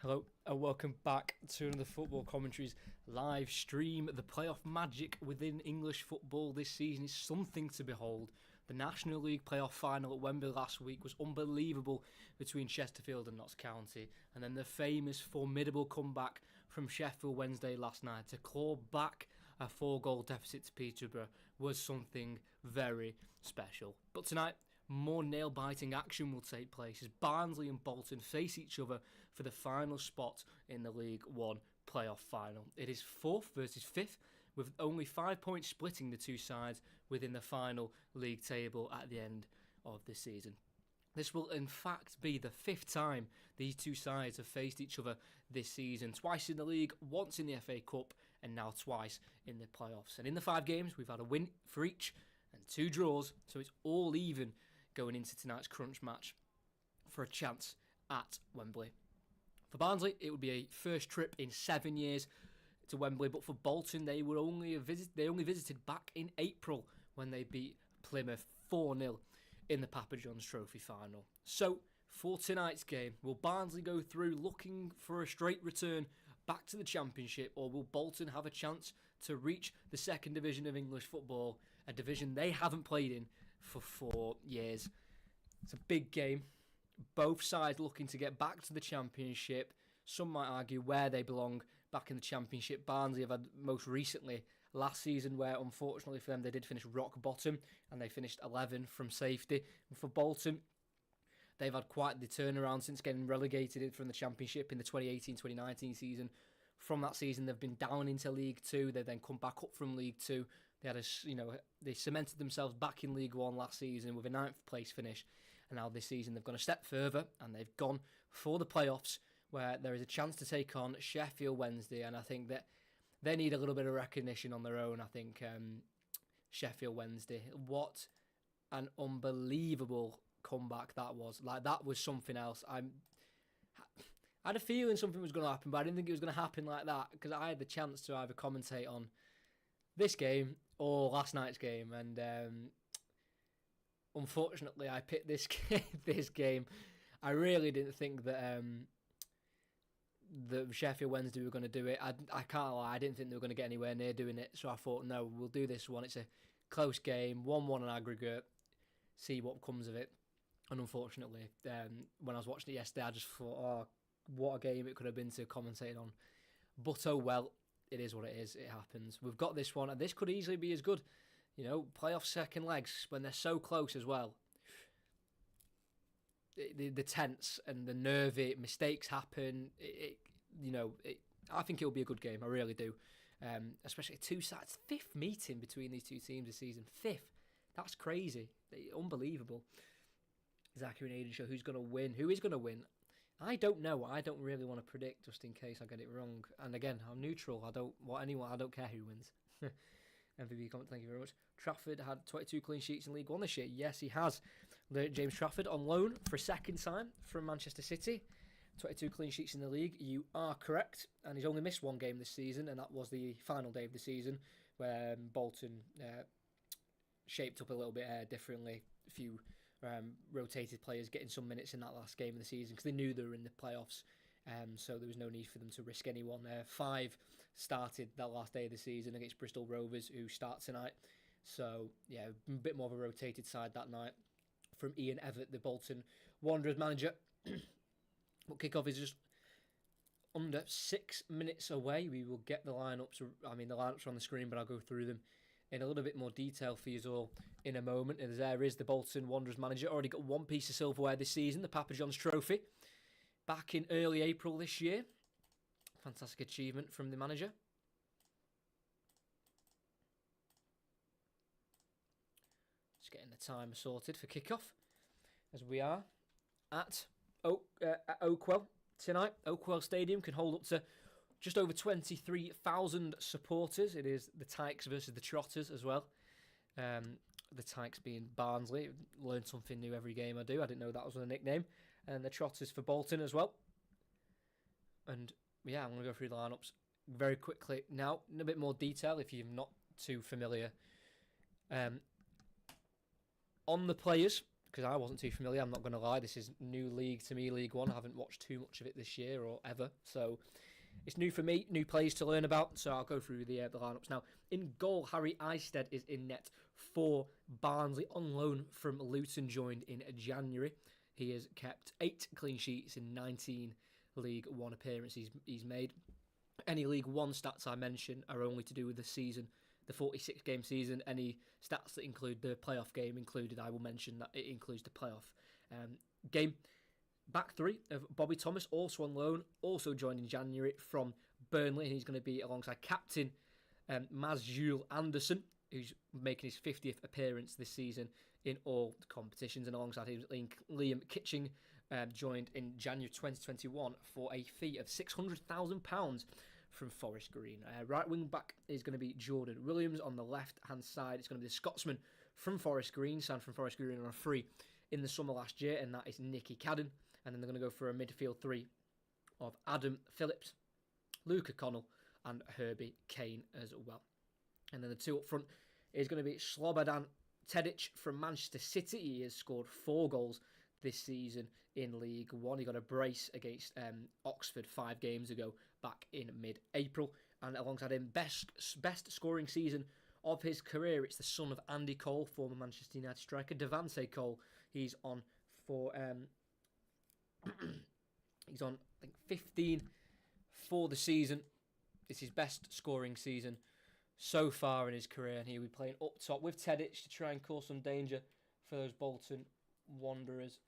Hello and welcome back to another Football Commentaries live stream. The playoff magic within English football this season is something to behold. The National League playoff final at Wembley last week was unbelievable between Chesterfield and Notts County, and then the famous formidable comeback from Sheffield Wednesday last night to claw back a 4-goal deficit to Peterborough was something very special. But tonight, more nail-biting action will take place as Barnsley and Bolton face each other for the final spot in the League One playoff final. It is 4th versus 5th, with only 5 points splitting the two sides within the final league table at the end of the season. This will in fact be the 5th time these two sides have faced each other this season. Twice in the league, once in the FA Cup, and now twice in the playoffs. And in the 5 games, we've had a win for each and 2 draws, so it's all even going into tonight's crunch match for a chance at Wembley. For Barnsley, it would be a first trip in 7 years to Wembley, but for Bolton, they only visited back in April when they beat Plymouth 4-0 in the Papa John's Trophy final. So, for tonight's game, will Barnsley go through looking for a straight return back to the Championship, or will Bolton have a chance to reach the second division of English football, a division they haven't played in for 4 years? It's a big game. Both sides looking to get back to the Championship. Some might argue where they belong back in the Championship. Barnsley have had most recently last season, where unfortunately for them they did finish rock bottom and they finished 11 from safety. And for Bolton, they've had quite the turnaround since getting relegated from the Championship in the 2018-2019 season. From that season, they've been down into League Two. They then come back up from League Two. They had they cemented themselves back in League One last season with a 9th place finish, and now this season they've gone a step further and they've gone for the playoffs, where there is a chance to take on Sheffield Wednesday. And I think that they need a little bit of recognition on their own. I think Sheffield Wednesday, what an unbelievable comeback that was. Like, that was something else. I had a feeling something was going to happen, but I didn't think it was going to happen like that, because I had the chance to either commentate on this game or last night's game, and unfortunately I picked this game. I really didn't think that the Sheffield Wednesday were going to do it. I can't lie, I didn't think they were going to get anywhere near doing it, so I thought, no, we'll do this one. It's a close game, 1-1 on aggregate, see what comes of it. And unfortunately, when I was watching it yesterday, I just thought, oh, what a game it could have been to commentate on. But oh well, it is what it is. It happens. We've got this one, and this could easily be as good. You know, playoff second legs, when they're so close as well. The tense and the nervy, mistakes happen. I think it'll be a good game. I really do. Especially two sides. 5th meeting between these two teams this season. 5th. That's crazy. Unbelievable. Zachary and Aiden show who's going to win. Who is going to win? I don't know. I don't really want to predict, just in case I get it wrong. And again, I'm neutral. I don't care who wins. MVP comment, thank you very much. Trafford had 22 clean sheets in League One this year. Yes, he has. James Trafford on loan for a second time from Manchester City. 22 clean sheets in the league. You are correct. And he's only missed 1 game this season, and that was the final day of the season, where Bolton shaped up a little bit differently. A few rotated players getting some minutes in that last game of the season because they knew they were in the playoffs, so there was no need for them to risk anyone. 5 started that last day of the season against Bristol Rovers, who start tonight. So yeah, a bit more of a rotated side that night from Ian Evatt, the Bolton Wanderers manager. But kickoff is just under 6 minutes away. We will get the lineups. The lineups are on the screen, but I'll go through them in a little bit more detail for you all in a moment. And there is the Bolton Wanderers manager. Already got 1 piece of silverware this season, the Papa John's Trophy, back in early April this year. Fantastic achievement from the manager. Just getting the time sorted for kickoff, as we are at Oakwell tonight. Oakwell Stadium can hold up to just over 23,000 supporters. It is the Tykes versus the Trotters as well. The Tykes being Barnsley. Learn something new every game I do. I didn't know that was a nickname. And the Trotters for Bolton as well. And yeah, I'm going to go through the lineups very quickly now in a bit more detail if you're not too familiar. On the players, because I wasn't too familiar. I'm not going to lie. This is new league to me, League One. I haven't watched too much of it this year or ever. So it's new for me, new players to learn about. So I'll go through the lineups now. In goal, Harry Eisted is in net for Barnsley, on loan from Luton, joined in January. He has kept 8 clean sheets in 19 League One appearances he's made. Any League One stats I mention are only to do with the season, the 46-game season. Any stats that include the playoff game included, I will mention that it includes the playoff game. Back three of Bobby Thomas, also on loan, also joined in January from Burnley, and he's going to be alongside captain Maz Anderson, who's making his 50th appearance this season in all the competitions, and alongside him, Liam Kitching joined in January 2021 for a fee of £600,000 from Forest Green. Right wing back is going to be Jordan Williams. On the left-hand side, it's going to be the Scotsman from Forest Green, signed from Forest Green on a free in the summer last year, and that is Nicky Cadden. And then they're going to go for a midfield three of Adam Phillips, Luke O'Connell, and Herbie Kane as well. And then the two up front is going to be Slobodan Tedic from Manchester City. He has scored 4 goals this season in League One. He got a brace against Oxford 5 games ago, back in mid-April. And alongside him, best scoring season of his career, it's the son of Andy Cole, former Manchester United striker, Devante Cole. He's on for he's on, I think, 15 for the season. It's his best scoring season so far in his career, and he'll be playing up top with Tedic to try and cause some danger for those Bolton Wanderers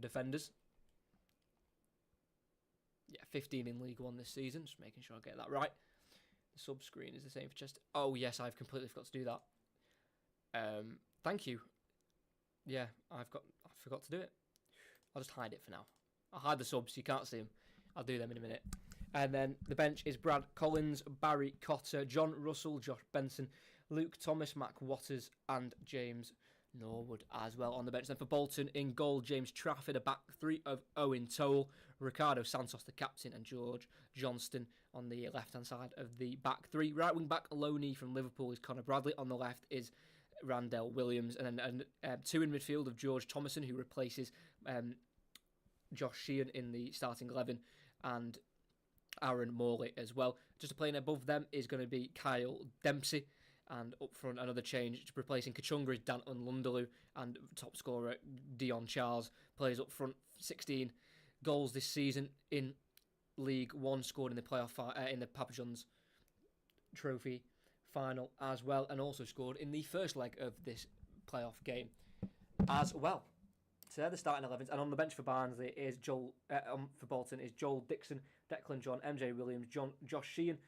defenders. Yeah, 15 in League One this season, just making sure I get that right. The sub screen is the same for Chester. Oh yes, I've completely forgot to do that. Thank you. Yeah, I forgot to do it. I'll just hide it for now. I'll hide the subs so you can't see them. I'll do them in a minute. And then the bench is Brad Collins, Barry Cotter, John Russell, Josh Benson, Luke Thomas, Mac Waters, and James Norwood as well on the bench. Then for Bolton, in goal, James Trafford, a back three of Owen Toll, Ricardo Santos, the captain, and George Johnston on the left-hand side of the back three. Right wing back, loanee from Liverpool, is Connor Bradley. On the left is Randell Williams. And then two in midfield of George Thomason, who replaces Josh Sheehan in the starting 11, and Aaron Morley as well. Just playing above them is going to be Kyle Dempsey, and up front another change, replacing Kachunga is Danton Lunderloo, and top scorer Dion Charles plays up front. 16 goals this season in League One, scored in the playoff in the Papa John's Trophy final as well, and also scored in the first leg of this playoff game as well. So they're the starting 11s, and on the bench for Barnsley is for Bolton is Joel Dixon, Declan John, MJ Williams, Josh Sheehan,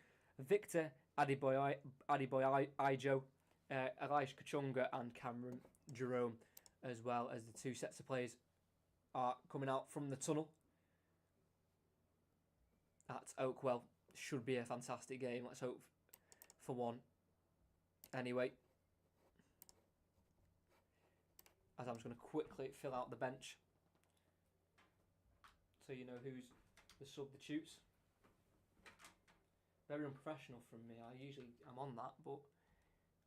Victor Adiboy Ijo, Elias Kachunga, and Cameron Jerome, as well as the two sets of players are coming out from the tunnel at Oakwell. Should be a fantastic game. Let's hope for one. Anyway, as I'm just going to quickly fill out the bench so you know who's the substitutes. Very unprofessional from me. I'm on that, but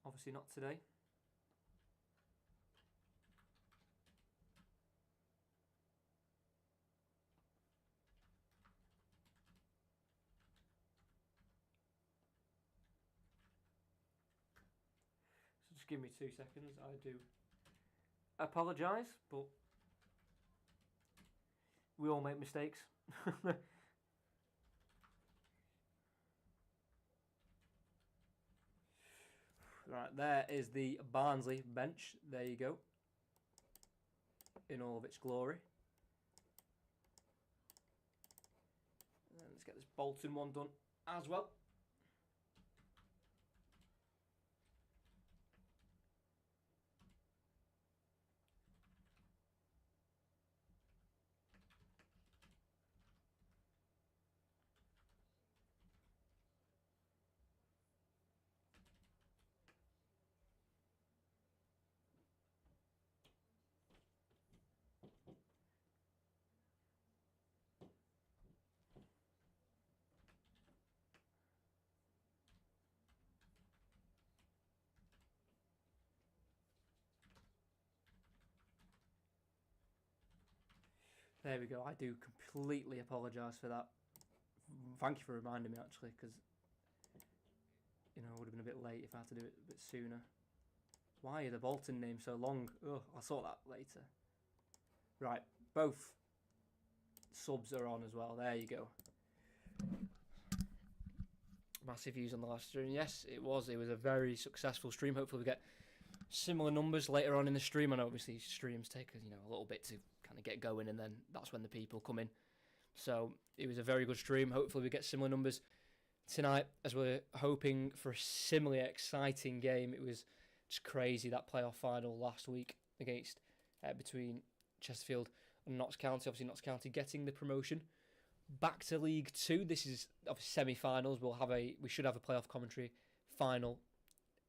obviously not today. So just give me 2 seconds. I do apologise, but we all make mistakes. Right, there is the Barnsley bench. There you go, in all of its glory. And then let's get this Bolton one done as well. There we go. I do completely apologise for that. Thank you for reminding me, actually, because it would have been a bit late if I had to do it a bit sooner. Why are the Bolton names so long? Oh, I'll sort that later. Right, both subs are on as well. There you go. Massive views on the last stream. Yes, it was. It was a very successful stream. Hopefully we get similar numbers later on in the stream. I know obviously streams take a little bit to kind of get going, and then that's when the people come in. So it was a very good stream. Hopefully we get similar numbers tonight, as we're hoping for a similarly exciting game. It was just crazy, that playoff final last week against between Chesterfield and Notts County. Obviously Notts County getting the promotion back to League Two. This is obviously semi-finals. We should have a playoff commentary final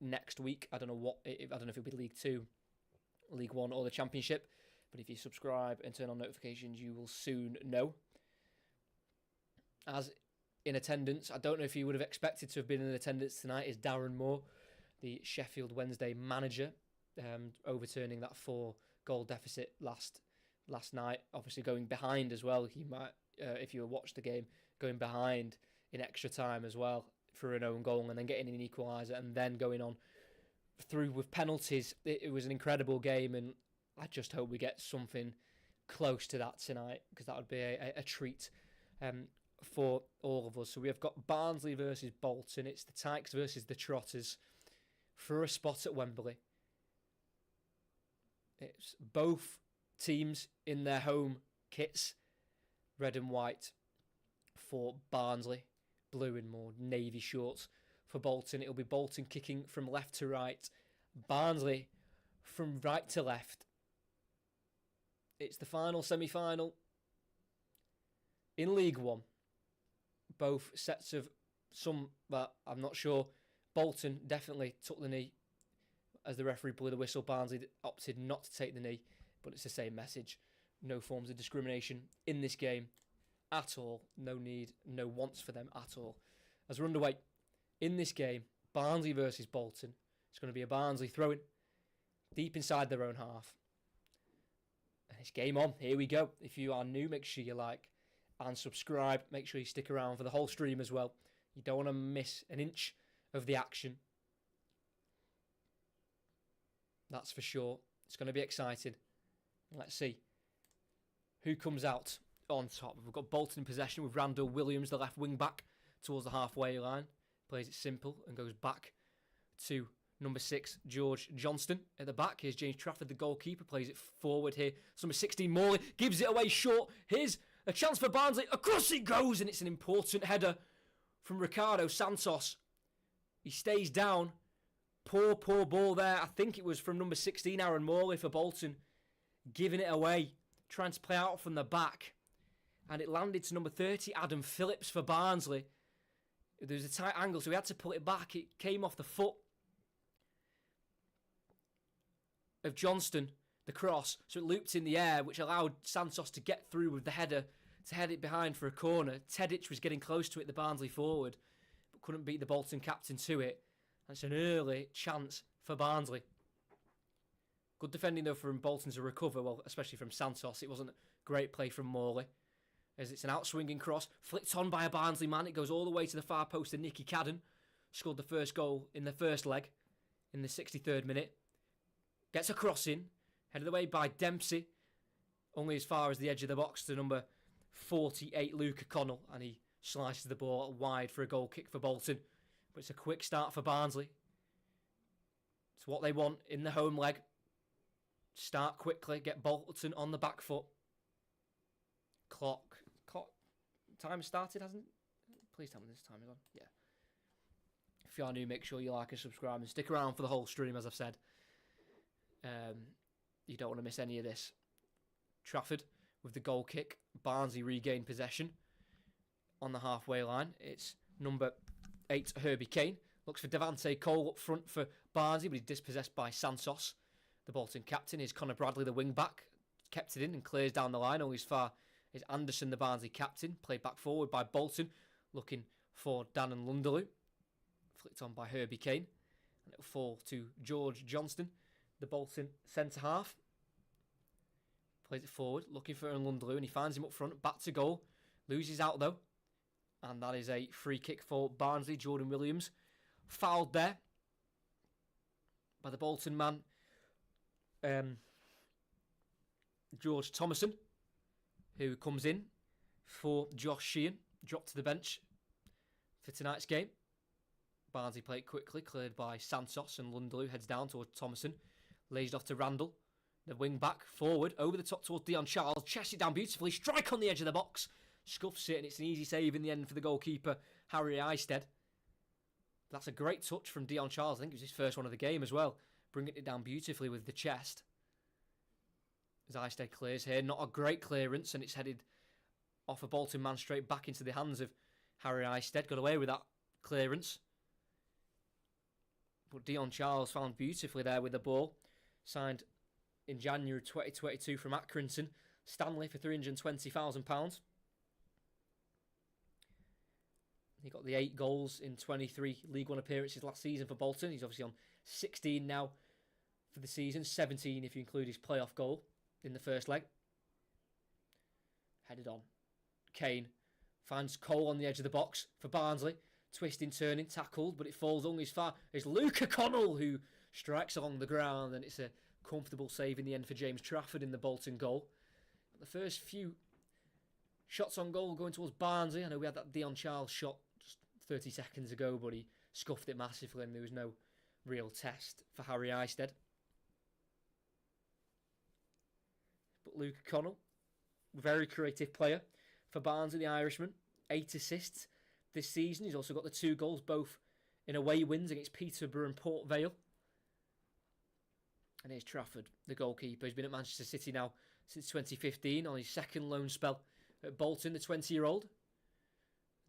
next week. I don't know if it'll be League Two, League One, or the Championship. But if you subscribe and turn on notifications, you will soon know. As in attendance, I don't know if you would have expected to have been in attendance tonight, is Darren Moore, the Sheffield Wednesday manager, overturning that 4-goal deficit last night. Obviously going behind as well. He might, if you watched the game, going behind in extra time as well for an own goal, and then getting an equaliser, and then going on through with penalties. It was an incredible game, and I just hope we get something close to that tonight, because that would be a treat for all of us. So we have got Barnsley versus Bolton. It's the Tykes versus the Trotters for a spot at Wembley. It's both teams in their home kits, red and white for Barnsley, blue and more navy shorts for Bolton. It'll be Bolton kicking from left to right, Barnsley from right to left. It's the final semi-final in League One. Both sets of some, but I'm not sure. Bolton definitely took the knee as the referee blew the whistle. Barnsley opted not to take the knee, but it's the same message. No forms of discrimination in this game at all. No need, no wants for them at all. As we're underway in this game, Barnsley versus Bolton. It's going to be a Barnsley throw-in deep inside their own half. And it's game on. Here we go. If you are new, make sure you like and subscribe. Make sure you stick around for the whole stream as well. You don't want to miss an inch of the action. That's for sure. It's going to be exciting. Let's see who comes out on top. We've got Bolton in possession with Randall Williams, the left wing back, towards the halfway line. Plays it simple and goes back to number 6, George Johnston at the back. Here's James Trafford, the goalkeeper, plays it forward here. Number 16, Morley, gives it away short. Here's a chance for Barnsley. Across it goes, and it's an important header from Ricardo Santos. He stays down. Poor ball there. I think it was from number 16, Aaron Morley for Bolton, giving it away, trying to play out from the back. And it landed to number 30, Adam Phillips for Barnsley. There was a tight angle, so he had to pull it back. It came off the foot of Johnston, the cross, so it looped in the air, which allowed Santos to get through with the header to head it behind for a corner. Tedic was getting close to it, the Barnsley forward, but couldn't beat the Bolton captain to it. That's an early chance for Barnsley. Good defending, though, from Bolton to recover, well, especially from Santos. It wasn't great play from Morley, as it's an out-swinging cross, flicked on by a Barnsley man. It goes all the way to the far post, and Nicky Cadden scored the first goal in the first leg in the 63rd minute. Gets a cross in, headed away by Dempsey, only as far as the edge of the box to number 48, Luke Connell, and he slices the ball wide for a goal kick for Bolton. But it's a quick start for Barnsley. It's what they want in the home leg. Start quickly, get Bolton on the back foot. Clock. Time started, hasn't it? Please tell me this time is on. Yeah. If you are new, make sure you like and subscribe and stick around for the whole stream, as I've said. You don't want to miss any of this. Trafford with the goal kick. Barnsley regain possession on the halfway line. It's number 8, Herbie Kane. Looks for Devante Cole up front for Barnsley, but he's dispossessed by Santos. The Bolton captain is Connor Bradley, the wing back. Kept it in and clears down the line. Only as far as Anderson, the Barnsley captain. Played back forward by Bolton, looking for Dan and Lunderloo. Flicked on by Herbie Kane. And it'll fall to George Johnston, the Bolton centre-half. Plays it forward, looking for Lundaloo, and he finds him up front. Back to goal. Loses out, though. And that is a free kick for Barnsley. Jordan Williams fouled there by the Bolton man, George Thomason, who comes in for Josh Sheehan. Dropped to the bench for tonight's game. Barnsley play it quickly, cleared by Santos, and Lundaloo heads down towards Thomason. Lays it off to Randall. The wing back forward, over the top towards Dion Charles. Chests it down beautifully. Strike on the edge of the box. Scuffs it, and it's an easy save in the end for the goalkeeper, Harry Eisted. That's a great touch from Dion Charles. I think it was his first one of the game as well. Bringing it down beautifully with the chest. As Eisted clears here. Not a great clearance, and it's headed off a Bolton man straight back into the hands of Harry Eisted. Got away with that clearance. But Dion Charles found beautifully there with the ball. Signed in January 2022 from Accrington Stanley for £320,000. He got the 8 goals in 23 League One appearances last season for Bolton. He's obviously on 16 now for the season. 17 if you include his playoff goal in the first leg. Headed on. Kane finds Cole on the edge of the box for Barnsley. Twisting, turning, tackled, but it falls only as far as Luke O'Connell, who strikes along the ground, and it's a comfortable save in the end for James Trafford in the Bolton goal. But the first few shots on goal going towards Barnsley. I know we had that Dion Charles shot just 30 seconds ago, but he scuffed it massively and there was no real test for Harry Eisted. But Luke O'Connell, very creative player for Barnsley, the Irishman. 8 assists this season. He's also got the 2 goals, both in away wins against Peterborough and Port Vale. And here's Trafford, the goalkeeper. He's been at Manchester City now since 2015 on his second loan spell at Bolton, the 20-year-old.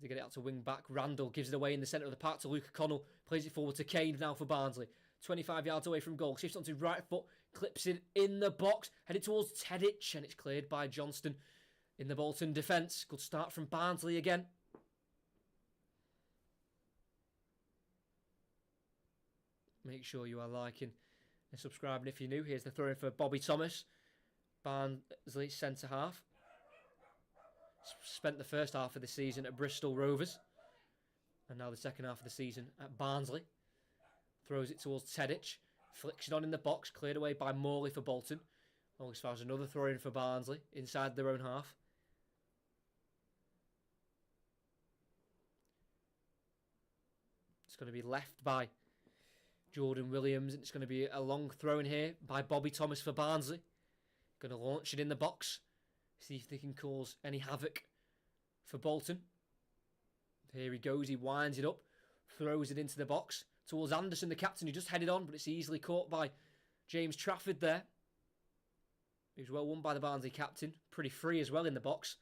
They get it out to wing back. Randall gives it away in the centre of the park to Luke O'Connell. Plays it forward to Kane now for Barnsley. 25 yards away from goal. Shifts onto right foot. Clips it in the box. Headed towards Tedic. And it's cleared by Johnston in the Bolton defence. Good start from Barnsley again. Make sure you are liking and subscribing if you're new. Here's the throw in for Bobby Thomas. Barnsley centre half. Spent the first half of the season at Bristol Rovers. And now the second half of the season at Barnsley. Throws it towards Tedic. Flicks it on in the box. Cleared away by Morley for Bolton. As far as another throw in for Barnsley. Inside their own half. It's going to be left by Jordan Williams. And it's going to be a long throw in here by Bobby Thomas for Barnsley. Going to launch it in the box. See if they can cause any havoc for Bolton. Here he goes. He winds it up. Throws it into the box towards Anderson, the captain, who just headed on, but it's easily caught by James Trafford there. He was well won by the Barnsley captain. Pretty free as well in the box.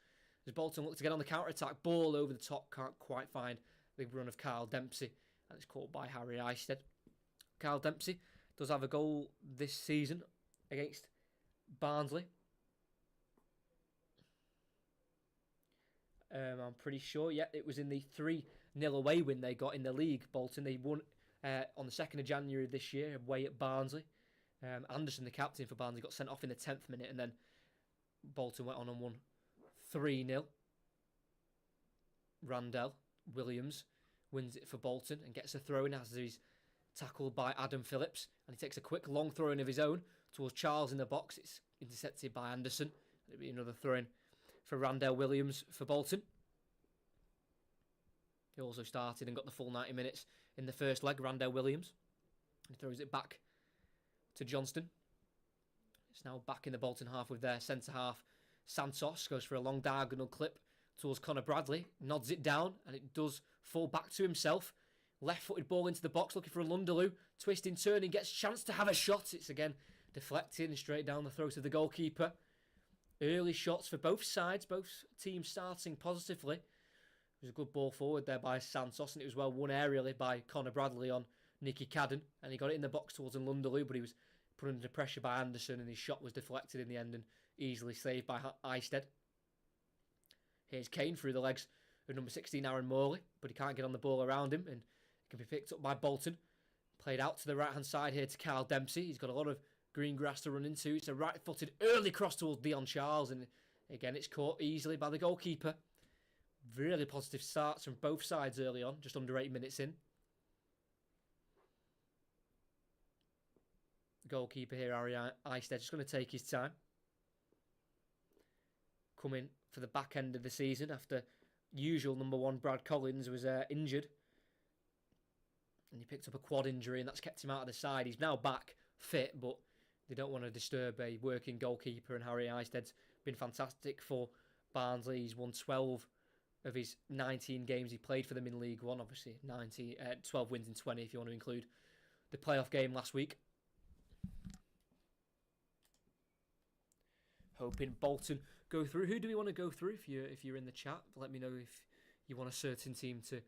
As Bolton look to get on the counter-attack. Ball over the top. Can't quite find the run of Kyle Dempsey. And it's caught by Harry Eisted. Kyle Dempsey does have a goal this season against Barnsley. I'm pretty sure. Yeah, it was in the 3-0 away win they got in the league, Bolton. They won on the 2nd of January this year away at Barnsley. Anderson, the captain for Barnsley, got sent off in the 10th minute, and then Bolton went on and won 3-0. Randell Williams wins it for Bolton and gets a throw-in as he's tackled by Adam Phillips. And he takes a quick long throw-in of his own towards Charles in the box. It's intercepted by Anderson. It'll be another throw-in for Randell Williams for Bolton. He also started and got the full 90 minutes in the first leg, Randell Williams. He throws it back to Johnston. It's now back in the Bolton half with their centre half. Santos goes for a long diagonal clip towards Connor Bradley. Nods it down and it does fall back to himself. Left-footed ball into the box looking for a Lundaloo. Twisting, turning, gets a chance to have a shot. It's again deflected and straight down the throat of the goalkeeper. Early shots for both sides, both teams starting positively. It was a good ball forward there by Santos, and it was well won aerially by Connor Bradley on Nicky Cadden, and he got it in the box towards Lundaloo, but he was put under pressure by Anderson, and his shot was deflected in the end and easily saved by Eisted. Here's Kane through the legs of number 16, Aaron Morley, but he can't get on the ball around him, and it can be picked up by Bolton. Played out to the right-hand side here to Kyle Dempsey. He's got a lot of green grass to run into. It's a right-footed early cross towards Dion Charles, and again it's caught easily by the goalkeeper. Really positive starts from both sides early on, just under 8 minutes in. The goalkeeper here, Harry Eisted, just going to take his time. Coming for the back end of the season after usual number 1 Brad Collins was injured. And he picked up a quad injury, and that's kept him out of the side. He's now back fit, but they don't want to disturb a working goalkeeper, and Harry Eisted's been fantastic for Barnsley. He's won 12 of his 19 games he played for them in League One, obviously 12 wins in 20 if you want to include the playoff game last week. Hoping Bolton go through. Who do we want to go through? If you're in the chat, let me know if you want a certain team to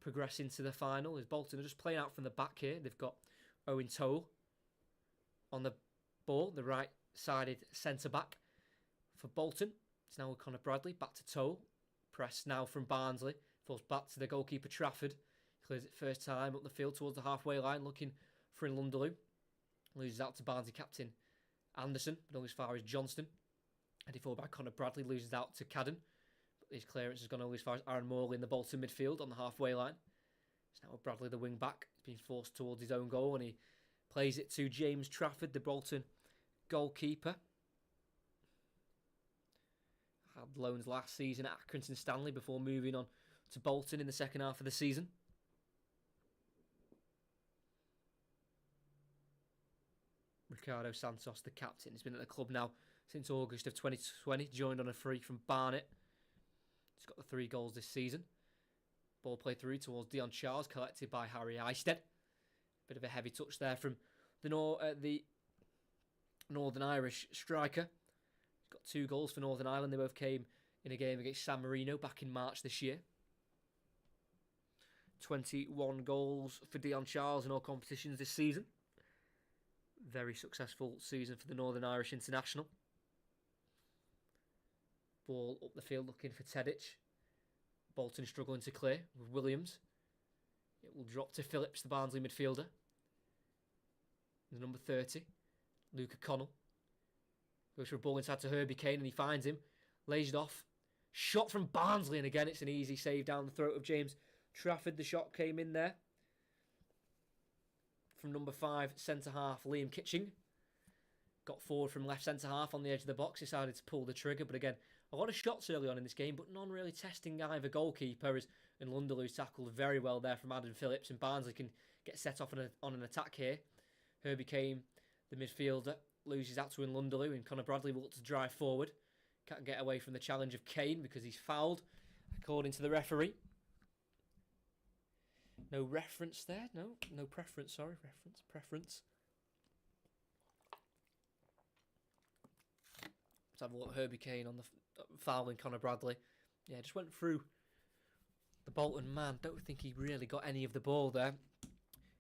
progress into the final. Is Bolton are just playing out from the back here. They've got Owen Toll on the ball, the right-sided centre-back for Bolton. It's now with Connor Bradley, back to Toll. Press now from Barnsley. Falls back to the goalkeeper Trafford. Clears it first time up the field towards the halfway line, looking for Lunderloo. Loses out to Barnsley captain Anderson, but only as far as Johnston. Headed forward by Connor Bradley, loses out to Cadden. But his clearance has gone only as far as Aaron Morley in the Bolton midfield on the halfway line. It's now with Bradley, the wing back. He's been forced towards his own goal, and he plays it to James Trafford, the Bolton goalkeeper. Had loans last season at Accrington Stanley before moving on to Bolton in the second half of the season. Ricardo Santos, the captain, has been at the club now since August of 2020, joined on a free from Barnet. He's got the 3 goals this season. Ball played through towards Dion Charles, collected by Harry Eisted. Bit of a heavy touch there from the Northern Irish striker. He's got 2 goals for Northern Ireland. They both came in a game against San Marino back in March this year. 21 goals for Dion Charles in all competitions this season. Very successful season for the Northern Irish international. Ball up the field looking for Tedic. Bolton struggling to clear with Williams. It will drop to Phillips, the Barnsley midfielder. The number 30, Luca Connell. Goes for a ball inside to Herbie Kane, and he finds him. Lays it off. Shot from Barnsley, and again it's an easy save down the throat of James Trafford. The shot came in there from number 5 centre-half Liam Kitching. Got forward from left centre-half on the edge of the box. Decided to pull the trigger, but again, a lot of shots early on in this game, but none really testing either goalkeeper. And Lunderloo's tackled very well there from Adam Phillips, and Barnsley can get set off on an attack here. Herbie Kane, the midfielder, loses out to Lunderloo, and Connor Bradley will look to drive forward. Can't get away from the challenge of Kane because he's fouled, according to the referee. No reference there. No preference, sorry. Preference. Let's have a look at Herbie Kane on the fouling Connor Bradley. Yeah, just went through the Bolton man. Don't think he really got any of the ball there.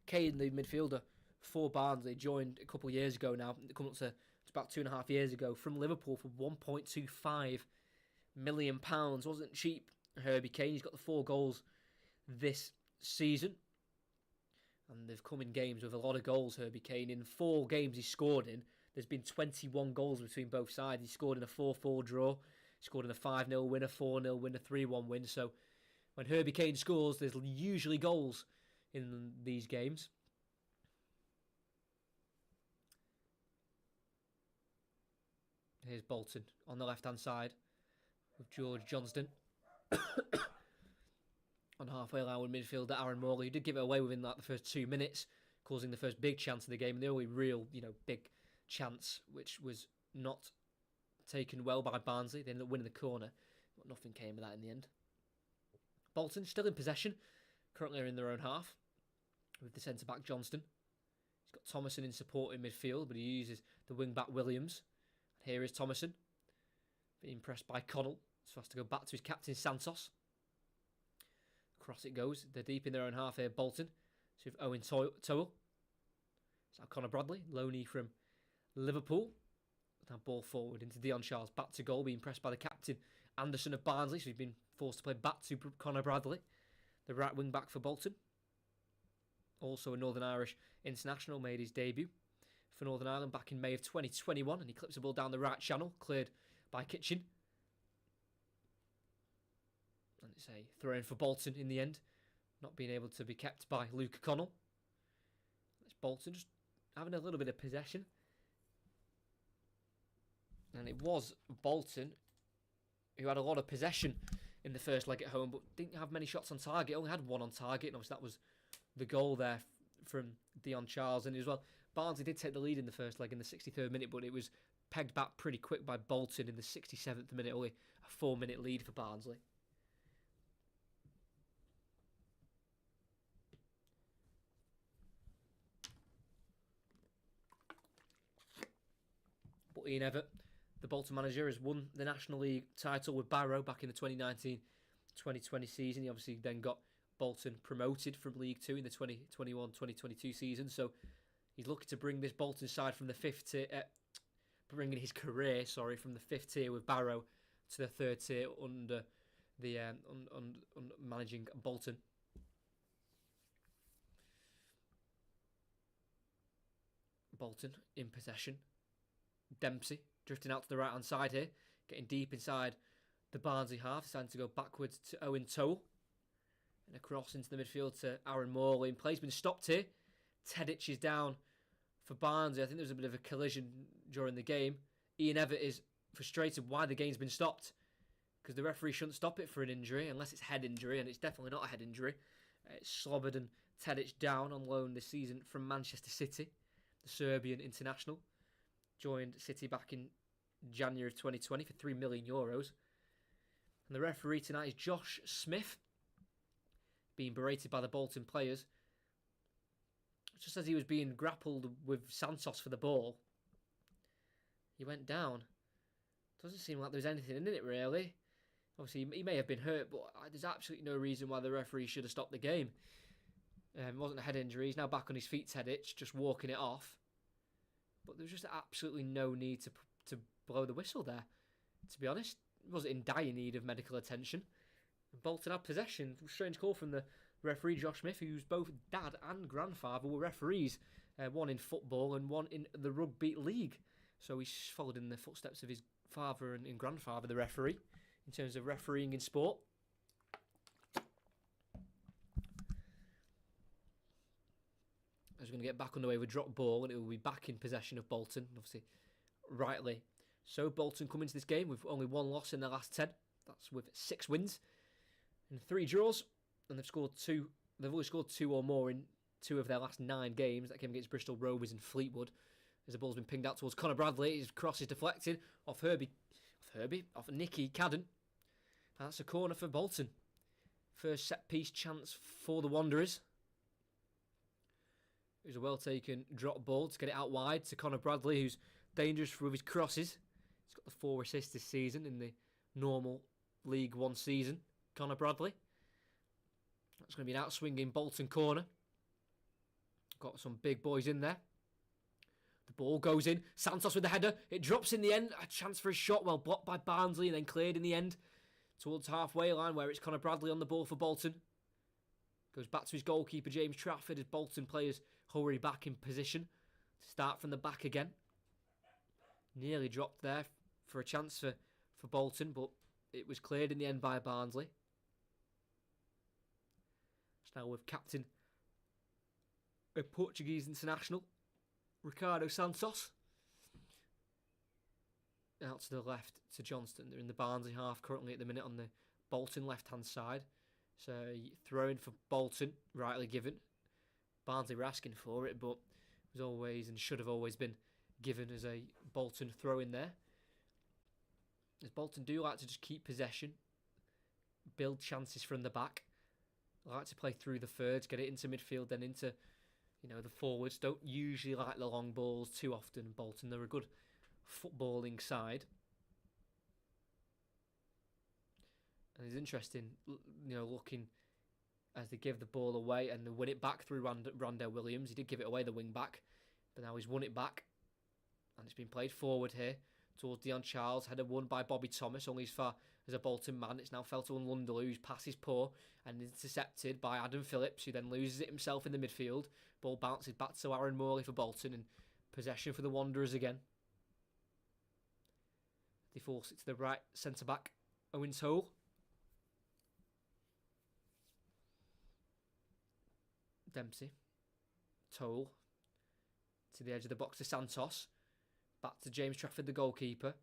Kane, the midfielder for Barnsley, joined a couple of years ago now. Come up to about 2.5 years ago from Liverpool for £1.25 million. Wasn't cheap, Herbie Kane. He's got the 4 goals this season, and they've come in games with a lot of goals. Herbie Kane, in 4 games he scored in, there's been 21 goals between both sides. He scored in a 4-4 draw, he scored in a 5-0 win, a 4-0 win, a 3-1 win. So when Herbie Kane scores, there's usually goals in these games. Here's Bolton on the left hand side with George Johnston. On halfway line with midfielder Aaron Morley, who did give it away within the first 2 minutes, causing the first big chance of the game, and the only real, big chance, which was not taken well by Barnsley. They ended up winning the corner, but nothing came of that in the end. Bolton still in possession, currently are in their own half, with the centre-back Johnston. He's got Thomason in support in midfield, but he uses the wing-back Williams. And here is Thomason, being pressed by Connell, so has to go back to his captain Santos. Across it goes. They're deep in their own half here, Bolton. So with Owen Toll. It's now Connor Bradley, loanee from Liverpool. Now ball forward into Dion Charles, back to goal, being pressed by the captain Anderson of Barnsley. So he's been forced to play back to Connor Bradley, the right wing back for Bolton. Also a Northern Irish international, made his debut for Northern Ireland back in May of 2021, and he clips the ball down the right channel, cleared by Kitchen. And it's a throw-in for Bolton in the end, not being able to be kept by Luke Connell. It's Bolton just having a little bit of possession. And it was Bolton who had a lot of possession in the first leg at home, but didn't have many shots on target. Only had one on target, and obviously that was the goal there from Dion Charles. And as well, Barnsley did take the lead in the first leg in the 63rd minute, but it was pegged back pretty quick by Bolton in the 67th minute. Only a 4-minute lead for Barnsley. But Ian Evatt, the Bolton manager, has won the National League title with Barrow back in the 2019-2020 season. He obviously then got Bolton promoted from League Two in the 2021-2022 season. So he's looking to bring this Bolton side from the fifth tier, bringing his career, from the fifth tier with Barrow to the third tier under the managing Bolton. Bolton in possession. Dempsey drifting out to the right hand side here, getting deep inside the Barnsley half, deciding to go backwards to Owen Toll, and across into the midfield to Aaron Morley. Play's been stopped here. Tedic is down for Barnsley. I think there was a bit of a collision during the game. Ian Evatt is frustrated why the game's been stopped, because the referee shouldn't stop it for an injury unless it's head injury, and it's definitely not a head injury. It's Slobod and Tedic down on loan this season from Manchester City, the Serbian international. Joined City back in January of 2020 for €3 million. And the referee tonight is Josh Smith, being berated by the Bolton players. Just as he was being grappled with Santos for the ball, he went down. Doesn't seem like there's anything in it, really. Obviously, he may have been hurt, but there's absolutely no reason why the referee should have stopped the game. It wasn't a head injury. He's now back on his feet, Tedic, just walking it off. But there was just absolutely no need to blow the whistle there, to be honest. He wasn't in dire need of medical attention. Bolton had possession. Strange call from the referee, Josh Smith, who's both dad and grandfather were referees, one in football and one in the rugby league. So he's followed in the footsteps of his father and grandfather, the referee, in terms of refereeing in sport. As we're going to get back underway with drop ball, and it will be back in possession of Bolton, obviously, rightly. So Bolton come into this game with only one loss in their last 10. That's with 6 wins and 3 draws, and they've scored 2. They've only scored 2 or more in 2 of their last 9 games. That came against Bristol Rovers and Fleetwood. As the ball's been pinged out towards Conor Bradley, his cross is deflected off Nicky Cadden. And that's a corner for Bolton. First set piece chance for the Wanderers. It was a well-taken drop ball to get it out wide to Conor Bradley, who's dangerous with his crosses. He's got the 4 assists this season in the normal League One season. Conor Bradley. That's going to be an outswinging Bolton corner. Got some big boys in there. The ball goes in. Santos with the header. It drops in the end. A chance for a shot, well blocked by Barnsley and then cleared in the end towards halfway line, where it's Conor Bradley on the ball for Bolton. Goes back to his goalkeeper, James Trafford, as Bolton players hurry back in position to start from the back again. Nearly dropped there for a chance for Bolton, but it was cleared in the end by Barnsley. It's now with captain, a Portuguese international, Ricardo Santos. Out to the left to Johnston. They're in the Barnsley half currently at the minute on the Bolton left-hand side. So throw-in for Bolton, rightly given. Barnsley were asking for it, but was always and should have always been given as a Bolton throw-in there. As Bolton do like to just keep possession, build chances from the back. Like to play through the thirds, get it into midfield, then into the forwards. Don't usually like the long balls too often. Bolton, they're a good footballing side. And it's interesting, looking as they give the ball away and they win it back through Rondell Williams. He did give it away, the wing back, but now he's won it back. And it's been played forward here towards Dion Charles. Header won by Bobby Thomas, only as far as a Bolton man. It's now fell to Lundaloo, whose pass is poor and intercepted by Adam Phillips, who then loses it himself in the midfield. Ball bounces back to Aaron Morley for Bolton, and Possession for the Wanderers again. They force it to the right centre-back, Owen Toll. Dempsey. Toll. To the edge of the box to Santos. Back to James Trafford, the goalkeeper.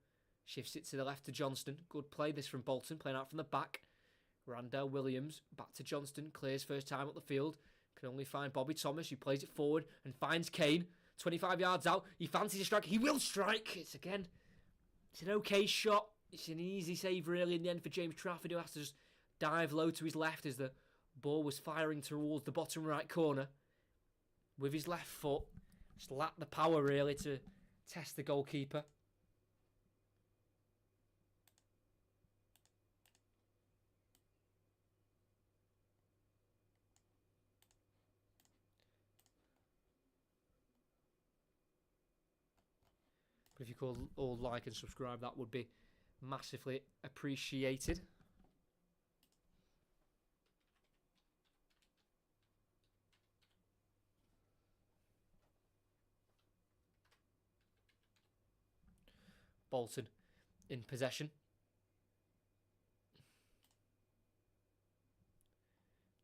Shifts it to the left to Johnston. Good play this from Bolton, playing out from the back. Randell Williams, back to Johnston. Clears first time up the field. Can only find Bobby Thomas, who plays it forward and finds Kane. 25 yards out. He fancies a strike. He will strike. It's an okay shot. It's an easy save, really, in the end for James Trafford, who has to just dive low to his left as the ball was firing towards the bottom right corner. With his left foot. Just lacked the power, really, to test the goalkeeper. But if you could all like and subscribe, that would be massively appreciated. Bolton in possession.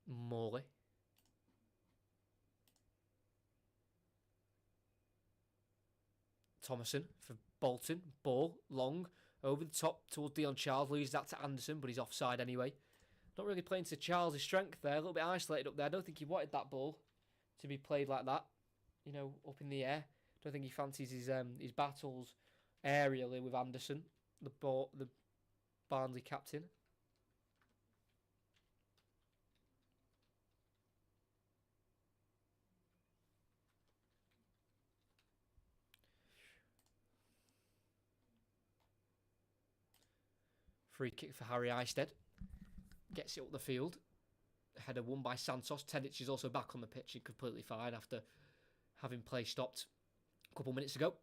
Morley. Thomason for Bolton. Ball long over the top towards Dion Charles. Loses that to Anderson, but he's offside anyway. Not really playing to Charles' strength there. A little bit isolated up there. I don't think he wanted that ball to be played like that. You know, up in the air. Don't think he fancies his battles aerially with Anderson, the Barnsley captain. Free kick for Harry Eisted. Gets it up the field. Header won by Santos. Tedic is also back on the pitch and completely fine after having play stopped a couple minutes ago.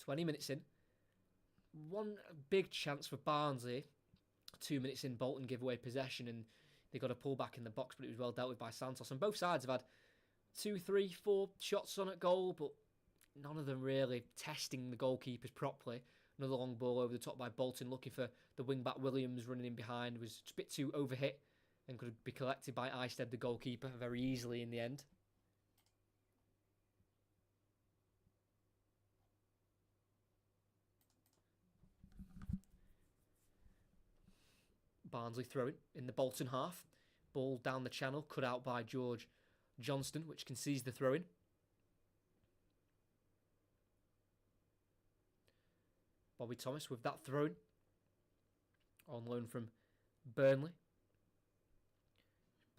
20 minutes in. One big chance for Barnsley. 2 minutes in, Bolton give away possession and they got a pull back in the box, but it was well dealt with by Santos. And both sides have had 2, 3, 4 shots on at goal, but none of them really testing the goalkeepers properly. Another long ball over the top by Bolton, looking for the wing-back Williams running in behind. Was a bit too overhit and could be collected by Eisted, the goalkeeper, very easily in the end. Barnsley throwing in the Bolton half. Ball down the channel, cut out by George Johnston, which concedes the throw-in. Bobby Thomas with that throw-in. On loan from Burnley.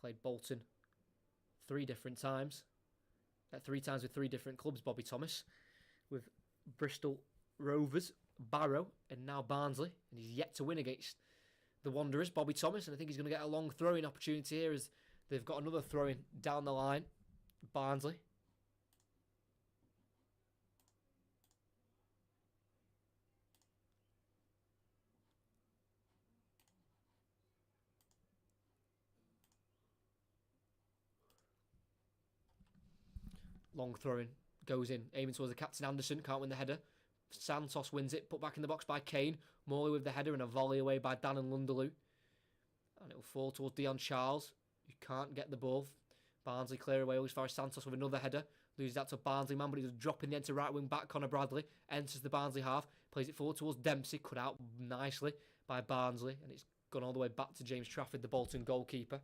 Played Bolton 3 different times. 3 times with 3 different clubs, Bobby Thomas. With Bristol Rovers, Barrow, and now Barnsley. And he's yet to win against the Wanderers, Bobby Thomas. And I think he's going to get a long throw-in opportunity here as they've got another throw-in down the line. Barnsley. Long throw-in, goes in, aiming towards the captain Anderson, can't win the header. Santos wins it, put back in the box by Kane. Morley with the header and a volley away by Dan and Lunderloo. And it will fall towards Dion Charles, who can't get the ball. Barnsley clear away as far as Santos with another header. Loses that to Barnsley man, but he does drop in the end to right wing back. Connor Bradley enters the Barnsley half, plays it forward towards Dempsey, cut out nicely by Barnsley, and it's gone all the way back to James Trafford, the Bolton goalkeeper.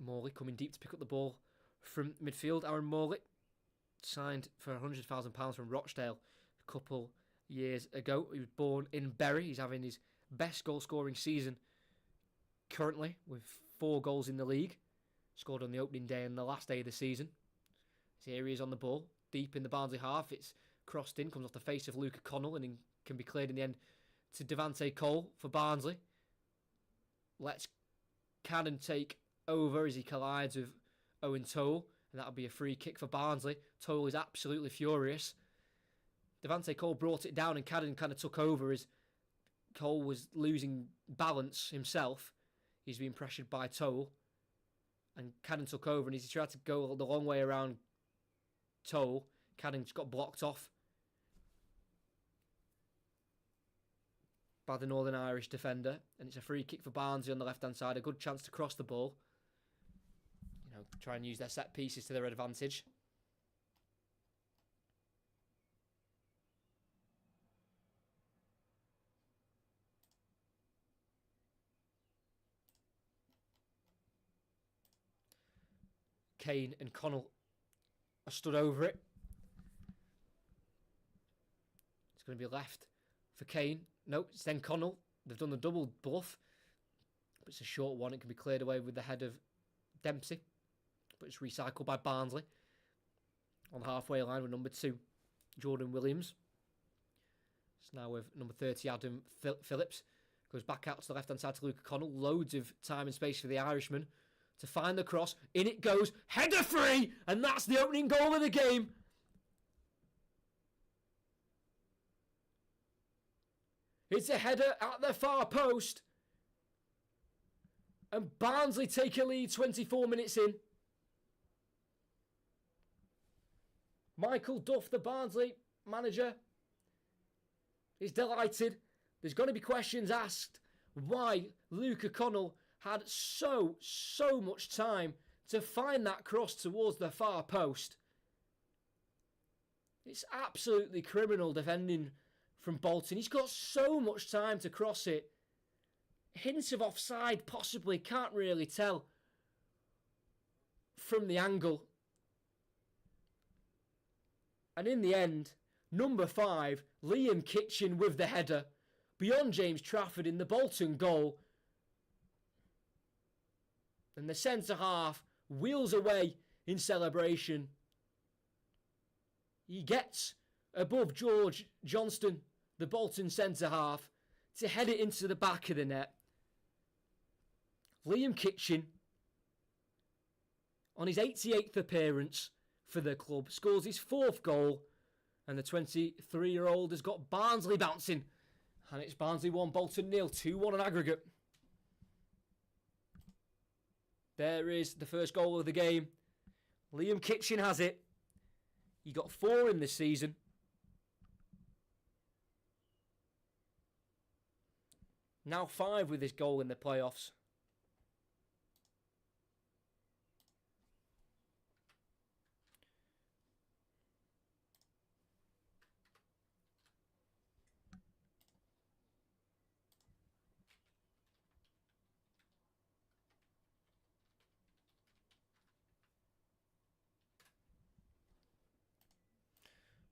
Morley coming deep to pick up the ball from midfield. Aaron Morley, signed for £100,000 from Rochdale a couple years ago. He was born in Bury. He's having his best goal-scoring season currently with 4 goals in the league. Scored on the opening day and the last day of the season. So here he is on the ball, deep in the Barnsley half. It's crossed in, comes off the face of Luke Connell and can be cleared in the end to Devante Cole for Barnsley. Lets Cannon take over as he collides with Owen Toll, and that'll be a free kick for Barnsley. Toll is absolutely furious. Devante Cole brought it down and Cadden kind of took over as Cole was losing balance himself. He's being pressured by Toll. And Cadden took over, and he tried to go the long way around Toll. Cadden just got blocked off by the Northern Irish defender. And it's a free kick for Barnsley on the left-hand side. A good chance to cross the ball. You know, try and use their set pieces to their advantage. Kane and Connell are stood over it. It's going to be left for Kane. No, it's then Connell. They've done the double bluff. But it's a short one. It can be cleared away with the head of Dempsey. But it's recycled by Barnsley. On the halfway line with number 2, Jordan Williams. It's now with number 30, Adam Phillips. Goes back out to the left-hand side to Luca Connell. Loads of time and space for the Irishman to find the cross. In it goes. Header free! And that's the opening goal of the game. It's a header at the far post. And Barnsley take a lead 24 minutes in. Michael Duff, the Barnsley manager, is delighted. There's going to be questions asked why Luca Connell had so much time to find that cross towards the far post. It's absolutely criminal defending from Bolton. He's got so much time to cross it. Hints of offside, possibly, can't really tell from the angle. And in the end, number 5, Liam Kitchen with the header beyond James Trafford in the Bolton goal. And the centre-half wheels away in celebration. He gets above George Johnston, the Bolton centre-half, to head it into the back of the net. Liam Kitchen, on his 88th appearance for the club, scores his 4th goal. And the 23-year-old has got Barnsley bouncing. And it's Barnsley 1, Bolton 0, 2-1 on aggregate. There is the first goal of the game. Liam Kitchen has it. He got 4 in this season. Now 5 with this goal in the playoffs.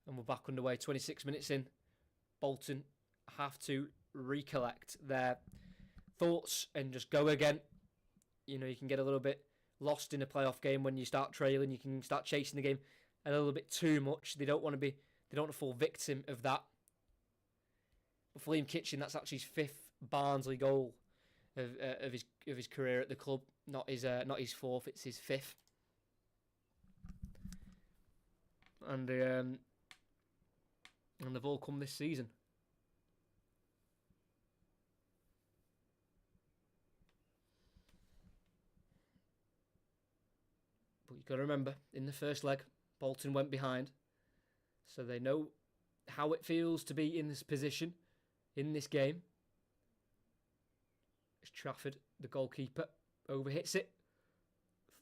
And we're back underway, 26 minutes in. Bolton have to recollect their thoughts and just go again. You know, you can get a little bit lost in a playoff game when you start trailing. You can start chasing the game a little bit too much. They don't want to fall victim of that. But for Liam Kitchen, that's actually his 5th Barnsley goal of his career at the club. Not his 4th, it's his 5th. And they've all come this season. But you've got to remember, in the first leg, Bolton went behind. So they know how it feels to be in this position, in this game. It's Trafford, the goalkeeper, overhits it.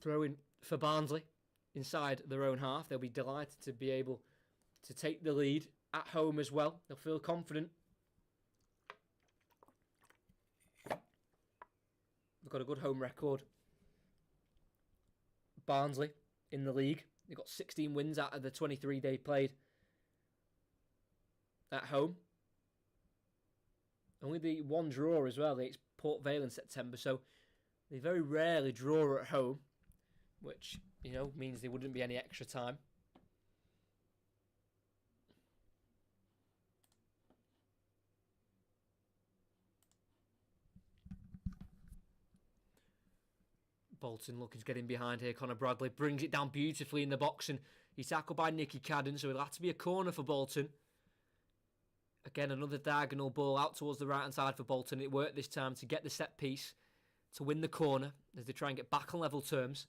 Throw-in for Barnsley inside their own half. They'll be delighted to be able to take the lead at home as well. They'll feel confident. They've got a good home record. Barnsley in the league. They've got 16 wins out of the 23 they played at home. Only the 1 draw as well. It's Port Vale in September, so they very rarely draw at home, which, you know, means there wouldn't be any extra time. Bolton looking to get in behind here. Conor Bradley brings it down beautifully in the box, and he's tackled by Nicky Cadden, so it'll have to be a corner for Bolton. Again, another diagonal ball out towards the right-hand side for Bolton. It worked this time to get the set piece, to win the corner, as they try and get back on level terms.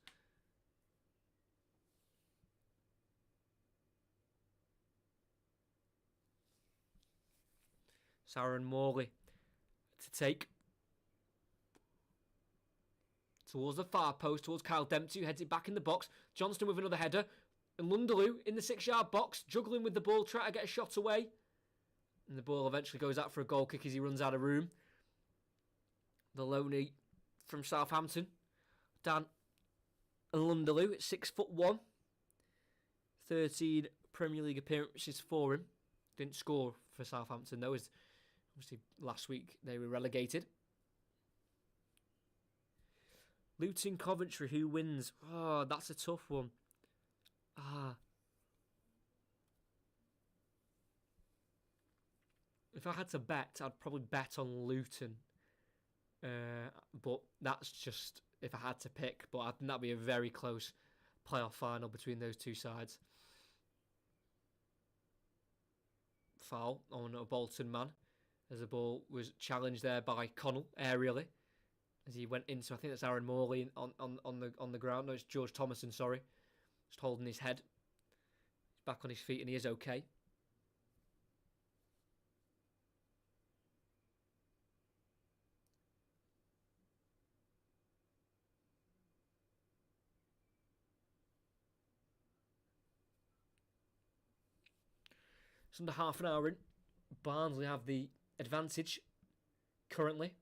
Aaron Morley to take towards the far post, towards Kyle Dempsey, who heads it back in the box. Johnston with another header. And Lunderloo in the 6-yard box, juggling with the ball, trying to get a shot away. And the ball eventually goes out for a goal kick as he runs out of room. The loanee from Southampton, Dan Lunderloo, at 6'1", 13 Premier League appearances for him. Didn't score for Southampton though, as obviously last week they were relegated. Luton Coventry, who wins? Oh, that's a tough one. If I had to bet, I'd probably bet on Luton. But that's just if I had to pick. But I think that'd be a very close playoff final between those two sides. Foul on a Bolton man, as the ball was challenged there by Connell aerially, as he went into, I think that's Aaron Morley on the ground. No, it's George Thomason, sorry. Just holding his head. He's back on his feet and he is okay. It's under half an hour in. Barnsley have the advantage currently.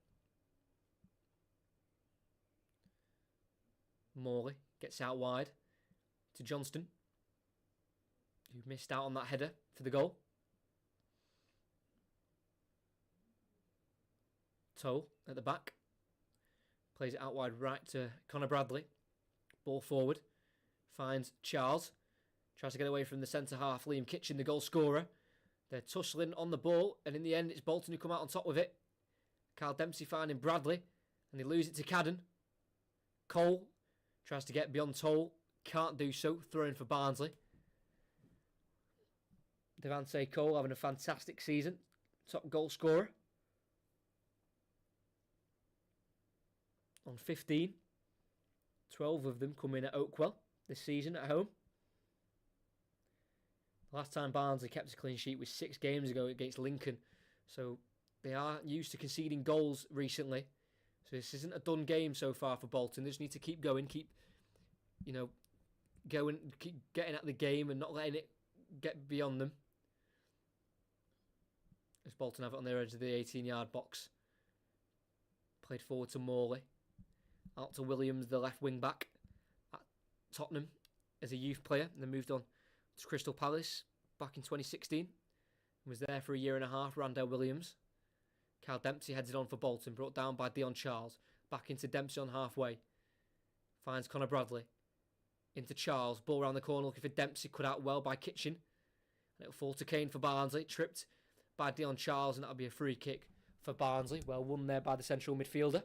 Morley gets out wide to Johnston, who missed out on that header for the goal. Toll at the back. Plays it out wide right to Conor Bradley. Ball forward. Finds Charles. Tries to get away from the centre half. Liam Kitchen, the goal scorer. They're tussling on the ball, and in the end, it's Bolton who come out on top with it. Kyle Dempsey finding Bradley, and they lose it to Cadden. Cole tries to get beyond Toll, can't do so, throwing for Barnsley. Devante Cole having a fantastic season, top goal scorer. On 15, 12 of them come in at Oakwell this season at home. Last time Barnsley kept a clean sheet was 6 games ago against Lincoln. So they are used to conceding goals recently. So this isn't a done game so far for Bolton. They just need to keep going, keep going, keep getting at the game and not letting it get beyond them. As Bolton have it on their edge of the 18-yard box. Played forward to Morley. Out to Williams, the left wing back at Tottenham as a youth player. And then moved on to Crystal Palace back in 2016. Was there for a year and a half, Randell Williams. Kyle Dempsey heads it on for Bolton, brought down by Dion Charles. Back into Dempsey on halfway. Finds Conor Bradley. Into Charles, ball around the corner looking for Dempsey, cut out well by Kitchen. And it'll fall to Kane for Barnsley, tripped by Dion Charles, and that'll be a free kick for Barnsley. Well won there by the central midfielder.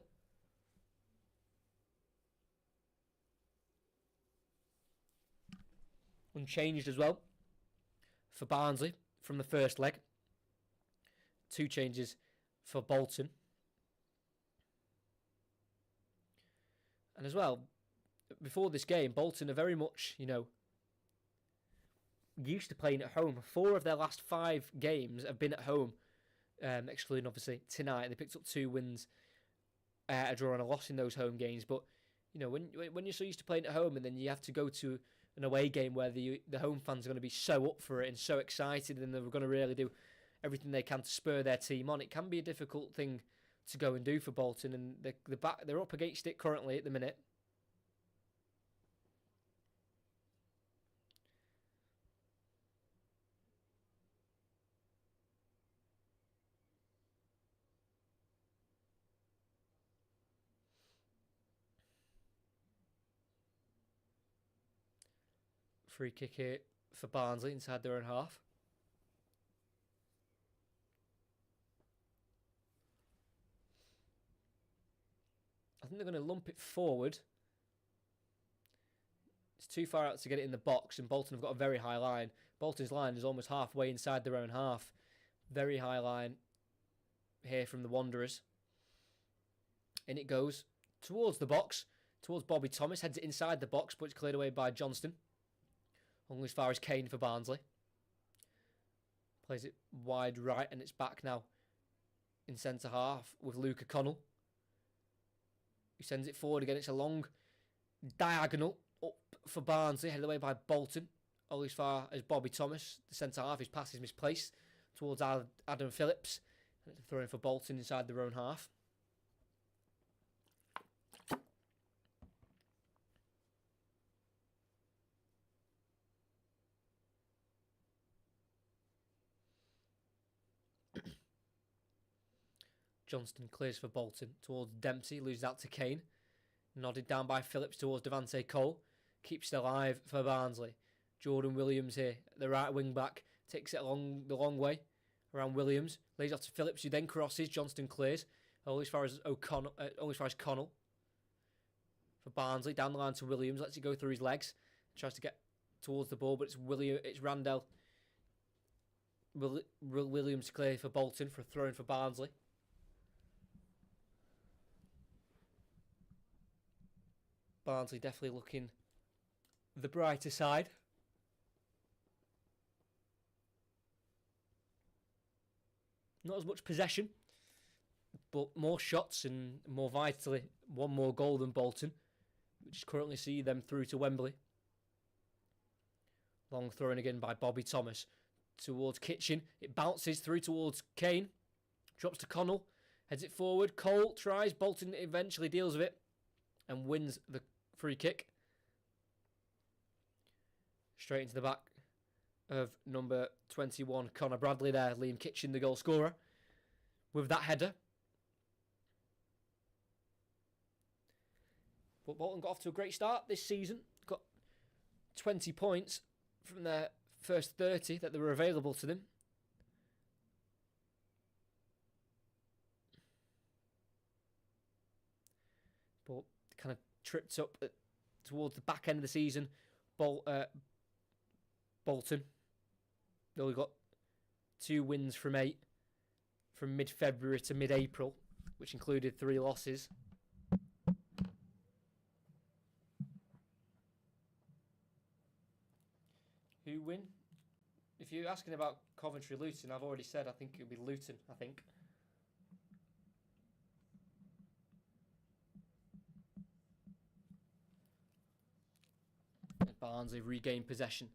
Unchanged as well for Barnsley from the first leg. 2 changes for Bolton. And as well, before this game, Bolton are very much, used to playing at home. 4 of their last 5 games have been at home, excluding obviously tonight. They picked up 2 wins, a draw and a loss in those home games. But when you're so used to playing at home, and then you have to go to an away game where the home fans are going to be so up for it and so excited, and they're going to really do everything they can to spur their team on, it can be a difficult thing to go and do for Bolton. And they're up against it currently at the minute. Free kick here for Barnsley inside their own half. I think they're going to lump it forward It's too far out to get it in the box, and Bolton have got a very high line. Bolton's line is almost halfway inside their own half. Very high line here from the Wanderers. In it goes towards the box, towards Bobby Thomas, heads it inside the box, but it's cleared away by Johnston. Only as far as Kane for Barnsley. Plays it wide right, and it's back now in centre half with Luke O'Connell, who sends it forward again. It's a long diagonal up for Barnsley, headed away by Bolton. Only as far as Bobby Thomas, the centre half. His pass is misplaced towards Adam Phillips. And it's a throw in for Bolton inside their own half. Johnston clears for Bolton towards Dempsey, loses out to Kane. Nodded down by Phillips towards Devante Cole. Keeps it alive for Barnsley. Jordan Williams here, the right wing back, takes it along the long way around Williams. Lays off to Phillips, who then crosses. Johnston clears. Only as far as Connell for Barnsley. Down the line to Williams, lets it go through his legs. Tries to get towards the ball, but it's Randell Williams to clear for Bolton for a throw in for Barnsley. Barnsley definitely looking the brighter side. Not as much possession, but more shots and more vitally. One more goal than Bolton, which currently see them through to Wembley. Long thrown again by Bobby Thomas towards Kitchen. It bounces through towards Kane. Drops to Connell. Heads it forward. Cole tries. Bolton eventually deals with it and wins the free kick. Straight into the back of number 21, Connor Bradley there. Liam Kitchen, the goal scorer, with that header. But Bolton got off to a great start this season. Got 20 points from their first 30 that were available to them. But kind of tripped up towards the back end of the season. Bolton. They only got 2 wins from 8 from mid-February to mid-April, which included 3 losses. Who win? If you're asking about Coventry-Luton, I've already said I think it would be Luton, I think. Barnsley regained possession.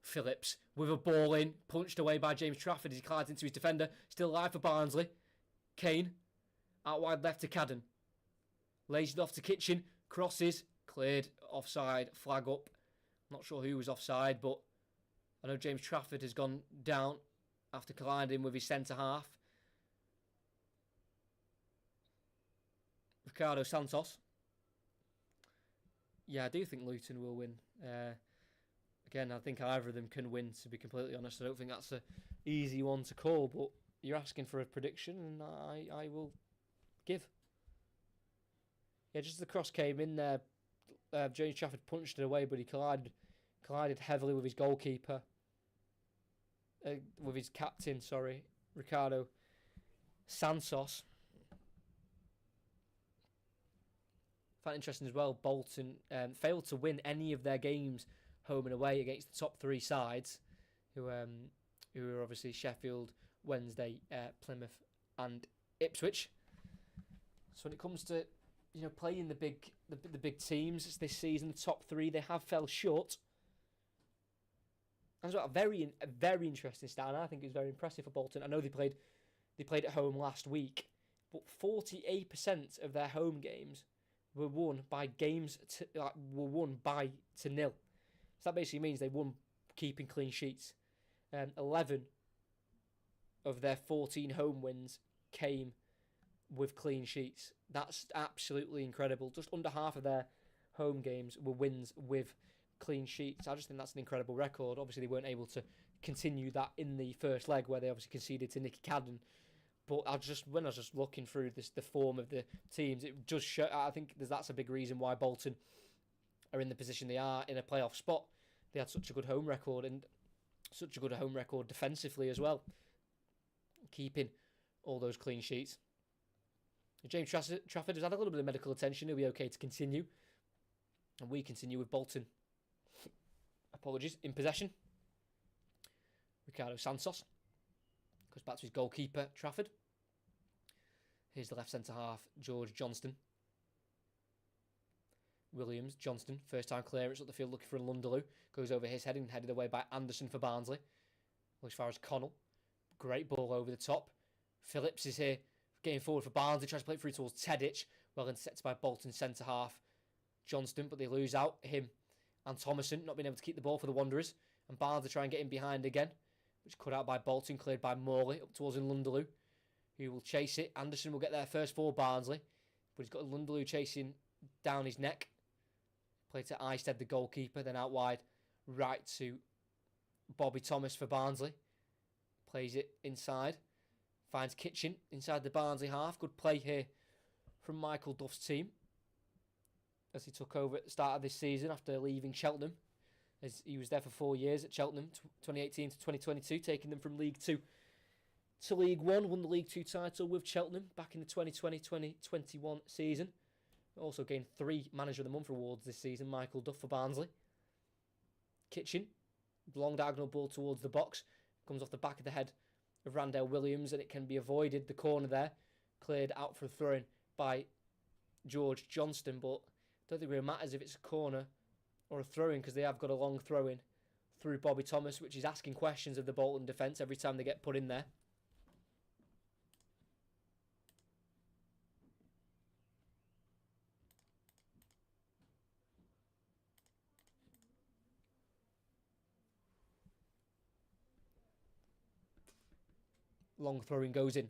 Phillips with a ball in, punched away by James Trafford as he glides into his defender. Still alive for Barnsley. Kane, out wide left to Cadden. Lays it off to Kitchen, crosses, cleared, offside, flag up. Not sure who was offside, but I know James Trafford has gone down after colliding with his centre half. Ricardo Santos. Yeah, I do think Luton will win. Again, I think either of them can win, to be completely honest. I don't think that's an easy one to call, but you're asking for a prediction, and I will give. Yeah, just as the cross came in there, James Trafford punched it away, but he collided heavily with his goalkeeper, with his captain, Ricardo Santos. Quite interesting as well, Bolton failed to win any of their games home and away against the top 3 sides, who are obviously Sheffield, Wednesday, Plymouth and Ipswich. So when it comes to playing the big teams this season, the top 3, they have fell short. And a very interesting stat, and I think it's very impressive for Bolton. I know they played at home last week, but 48% of their home games were won by to nil. So that basically means they won keeping clean sheets. 11 of their 14 home wins came with clean sheets. That's absolutely incredible. Just under half of their home games were wins with clean sheets. I just think that's an incredible record. Obviously, they weren't able to continue that in the first leg where they obviously conceded to Nicky Cadden. But when I was just looking through the form of the teams, it just show. I think that's a big reason why Bolton are in the position they are in a playoff spot. They had such a good home record and such a good home record defensively as well, keeping all those clean sheets. James Trafford has had a little bit of medical attention. He'll be okay to continue. And we continue with Bolton. Apologies. In possession. Ricardo Santos goes back to his goalkeeper, Trafford. Here's the left centre-half, George Johnston. Williams, Johnston, first-time clearance up the field looking for a Lunderloo. Goes over his head and headed away by Anderson for Barnsley. As far as Connell. Great ball over the top. Phillips is here getting forward for Barnsley. Tries to play it through towards Tedic. Well intercepted by Bolton centre-half Johnston, but they lose out. Him and Thomason not being able to keep the ball for the Wanderers. And Barnsley try and get in behind again, which cut out by Bolton, cleared by Morley up towards Lunderloo, who will chase it. Anderson will get there first for Barnsley, but he's got Lunderloo chasing down his neck. Played to Eisted, the goalkeeper, then out wide, right to Bobby Thomas for Barnsley. Plays it inside, finds Kitchen inside the Barnsley half. Good play here from Michael Duff's team as he took over at the start of this season after leaving Cheltenham. As he was there for 4 years at Cheltenham, 2018 to 2022, taking them from League 2 to League 1. Won the League 2 title with Cheltenham back in the 2020-2021 season. Also gained 3 Manager of the Month awards this season, Michael Duff for Barnsley. Kitchen, long diagonal ball towards the box. Comes off the back of the head of Randell Williams and it can be avoided. The corner there, cleared out for a throw-in by George Johnston, but I don't think it really matters if it's a corner or a throw-in because they have got a long throw-in through Bobby Thomas, which is asking questions of the Bolton defence every time they get put in there. Long throwing goes in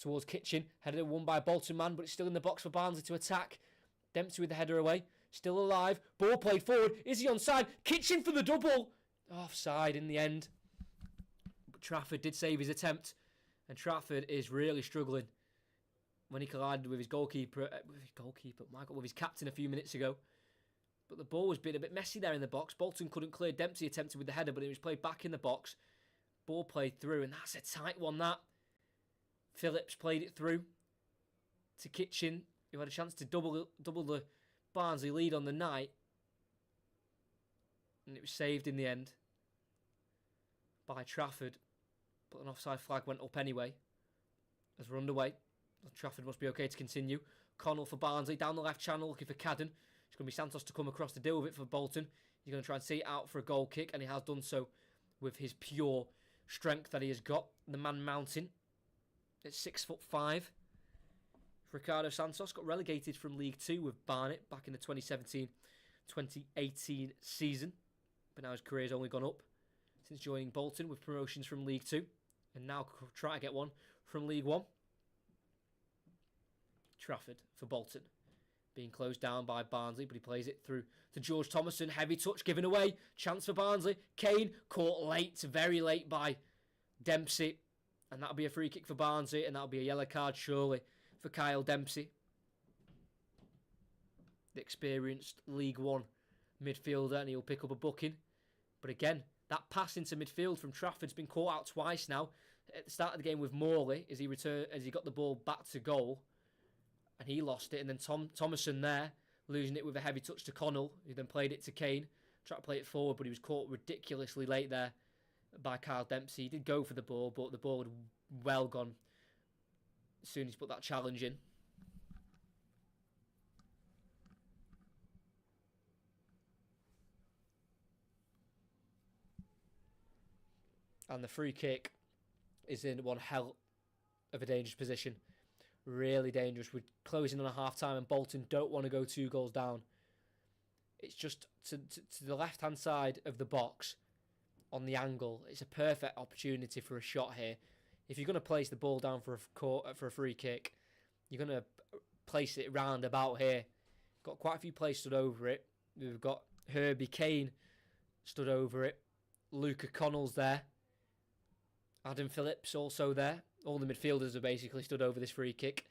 towards Kitchen. Headed won by a Bolton man, but it's still in the box for Barnsley to attack. Dempsey with the header away. Still alive. Ball played forward. Is he onside? Kitchen for the double. Offside in the end. But Trafford did save his attempt. And Trafford is really struggling when he collided with his goalkeeper. With his captain a few minutes ago. But the ball was being a bit messy there in the box. Bolton couldn't clear. Dempsey attempted with the header, but it was played back in the box. Ball played through, and that's a tight one, that. Phillips played it through to Kitchen, who had a chance to double the Barnsley lead on the night. And it was saved in the end by Trafford. But an offside flag went up anyway. As we're underway, Trafford must be okay to continue. Connell for Barnsley, down the left channel, looking for Cadden. It's going to be Santos to come across to deal with it for Bolton. He's going to try and see it out for a goal kick, and he has done so with his pure strength that he has got. The man mountain at 6'5". Ricardo Santos got relegated from League 2 with Barnet back in the 2017-2018 season. But now his career's only gone up since joining Bolton with promotions from League 2. And now try to get one from League 1. Trafford for Bolton. Being closed down by Barnsley, but he plays it through to George Thomason. Heavy touch given away. Chance for Barnsley. Kane caught late, very late by Dempsey. And that'll be a free kick for Barnsley, and that'll be a yellow card surely for Kyle Dempsey. The experienced League 1 midfielder, and he'll pick up a booking. But again, that pass into midfield from Trafford's been caught out twice now. At the start of the game with Morley, as he got the ball back to goal. And he lost it, and then Thomason there, losing it with a heavy touch to Connell, who then played it to Kane. Tried to play it forward, but he was caught ridiculously late there by Kyle Dempsey. He did go for the ball, but the ball had well gone as soon as he put that challenge in. And the free kick is in one hell of a dangerous position. Really dangerous. We're closing on a half-time and Bolton don't want to go 2 goals down. It's just to the left-hand side of the box on the angle. It's a perfect opportunity for a shot here. If you're going to place the ball down for a free kick, you're going to place it round about here. Got quite a few players stood over it. We've got Herbie Kane stood over it. Luca Connell's there. Adam Phillips also there. All the midfielders have basically stood over this free kick.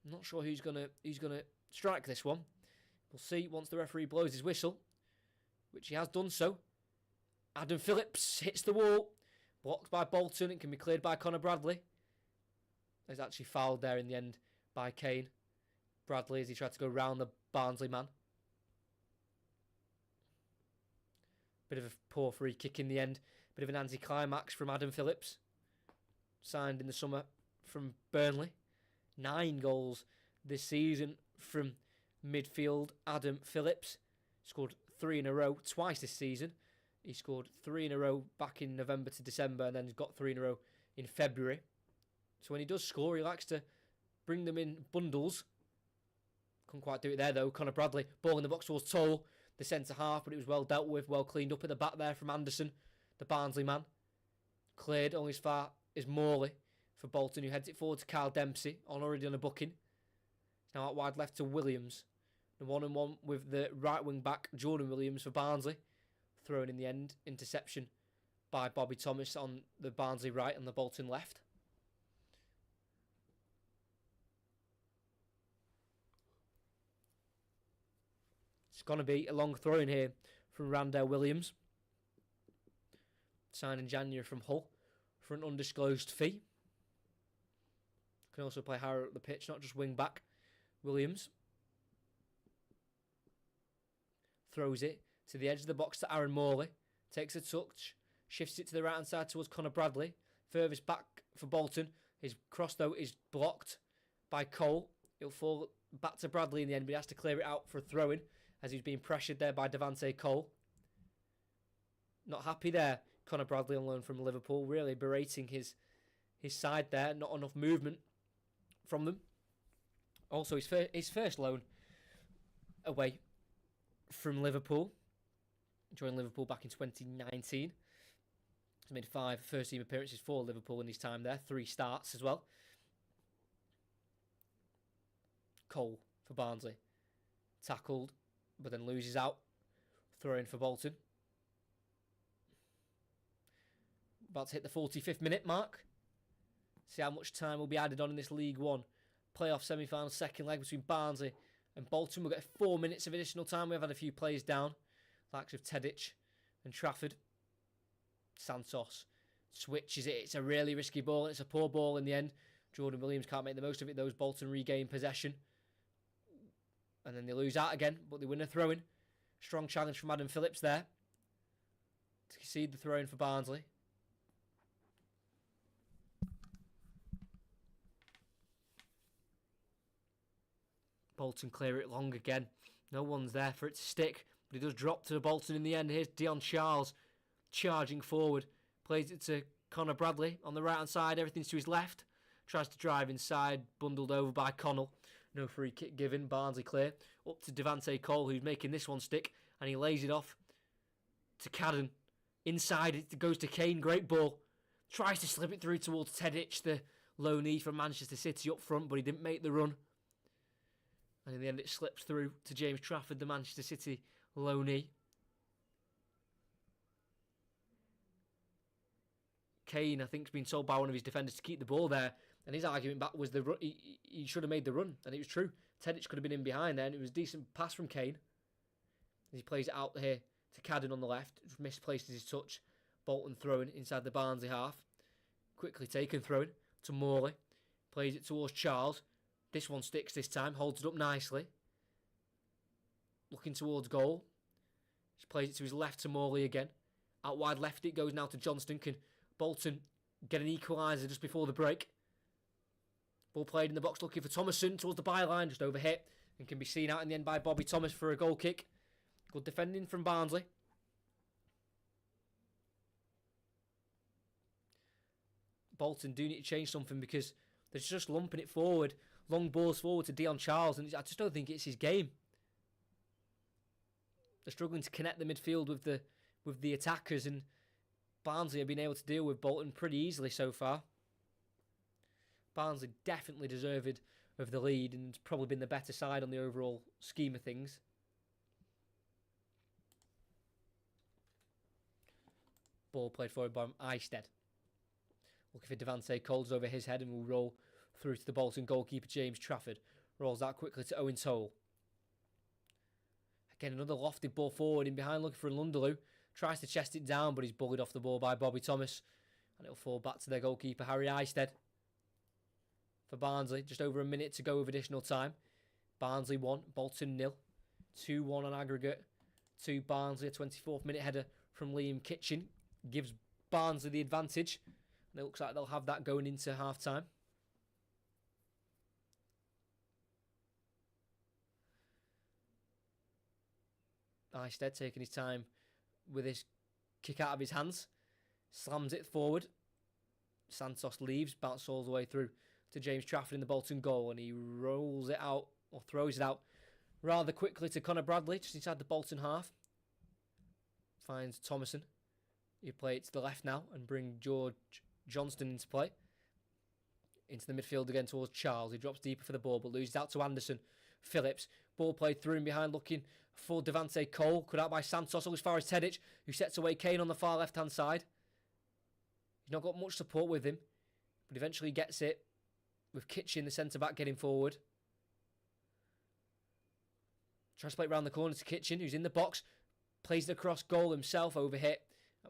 I'm not sure who's gonna strike this one, We'll see once the referee blows his whistle, which he has done so. Adam Phillips hits the wall, blocked by Bolton. It can be cleared by Connor Bradley. He's actually fouled there in the end by Kane. Bradley, as he tried to go round the Barnsley man. Bit of a poor free kick in the end. Bit of an anticlimax from Adam Phillips. Signed in the summer from Burnley. 9 goals this season from midfield Adam Phillips. Scored 3 in a row twice this season. He scored 3 in a row back in November to December, and then he's got 3 in a row in February. So when he does score, he likes to bring them in bundles. Couldn't quite do it there though. Connor Bradley, ball in the box towards Toll, the centre half, but it was well dealt with, well cleaned up at the back there from Anderson, the Barnsley man. Cleared only as far as Morley for Bolton, who heads it forward to Kyle Dempsey, already on a booking. Now out wide left to Williams. The 1-on-1 with the right wing back, Jordan Williams for Barnsley. Thrown in the end, interception by Bobby Thomas on the Barnsley right and the Bolton left. It's going to be a long throw in here from Randell Williams. Signed in January from Hull for an undisclosed fee. Can also play higher up the pitch, not just wing back. Williams throws it to the edge of the box to Aaron Morley. Takes a touch, shifts it to the right hand side towards Connor Bradley. Furthest back for Bolton. His cross though is blocked by Cole. It'll fall back to Bradley in the end, but he has to clear it out for a throw-in as he's being pressured there by Devante Cole. Not happy there, Connor Bradley on loan from Liverpool, really berating his side there. Not enough movement from them. Also, his first loan away from Liverpool. Joined Liverpool back in 2019. He's made 5 first-team appearances for Liverpool in his time there. 3 starts as well. Cole for Barnsley. Tackled, but then loses out. Throw in for Bolton. About to hit the 45th minute mark. See how much time will be added on in this League One playoff semi-final second leg between Barnsley and Bolton. We'll get 4 minutes of additional time. We've had a few players down. Likes of Tedic and Trafford. Santos switches it. It's a really risky ball. It's a poor ball in the end. Jordan Williams can't make the most of it. Those Bolton regain possession. And then they lose out again, but they win a throw-in. Strong challenge from Adam Phillips there to concede the throw-in for Barnsley. Bolton clear it long again. No one's there for it to stick, but he does drop to Bolton in the end. Here's Dion Charles charging forward. Plays it to Connor Bradley on the right-hand side. Everything's to his left. Tries to drive inside, bundled over by Connell. No free kick given. Barnsley clear. Up to Devante Cole, who's making this one stick, and he lays it off to Cadden. Inside, it goes to Kane. Great ball. Tries to slip it through towards Tedic, the loanee from Manchester City up front, but he didn't make the run. And in the end, it slips through to James Trafford, the Manchester City loanee. Kane, I think, has been told by one of his defenders to keep the ball there. And his argument back was he should have made the run. And it was true. Tedic could have been in behind there. And it was a decent pass from Kane. He plays it out here to Cadden on the left. Misplaces his touch. Bolton throwing inside the Barnsley half. Quickly taken throwing to Morley. Plays it towards Charles. This one sticks this time. Holds it up nicely. Looking towards goal. Just plays it to his left to Morley again. Out wide left it goes now to Johnston. Can Bolton get an equaliser just before the break? Ball played in the box looking for Thomason towards the byline. Just overhit. And can be seen out in the end by Bobby Thomas for a goal kick. Good defending from Barnsley. Bolton do need to change something because they're just lumping it forward. Long balls forward to Dion Charles, and I just don't think it's his game. They're struggling to connect the midfield with the attackers, and Barnsley have been able to deal with Bolton pretty easily so far. Barnsley definitely deserved of the lead, and it's probably been the better side on the overall scheme of things. Ball played forward by Eisted. Looking for Devante Coles over his head and will roll through to the Bolton goalkeeper James Trafford. Rolls out quickly to Owen Toll. Again, another lofted ball forward in behind looking for Lunderloo. Tries to chest it down, but he's bullied off the ball by Bobby Thomas. And it'll fall back to their goalkeeper, Harry Eystead. For Barnsley, just over a minute to go of additional time. Barnsley 1, Bolton 0. 2-1 on aggregate to Barnsley. A 24th minute header from Liam Kitchen gives Barnsley the advantage. And it looks like they'll have that going into half-time. Eystead taking his time with his kick out of his hands. Slams it forward. Santos leaves, bounces all the way through to James Trafford in the Bolton goal, and he rolls it out, or throws it out, rather quickly to Connor Bradley, just inside the Bolton half. Finds Thomason. You play it to the left now and bring George Johnston into play. Into the midfield again towards Charles. He drops deeper for the ball, but loses out to Anderson. Phillips. Ball played through and behind, looking for Devante Cole. Cut out by Santos, as far as Tedic, who sets away Kane on the far left-hand side. He's not got much support with him, but eventually gets it, with Kitchen, the centre-back, getting forward. Tries to play it round the corner to Kitchen, who's in the box. Plays it across goal himself, overhit.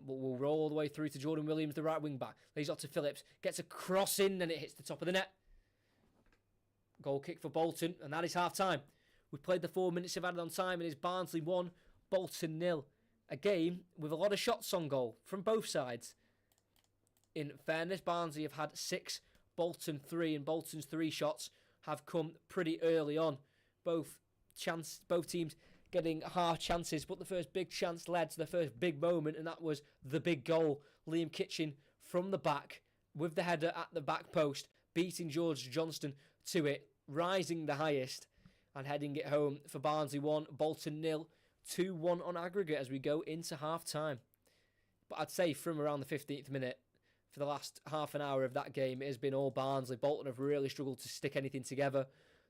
Will roll all the way through to Jordan Williams, the right wing-back. Lays off to Phillips. Gets a cross in, and it hits the top of the net. Goal kick for Bolton, and that is half-time. We've played the 4 minutes of added on time, and it's Barnsley 1, Bolton 0. A game with a lot of shots on goal from both sides. In fairness, Barnsley have had 6, Bolton 3, and Bolton's 3 shots have come pretty early on. Both teams getting half chances, but the first big chance led to the first big moment, and that was the big goal. Liam Kitchen from the back with the header at the back post, beating George Johnston to it, rising the highest and heading it home for Barnsley 1, Bolton 0, 2-1 on aggregate as we go into half-time. But I'd say from around the 15th minute, for the last half an hour of that game, it has been all Barnsley. Bolton have really struggled to stick anything together.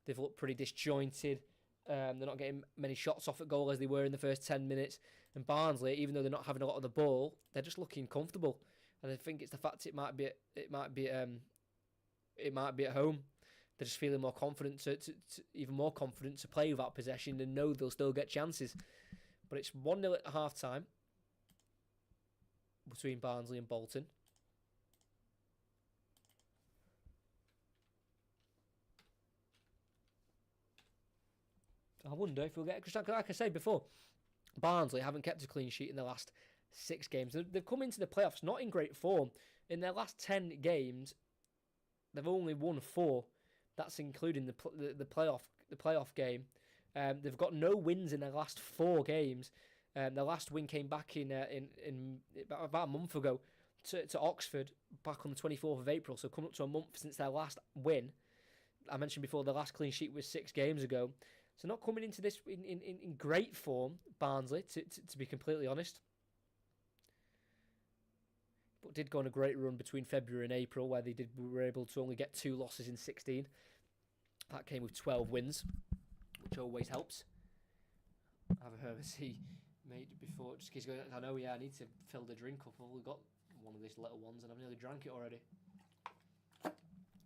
They've looked pretty disjointed. They're not getting many shots off at goal as they were in the first 10 minutes. And Barnsley, even though they're not having a lot of the ball, they're just looking comfortable. And I think it's the fact it might be at home. They're just feeling more confident, even more confident to play without possession and know they'll still get chances. But it's 1-0 at half-time between Barnsley and Bolton. I wonder if we'll get... Because like I said before, Barnsley haven't kept a clean sheet in the last 6 games. They've come into the playoffs not in great form. In their last 10 games, they've only won 4. That's including the playoff game. They've got no wins in their last 4 games. Their last win came back in about a month ago to Oxford, back on the 24th of April. So coming up to a month since their last win. I mentioned before the last clean sheet was 6 games ago. So not coming into this in great form, Barnsley, to be completely honest. But did go on a great run between February and April, where they were able to only get 2 losses in 16. That came with 12 wins, which always helps. Have a Herbert made before. Just in case I know, I need to fill the drink up. I've only got one of these little ones, and I've nearly drank it already.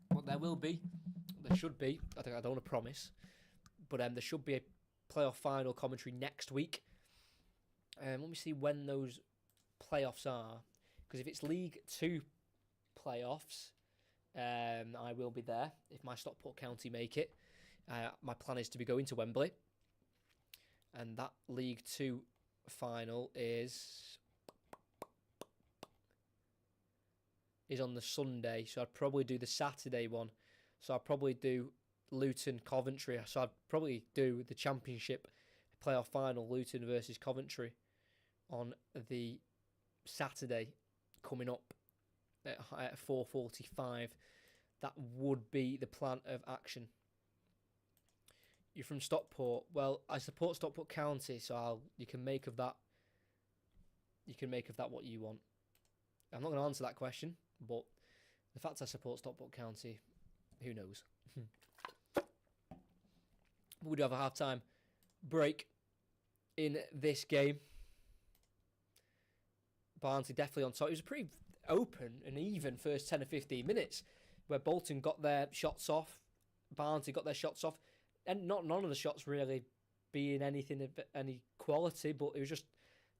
But there should be. I don't want to promise. But there should be a playoff final commentary next week. Let me see when those playoffs are. Because if it's League 2 playoffs, I will be there if my Stockport County make it. My plan is to be going to Wembley. And that League 2 final is on the Sunday. So I'd probably do the Saturday one. So I'd probably do Luton Coventry. So I'd probably do the Championship playoff final, Luton versus Coventry, on the Saturday coming up at 4:45. That would be the plan of action. You're from Stockport. Well, I support Stockport County, so you can make of that. You can make of that what you want. I'm not going to answer that question, but the fact I support Stockport County, who knows? We do have a half-time break in this game. Barnsley definitely on top. It was a pretty open and even first 10 or 15 minutes where Bolton got their shots off, Barnsley got their shots off, and none of the shots really being anything of any quality, but it was just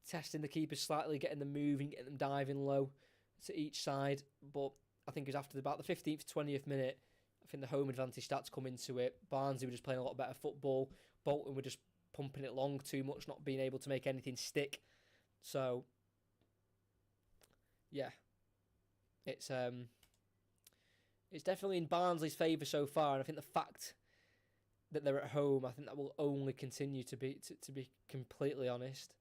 testing the keepers slightly, getting them moving, getting them diving low to each side. But I think it was after about the 15th, 20th minute, I think the home advantage started to come into it. Barnsley were just playing a lot better football. Bolton were just pumping it long too much, not being able to make anything stick. So, yeah, it's definitely in Barnsley's favour so far, and I think the fact that they're at home, I think that will only continue to be completely honest.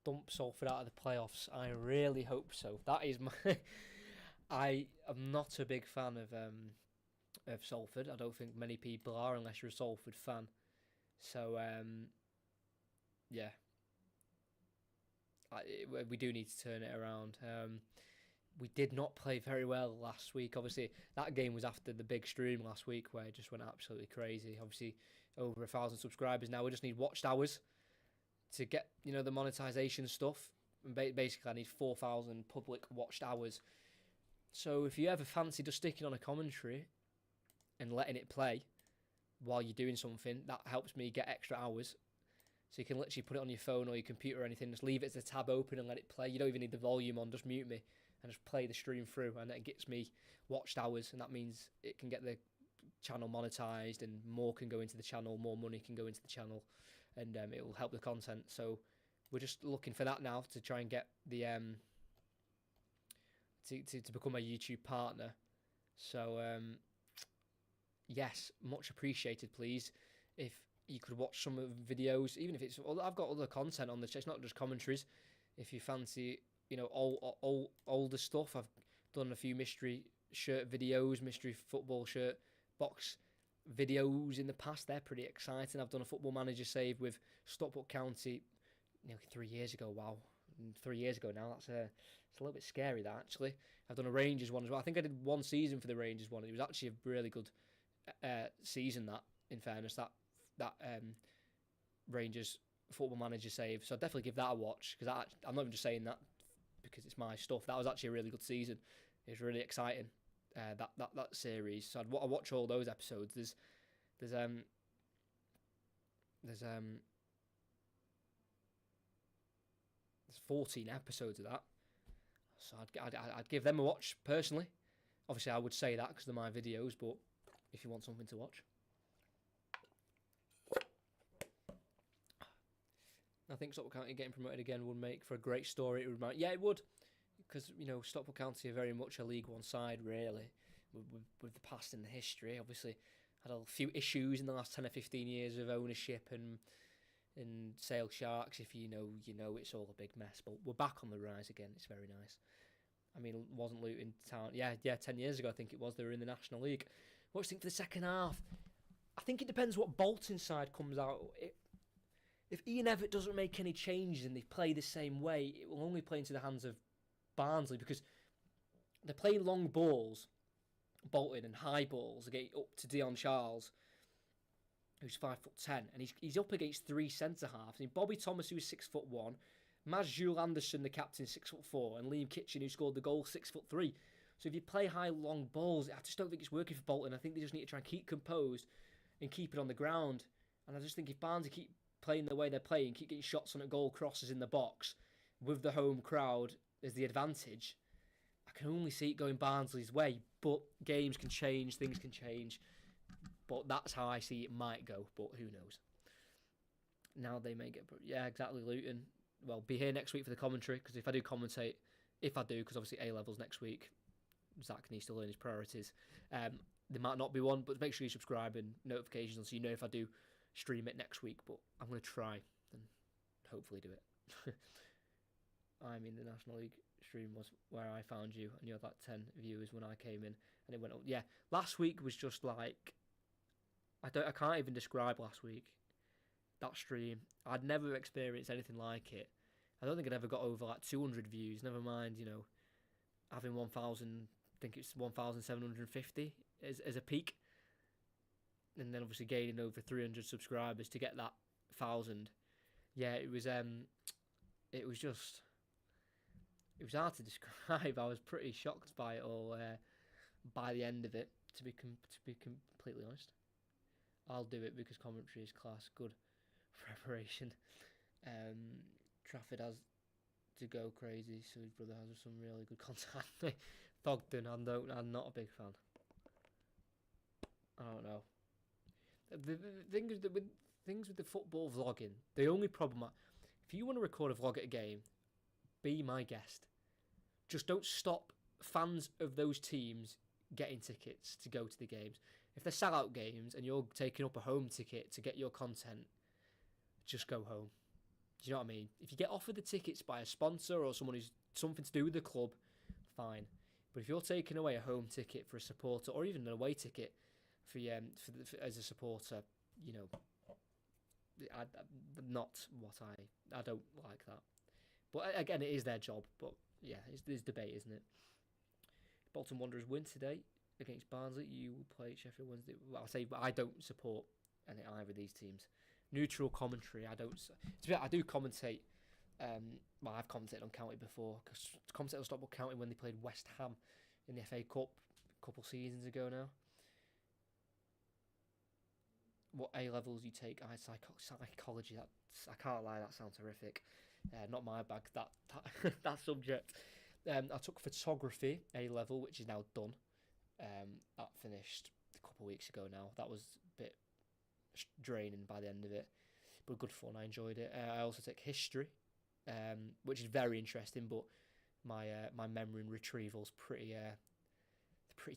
Dump Salford out of the playoffs. I really hope so. That is my. I am not a big fan of Salford. I don't think many people are, unless you're a Salford fan. So yeah, we do need to turn it around. We did not play very well last week. Obviously, that game was after the big stream last week, where it just went absolutely crazy. Obviously, over 1,000 subscribers now. We just need watched hours to get, the monetization stuff. And basically, I need 4,000 public watched hours. So if you ever fancy just sticking on a commentary and letting it play while you're doing something, that helps me get extra hours. So you can literally put it on your phone or your computer or anything, just leave it as a tab open and let it play. You don't even need the volume on, just mute me and just play the stream through, and it gets me watched hours, and that means it can get the channel monetized, and more can go into the channel, more money can go into the channel, and it will help the content. So we're just looking for that now to try and get the to become a YouTube partner. So yes, much appreciated, please. If you could watch some of the videos, even if it's, I've got other content on the channel, it's not just commentaries. If you fancy, older stuff, I've done a few mystery shirt videos, mystery football shirt box videos in the past. They're pretty exciting. I've done a football manager save with Stockport County nearly 3 years ago. Wow, 3 years ago now. It's a little bit scary, that, actually. I've done a Rangers one as well. I think I did one season for the Rangers one. It was actually a really good season, that, in fairness, that Rangers football manager save. So I'd definitely give that a watch, because I'm not even just saying that because it's my stuff. That was actually a really good season. It was really exciting, that series. So I'd watch all those episodes. There's 14 episodes of that. So I'd give them a watch, personally. Obviously, I would say that because they're my videos, but if you want something to watch. I think Stockport County getting promoted again would make for a great story. It would, because Stockport County are very much a League One side, really, with the past and the history. Obviously, had a few issues in the last 10 or 15 years of ownership and sale sharks. If you know, it's all a big mess. But we're back on the rise again. It's very nice. I mean, wasn't Luton Town? Yeah, 10 years ago I think it was. They were in the National League. What do you think for the second half? I think it depends what Bolton side comes out. If Ian Evatt doesn't make any changes and they play the same way, it will only play into the hands of Barnsley, because they're playing long balls, Bolton, and high balls again up to Dion Charles, who's 5'10", and he's up against three centre halves. I mean, Bobby Thomas, who's 6'1", Maz Jules Anderson, the captain, 6'4", and Liam Kitchen, who scored the goal, 6'3". So if you play high long balls, I just don't think it's working for Bolton. I think they just need to try and keep composed and keep it on the ground. And I just think if Barnsley keep playing the way they're playing, keep getting shots on at goal, crosses in the box, with the home crowd as the advantage, I can only see it going Barnsley's way. But games can change, things can change. But that's how I see it might go. But who knows? Now they may get... Yeah, exactly, Luton. Well, be here next week for the commentary, because if I do commentate, because obviously A-levels next week, Zach needs to learn his priorities. There might not be one, but make sure you subscribe and notifications so you know if I do stream it next week. But I'm going to try and hopefully do it. I mean, the National League stream was where I found you, and you had like 10 viewers when I came in, and it went up. Yeah, last week was just like... I can't even describe last week. That stream, I'd never experienced anything like it. I don't think I'd ever got over like 200 views, never mind, having 1,000, I think it's 1,750 as a peak, and then obviously gaining over 300 subscribers to get that 1,000. Yeah, it was hard to describe. I was pretty shocked by it all by the end of it. To be completely honest, I'll do it because commentary is class, good preparation. Trafford has to go crazy, so his brother has some really good contact. Thogden, I'm not a big fan. I don't know. The things with the football vlogging, the only problem, if you want to record a vlog at a game, be my guest. Just don't stop fans of those teams getting tickets to go to the games. If they're sellout games and you're taking up a home ticket to get your content, just go home. Do you know what I mean? If you get offered the tickets by a sponsor or someone who's something to do with the club, fine. But if you're taking away a home ticket for a supporter, or even an away ticket for as a supporter, you know, not what I don't like that. But again, it is their job. But yeah, there's debate, isn't it? Bolton Wanderers win today against Barnsley. You will play Sheffield Wednesday. Well, I'll say, but I don't support either of these teams. Neutral commentary. I don't. To be honest, I do commentate. Well, I've commentated on County before because commentated on Stockport County when they played West Ham in the FA Cup a couple seasons ago now. What A levels you take? Psychology. I can't lie. That sounds horrific. Not my bag. That subject. I took photography A level, which is now done. That finished a couple of weeks ago now. That was a bit draining by the end of it, but good fun. I enjoyed it. I also took history, which is very interesting, but my memory and retrieval's pretty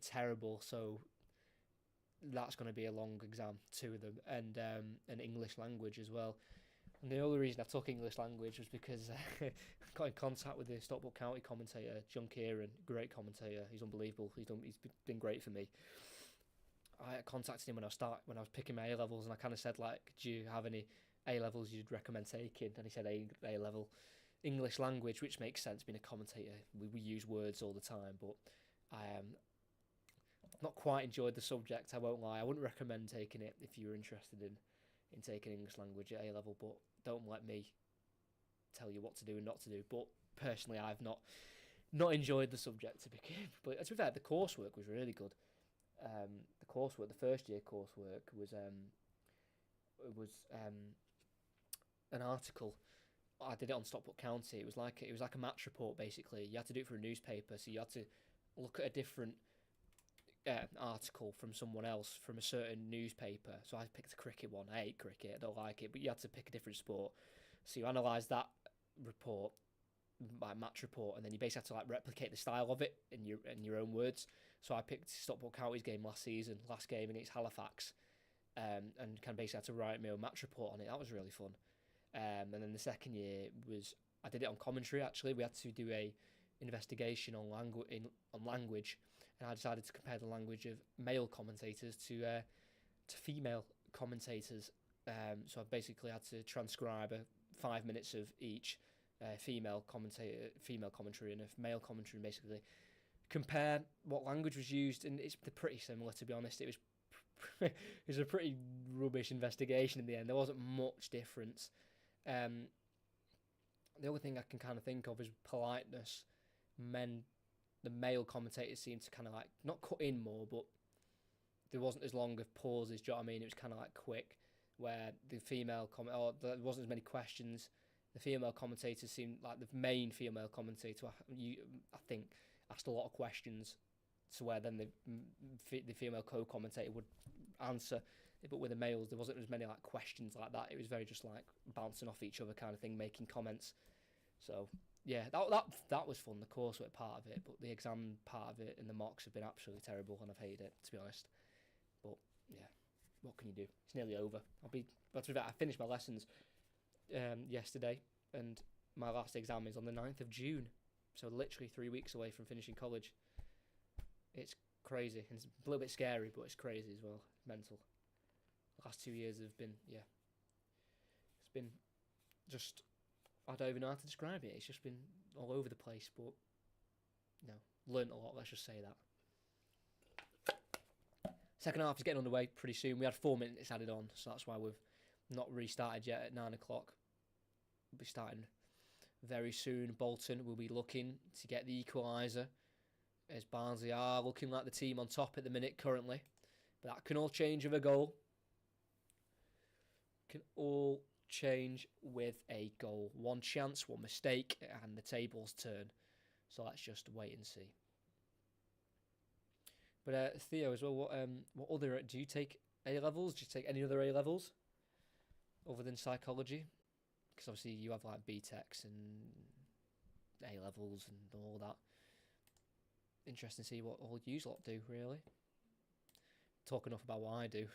terrible. So that's going to be a long exam, 2 of them, and English language as well. And the only reason I took English language was because I got in contact with the Stockport County commentator, John Kieran, great commentator. He's unbelievable. He's been great for me. I contacted him when I was picking my A levels, and I kind of said, like, do you have any A levels you'd recommend taking? And he said A level English language, which makes sense. Being a commentator, we use words all the time, but I've not quite enjoyed the subject. I won't lie. I wouldn't recommend taking it if you're interested in taking English language at A level, but don't let me tell you what to do and not to do. But personally, I've not enjoyed the subject to begin. But to be fair, the coursework was really good. The first year coursework was an article. I did it on Stockport County. It was like a match report basically. You had to do it for a newspaper, so you had to look at a different article from someone else from a certain newspaper. So I picked a cricket one. I hate cricket. I don't like it, but you had to pick a different sport. So you analyse that report, like match report, and then you basically have to like replicate the style of it in your own words. So I picked Stockport County's game last game against Halifax, and kind of basically had to write my own match report on it. That was really fun. And then the second year I did it on commentary. Actually, we had to do a investigation on language, and I decided to compare the language of male commentators to female commentators. So I basically had to transcribe 5 minutes of each female commentary and a male commentary, and basically compare what language was used. And it's pretty similar, to be honest. It was a pretty rubbish investigation in the end. There wasn't much difference. The only thing I can kind of think of is politeness. The male commentators seemed to kind of like not cut in more, but there wasn't as long of pauses. Do you know what I mean? It was kind of like quick. Where the female there wasn't as many questions. The female commentators seemed like the main female commentator. I think asked a lot of questions, to where then the female co-commentator would answer. But with the males, there wasn't as many like questions like that. It was very just like bouncing off each other kind of thing, making comments. So yeah, that was fun, the coursework part of it. But the exam part of it and the mocks have been absolutely terrible, and I've hated it, to be honest. But yeah, what can you do? It's nearly over. I finished my lessons yesterday, and my last exam is on the 9th of June. So literally 3 weeks away from finishing college. It's crazy. It's a little bit scary, but it's crazy as well. Mental. The last 2 years have been, it's been just, I don't even know how to describe it. It's just been all over the place, but no, Learned a lot, let's just say that. Second half is getting underway pretty soon. We had 4 minutes added on, so that's why we've not restarted yet at 9 o'clock. We'll be starting very soon. Bolton will be looking to get the equaliser, as Barnsley are looking like the team on top at the minute currently. But that can all change with a goal. Can all change with a goal. One chance, one mistake, and the tables turn. So let's just wait and see. But Theo, as well, what other, do you take A-levels? Do you take any other A-levels other than psychology? Because obviously you have like B-Techs and A-levels and all that. Interesting to see what all you lot do, really. Talk enough about what I do.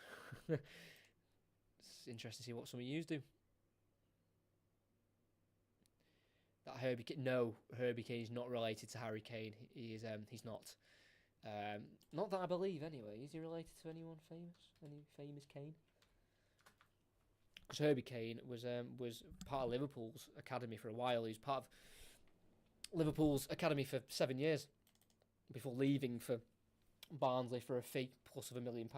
It's interesting to see what some of you do. That Herbie Kane, no, Herbie Kane is not related to Harry Kane. He is. He's not. Not that I believe, anyway. Is he related to anyone famous? Any famous Kane? Because Herbie Kane was part of Liverpool's academy for a while. He was part of Liverpool's academy for 7 years before leaving for Barnsley for a fee plus of £1 million.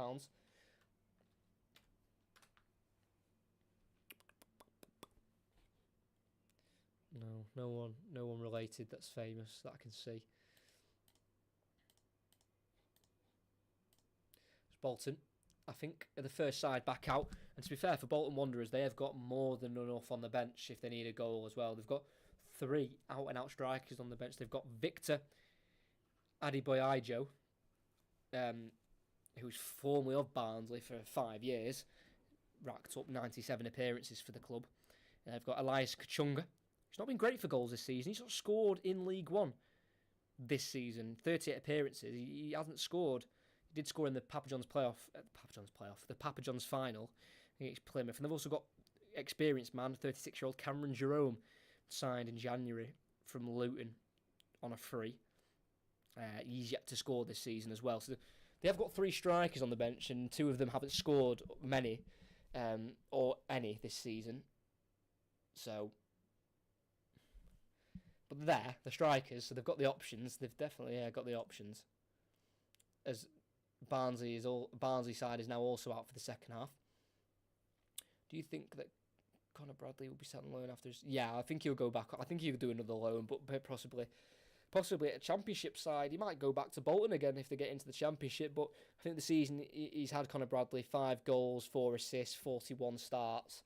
No one related that's famous that I can see. It's Bolton, I think, are the first side back out. And to be fair, for Bolton Wanderers, they have got more than enough on the bench if they need a goal as well. They've got 3 out-and-out strikers on the bench. They've got Victor Adiboyajo, who's formerly of Barnsley for 5 years, racked up 97 appearances for the club. And they've got Elias Kachunga. He's not been great for goals this season. He's not scored in League One this season. 38 appearances. He hasn't scored. He did score in the Papa John's the Papa John's final against Plymouth. And they've also got experienced man, 36-year-old Cameron Jerome, signed in January from Luton on a free. He's yet to score this season as well. So they have got 3 strikers on the bench, and 2 of them haven't scored many or any this season. So, but they're the strikers, so they've got the options. They've definitely got the options. As Barnsley side is now also out for the second half. Do you think that Connor Bradley will be set on loan after his... Yeah, I think he'll go back. I think he'll do another loan, but possibly at a Championship side. He might go back to Bolton again if they get into the Championship, but I think the season he's had Connor Bradley 5 goals, 4 assists, 41 starts,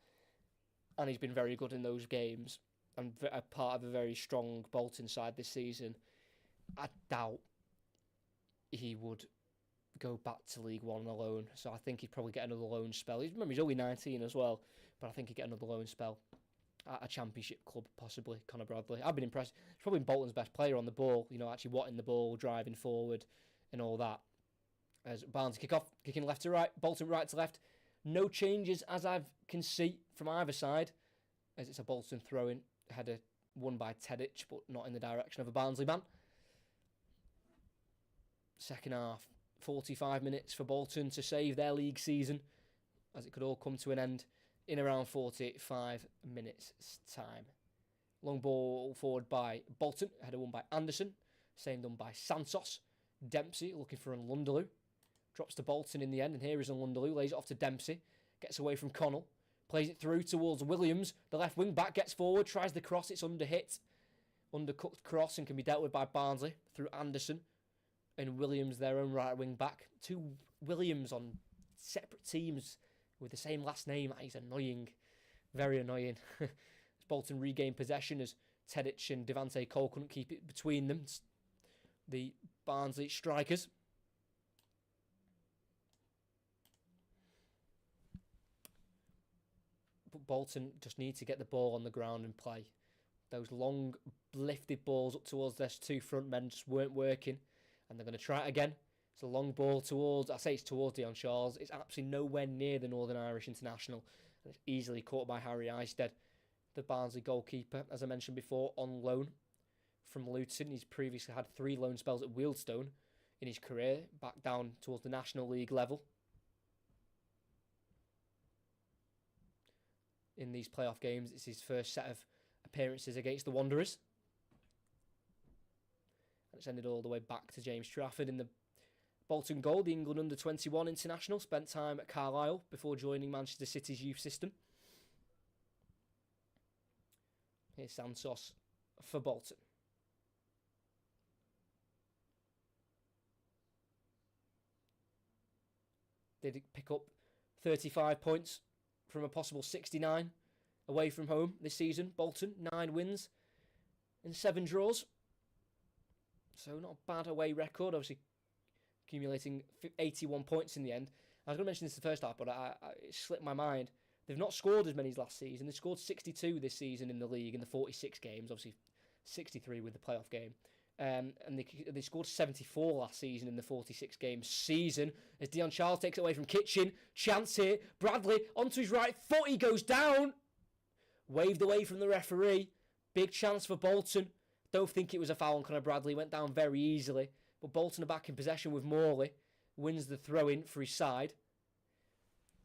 and he's been very good in those games and a part of a very strong Bolton side this season. I doubt he would go back to League One on a loan, so I think he'd probably get another loan spell. Remember, he's only 19 as well, but I think he'd get another loan spell at a Championship club, possibly. Connor Bradley, I've been impressed. He's probably Bolton's best player on the ball, actually watting the ball, driving forward and all that. As Barnes kick off, kicking left to right, Bolton right to left. No changes as I can see from either side, as it's a Bolton throw-in header won by Tedic, but not in the direction of a Barnsley man. Second half, 45 minutes for Bolton to save their league season, as it could all come to an end in around 45 minutes' time. Long ball forward by Bolton, header won by Anderson, same done by Santos. Dempsey looking for Nlundulu, drops to Bolton in the end, and here is Nlundulu, lays it off to Dempsey, gets away from Connell, plays it through towards Williams. The left wing back gets forward, tries the cross, it's undercooked cross, and can be dealt with by Barnsley through Anderson. And Williams, their own right wing back. 2 Williams on separate teams with the same last name. He's annoying. Very annoying. As Bolton regain possession, as Tedic and Devante Cole couldn't keep it between them. The Barnsley strikers. But Bolton just need to get the ball on the ground and play. Those long lifted balls up towards their 2 front men just weren't working. And they're going to try it again. It's a long ball towards Dion Charles. It's absolutely nowhere near the Northern Irish international. And it's easily caught by Harry Eisted, the Barnsley goalkeeper, as I mentioned before, on loan from Luton. He's previously had 3 loan spells at Wealdstone in his career, back down towards the National League level. In these playoff games, it's his first set of appearances against the Wanderers. It's ended all the way back to James Trafford in the Bolton goal. The England under-21 international spent time at Carlisle before joining Manchester City's youth system. Here's Santos for Bolton. They did pick up 35 points from a possible 69 away from home this season. Bolton, 9 wins and 7 draws. So not a bad away record, obviously accumulating 81 points in the end. I was going to mention this in the first half, but it slipped my mind. They've not scored as many as last season. They scored 62 this season in the league in the 46 games, obviously 63 with the playoff game. And they scored 74 last season in the 46 game season. As Dion Charles takes it away from Kitchen. Chance here. Bradley onto his right foot. He goes down. Waved away from the referee. Big chance for Bolton. Don't think it was a foul on Conor Bradley. Went down very easily. But Bolton are back in possession with Morley. Wins the throw-in for his side.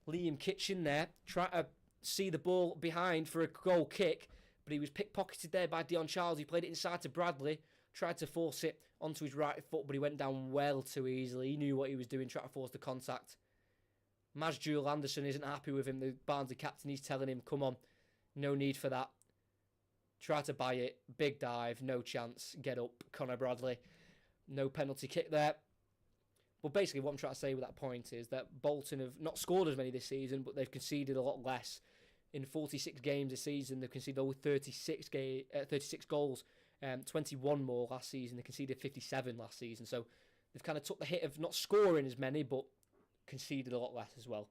Liam Kitchen there. Try to see the ball behind for a goal kick. But he was pickpocketed there by Dion Charles. He played it inside to Bradley. Tried to force it onto his right foot, but he went down well too easily. He knew what he was doing, tried to force the contact. Masjul Anderson isn't happy with him, the Barnsley captain. He's telling him, come on, no need for that. Try to buy it, big dive, no chance, get up, Conor Bradley. No penalty kick there. But basically what I'm trying to say with that point is that Bolton have not scored as many this season, but they've conceded a lot less. In 46 games this season, they've conceded over 36 goals. 21 more last season. They conceded 57 last season. So they've kind of took the hit of not scoring as many, but conceded a lot less as well,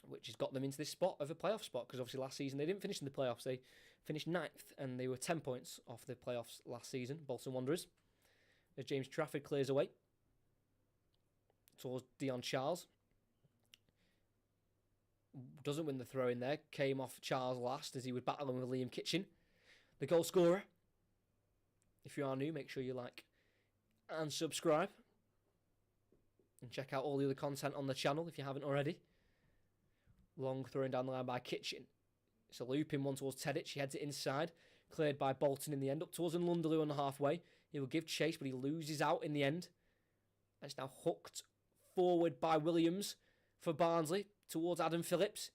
which has got them into this spot of a playoff spot, because obviously last season they didn't finish in the playoffs. They finished 9th, and they were 10 points off the playoffs last season, Bolton Wanderers. As James Trafford clears away towards Dion Charles. Doesn't win the throw in there. Came off Charles last as he was battling with Liam Kitchen. The goal scorer. If you are new, make sure you like and subscribe. And check out all the other content on the channel if you haven't already. Long throwing down the line by Kitchen. It's a looping one towards Tedic. He heads it inside. Cleared by Bolton in the end. Up towards Lunderloo on the halfway. He will give chase, but he loses out in the end. And it's now hooked forward by Williams for Barnsley towards Adam Phillips.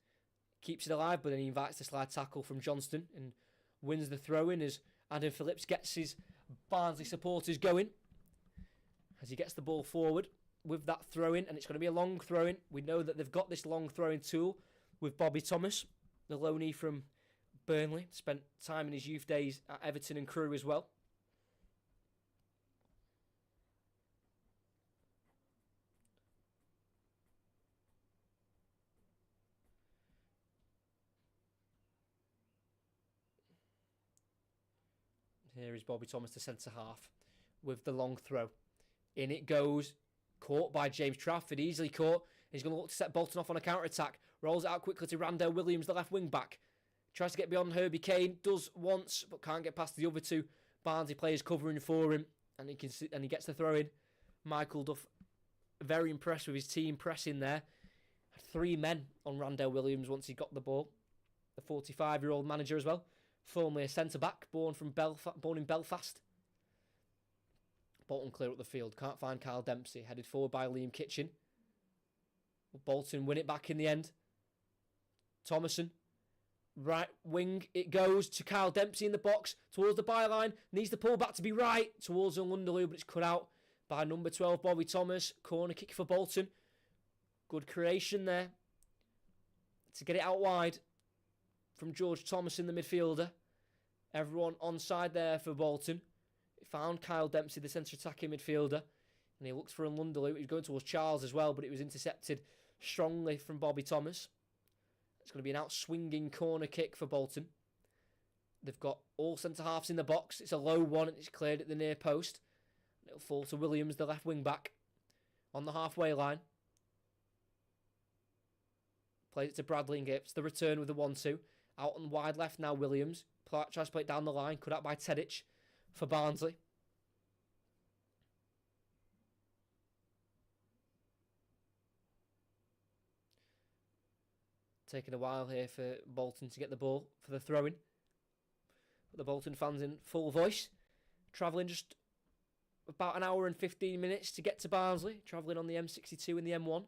Keeps it alive, but then he invites the slide tackle from Johnston and wins the throw-in as Adam Phillips gets his Barnsley supporters going as he gets the ball forward with that throw-in, and it's going to be a long throw-in. We know that they've got this long throwing tool with Bobby Thomas, the loanee from Burnley, spent time in his youth days at Everton and Crewe as well. Here is Bobby Thomas, the centre-half, with the long throw. In it goes. Caught by James Trafford, easily caught. He's going to look to set Bolton off on a counter-attack. Rolls it out quickly to Randell Williams, the left wing-back. Tries to get beyond Herbie Kane. Does once, but can't get past the other two Barnsley players covering for him. And he gets the throw-in. Michael Duff, very impressed with his team pressing there. 3 men on Randell Williams once he got the ball. The 45-year-old manager as well. Formerly a centre-back, born in Belfast. Bolton clear up the field. Can't find Kyle Dempsey. Headed forward by Liam Kitchen. Bolton win it back in the end. Thomason. Right wing. It goes to Kyle Dempsey in the box. Towards the byline. Needs the pull back to be right. Towards Lunderloo, but it's cut out by number 12, Bobby Thomas. Corner kick for Bolton. Good creation there. To get it out wide. From George Thomason, the midfielder. Everyone onside there for Bolton. He found Kyle Dempsey, the centre attacking midfielder. And he looked for Lunderloo. He was going towards Charles as well, but it was intercepted strongly from Bobby Thomas. It's going to be an out-swinging corner kick for Bolton. They've got all centre-halves in the box. It's a low one, and it's cleared at the near post. It'll fall to Williams, the left wing-back, on the halfway line. Plays it to Bradley and gets the return with the 1-2. Out on wide left now, Williams. Tries to play it down the line. Cut out by Tedic for Barnsley. Taking a while here for Bolton to get the ball for the throw-in. But the Bolton fans in full voice. Travelling just about an hour and 15 minutes to get to Barnsley, travelling on the M62 and the M1.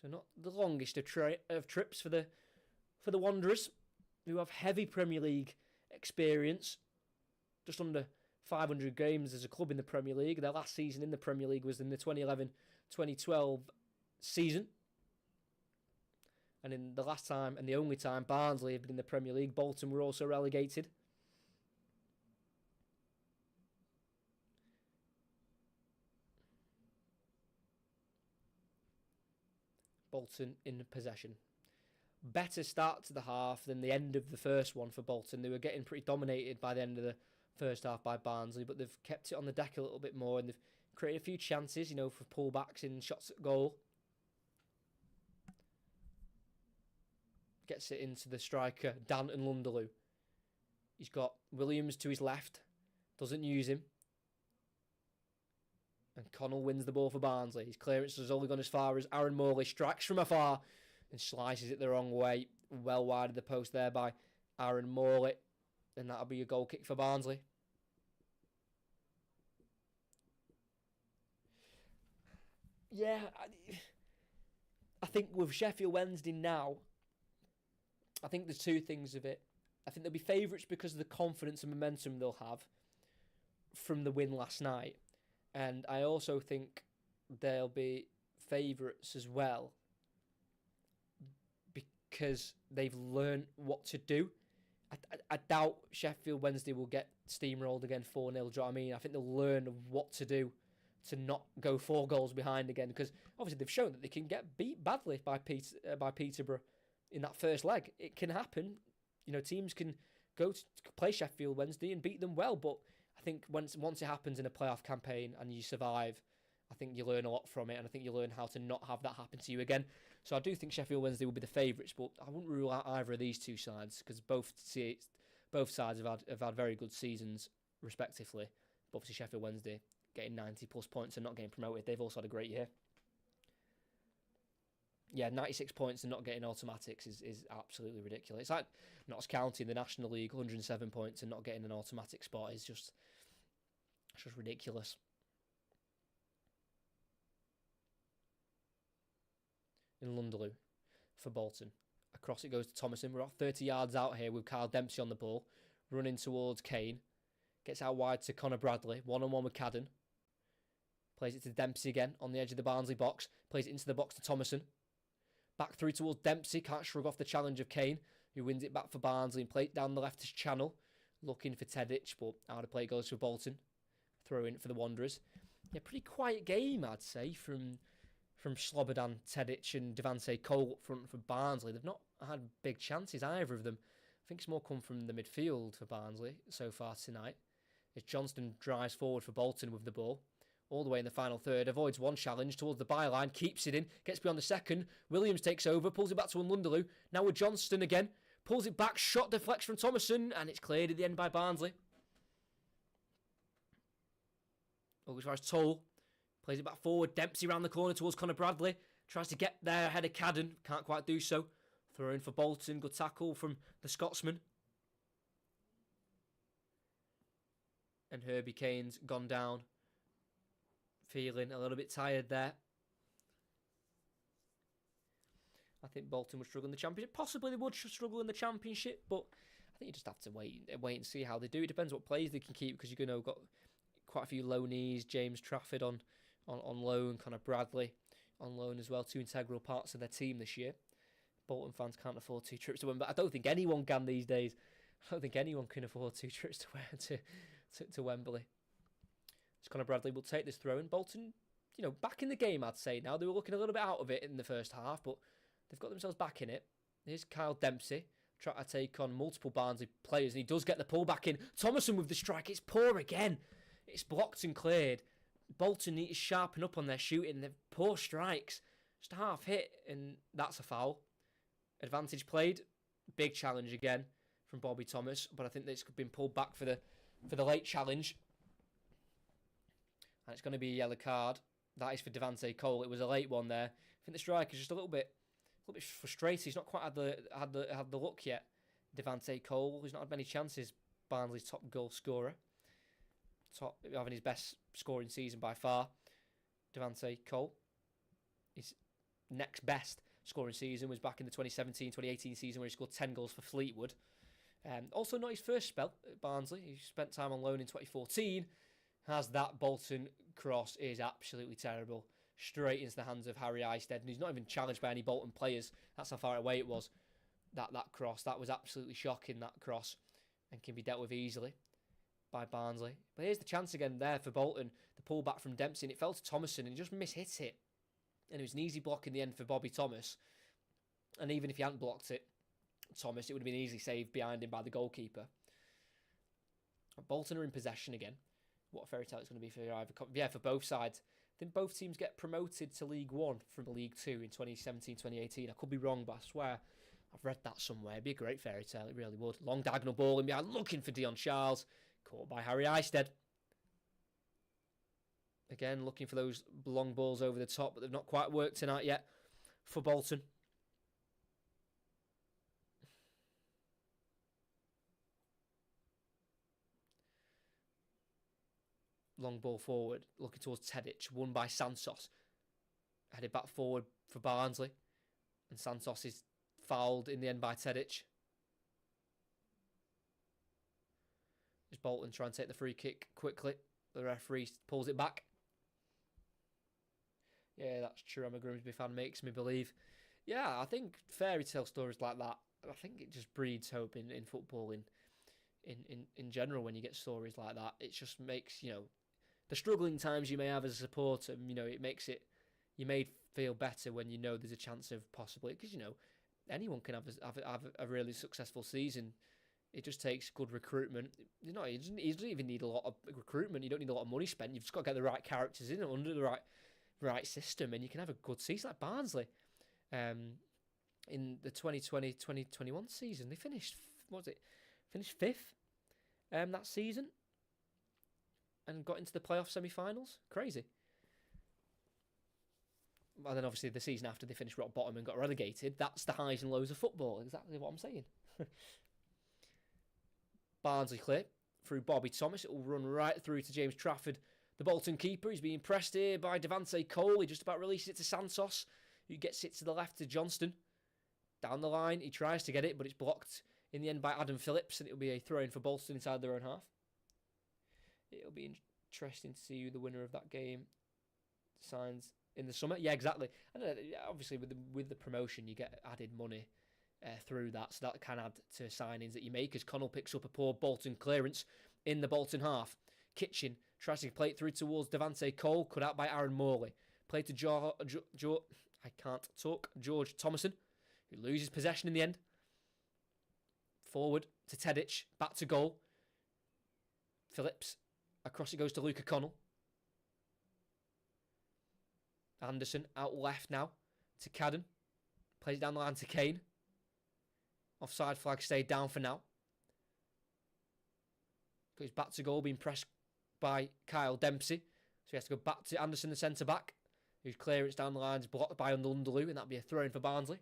So not the longest of trips for the Wanderers, who have heavy Premier League experience. Just under 500 games as a club in the Premier League. Their last season in the Premier League was in the 2011-2012 season. And in the last time and the only time Barnsley have been in the Premier League, Bolton were also relegated. Bolton in possession. Better start to the half than the end of the first one for Bolton. They were getting pretty dominated by the end of the first half by Barnsley, but they've kept it on the deck a little bit more, and they've created a few chances, for pullbacks and shots at goal. Gets it into the striker, Dan and Lunderloo. He's got Williams to his left, doesn't use him. And Connell wins the ball for Barnsley. His clearance has only gone as far as Aaron Morley strikes from afar and slices it the wrong way. Well wide of the post there by Aaron Morley. And that'll be a goal kick for Barnsley. Yeah, I think with Sheffield Wednesday now, I think there's two things of it. I think they'll be favourites because of the confidence and momentum they'll have from the win last night. And I also think they'll be favourites as well because they've learned what to do. I doubt Sheffield Wednesday will get steamrolled again 4-0. Do you know what I mean? I think they'll learn what to do to not go 4 goals behind again, because obviously they've shown that they can get beat badly by Peterborough in that first leg. It can happen. Teams can go to play Sheffield Wednesday and beat them well, but I think once it happens in a playoff campaign and you survive, I think you learn a lot from it, and I think you learn how to not have that happen to you again. So I do think Sheffield Wednesday will be the favourites, but I wouldn't rule out either of these two sides because both sides have had very good seasons respectively. But obviously Sheffield Wednesday getting 90+ points and not getting promoted. They've also had a great year. Yeah, 96 points and not getting automatics is absolutely ridiculous. It's like Notts County in the National League, 107 points and not getting an automatic spot is just ridiculous. In Lunderloo for Bolton. Across it goes to Thomason. We're about 30 yards out here with Kyle Dempsey on the ball. Running towards Kane. Gets out wide to Connor Bradley. One-on-one with Cadden. Plays it to Dempsey again on the edge of the Barnsley box. Plays it into the box to Thomason. Back through towards Dempsey. Can't shrug off the challenge of Kane, who wins it back for Barnsley and plays it down the left channel. Looking for Tedic, but out of play goes for Bolton. Throw in for the Wanderers. Yeah, pretty quiet game, I'd say, from Slobodan Tedic and Devante Cole up front for Barnsley. They've not had big chances, either of them. I think it's more come from the midfield for Barnsley so far tonight. As Johnston drives forward for Bolton with the ball. All the way in the final third. Avoids one challenge towards the byline. Keeps it in. Gets beyond the second. Williams takes over. Pulls it back to Lunderloo. Now with Johnston again. Pulls it back. Shot deflects from Thomason. And it's cleared at the end by Barnsley. As far as Toll. Plays it back forward. Dempsey round the corner towards Connor Bradley. Tries to get there ahead of Cadden. Can't quite do so. Throw in for Bolton. Good tackle from the Scotsman. And Herbie Kane's gone down. Feeling a little bit tired there. I think Bolton would struggle in the Championship. Possibly they would struggle in the Championship, but I think you just have to wait and see how they do. It depends what players they can keep, because you're going to got quite a few loanees. James Trafford on loan, Connor Bradley on loan as well. 2 integral parts of their team this year. Bolton fans can't afford 2 trips to Wembley, but I don't think anyone can these days. I don't think anyone can afford 2 trips to Wembley. So Connor Bradley will take this throw in. Bolton, back in the game, I'd say now. They were looking a little bit out of it in the first half, but they've got themselves back in it. Here's Kyle Dempsey trying to take on multiple Barnsley players, and he does get the pull back in. Thomason with the strike. It's poor again. It's blocked and cleared. Bolton need to sharpen up on their shooting. They've poor strikes. Just a half hit, and that's a foul. Advantage played. Big challenge again from Bobby Thomas, but I think this could have been pulled back for the late challenge. And it's going to be a yellow card. That is for Devante Cole. It was a late one there. I think the striker's just a little bit frustrated. He's not quite had the look yet. Devante Cole, he's not had many chances Barnsley's top goal scorer, having his best scoring season by far. Devante Cole. His next best scoring season was back in the 2017-2018 season where he scored 10 goals for Fleetwood. Also not his first spell at Barnsley. He spent time on loan in 2014. Has that Bolton cross is absolutely terrible. Straight into the hands of Harry Eisted. And he's not even challenged by any Bolton players. That's how far away it was. That cross. That was absolutely shocking, that cross. And can be dealt with easily by Barnsley. But here's the chance again there for Bolton. The pull back from Dempsey. And it fell to Thomason and he just mishit it. And it was an easy block in the end for Bobby Thomas. And even if he hadn't blocked it, Thomas, it would have been easily saved behind him by the goalkeeper. Bolton are in possession again. What a fairy tale it's going to be for either, for both sides. I think both teams get promoted to League One from League Two in 2017-2018. I could be wrong, but I swear I've read that somewhere. It'd be a great fairy tale, it really would. Long diagonal ball in behind, looking for Dion Charles. Caught by Harry Eisted. Again, looking for those long balls over the top, but they've not quite worked tonight yet for Bolton. Long ball forward, looking towards Tedic, won by Santos. Headed back forward for Barnsley. And Santos is fouled in the end by Tedic. Is Bolton trying to take the free kick quickly. The referee pulls it back. Yeah, that's true. I'm a Grimsby fan, makes me believe. Yeah, I think fairy tale stories like that, I think it just breeds hope in football in general when you get stories like that. It just makes, the struggling times you may have as a supporter, it makes it, you may feel better when you know there's a chance of possibly, because, anyone can have a really successful season. It just takes good recruitment. You don't even need a lot of recruitment. You don't need a lot of money spent. You've just got to get the right characters in under the right system, and you can have a good season like Barnsley. In the 2020-2021 season, they finished, finished fifth that season, and got into the playoff semi-finals. Crazy. And then obviously the season after they finished rock bottom and got relegated. That's the highs and lows of football. Exactly what I'm saying. Barnsley clear through Bobby Thomas. It will run right through to James Trafford, the Bolton keeper. He's being pressed here by Devante Cole. He just about releases it to Santos, who gets it to the left to Johnston. Down the line, he tries to get it, but it's blocked in the end by Adam Phillips, and it'll be a throw-in for Bolton inside their own half. It'll be interesting to see who the winner of that game signs in the summer. Yeah, exactly. And obviously with the promotion, you get added money through that, so that can add to signings that you make, as Connell picks up a poor Bolton clearance in the Bolton half. Kitchen tries to play it through towards Devante Cole, cut out by Aaron Morley. Play to George Thomason, who loses possession in the end. Forward to Tedic, back to goal. Phillips, across it goes to Luca Connell. Anderson out left now to Cadden. Plays it down the line to Kane. Offside flag stayed down for now. Goes back to goal, being pressed by Kyle Dempsey. So he has to go back to Anderson, the centre-back, whose clearance down the line is blocked by Underloo, and that'll be a throw-in for Barnsley.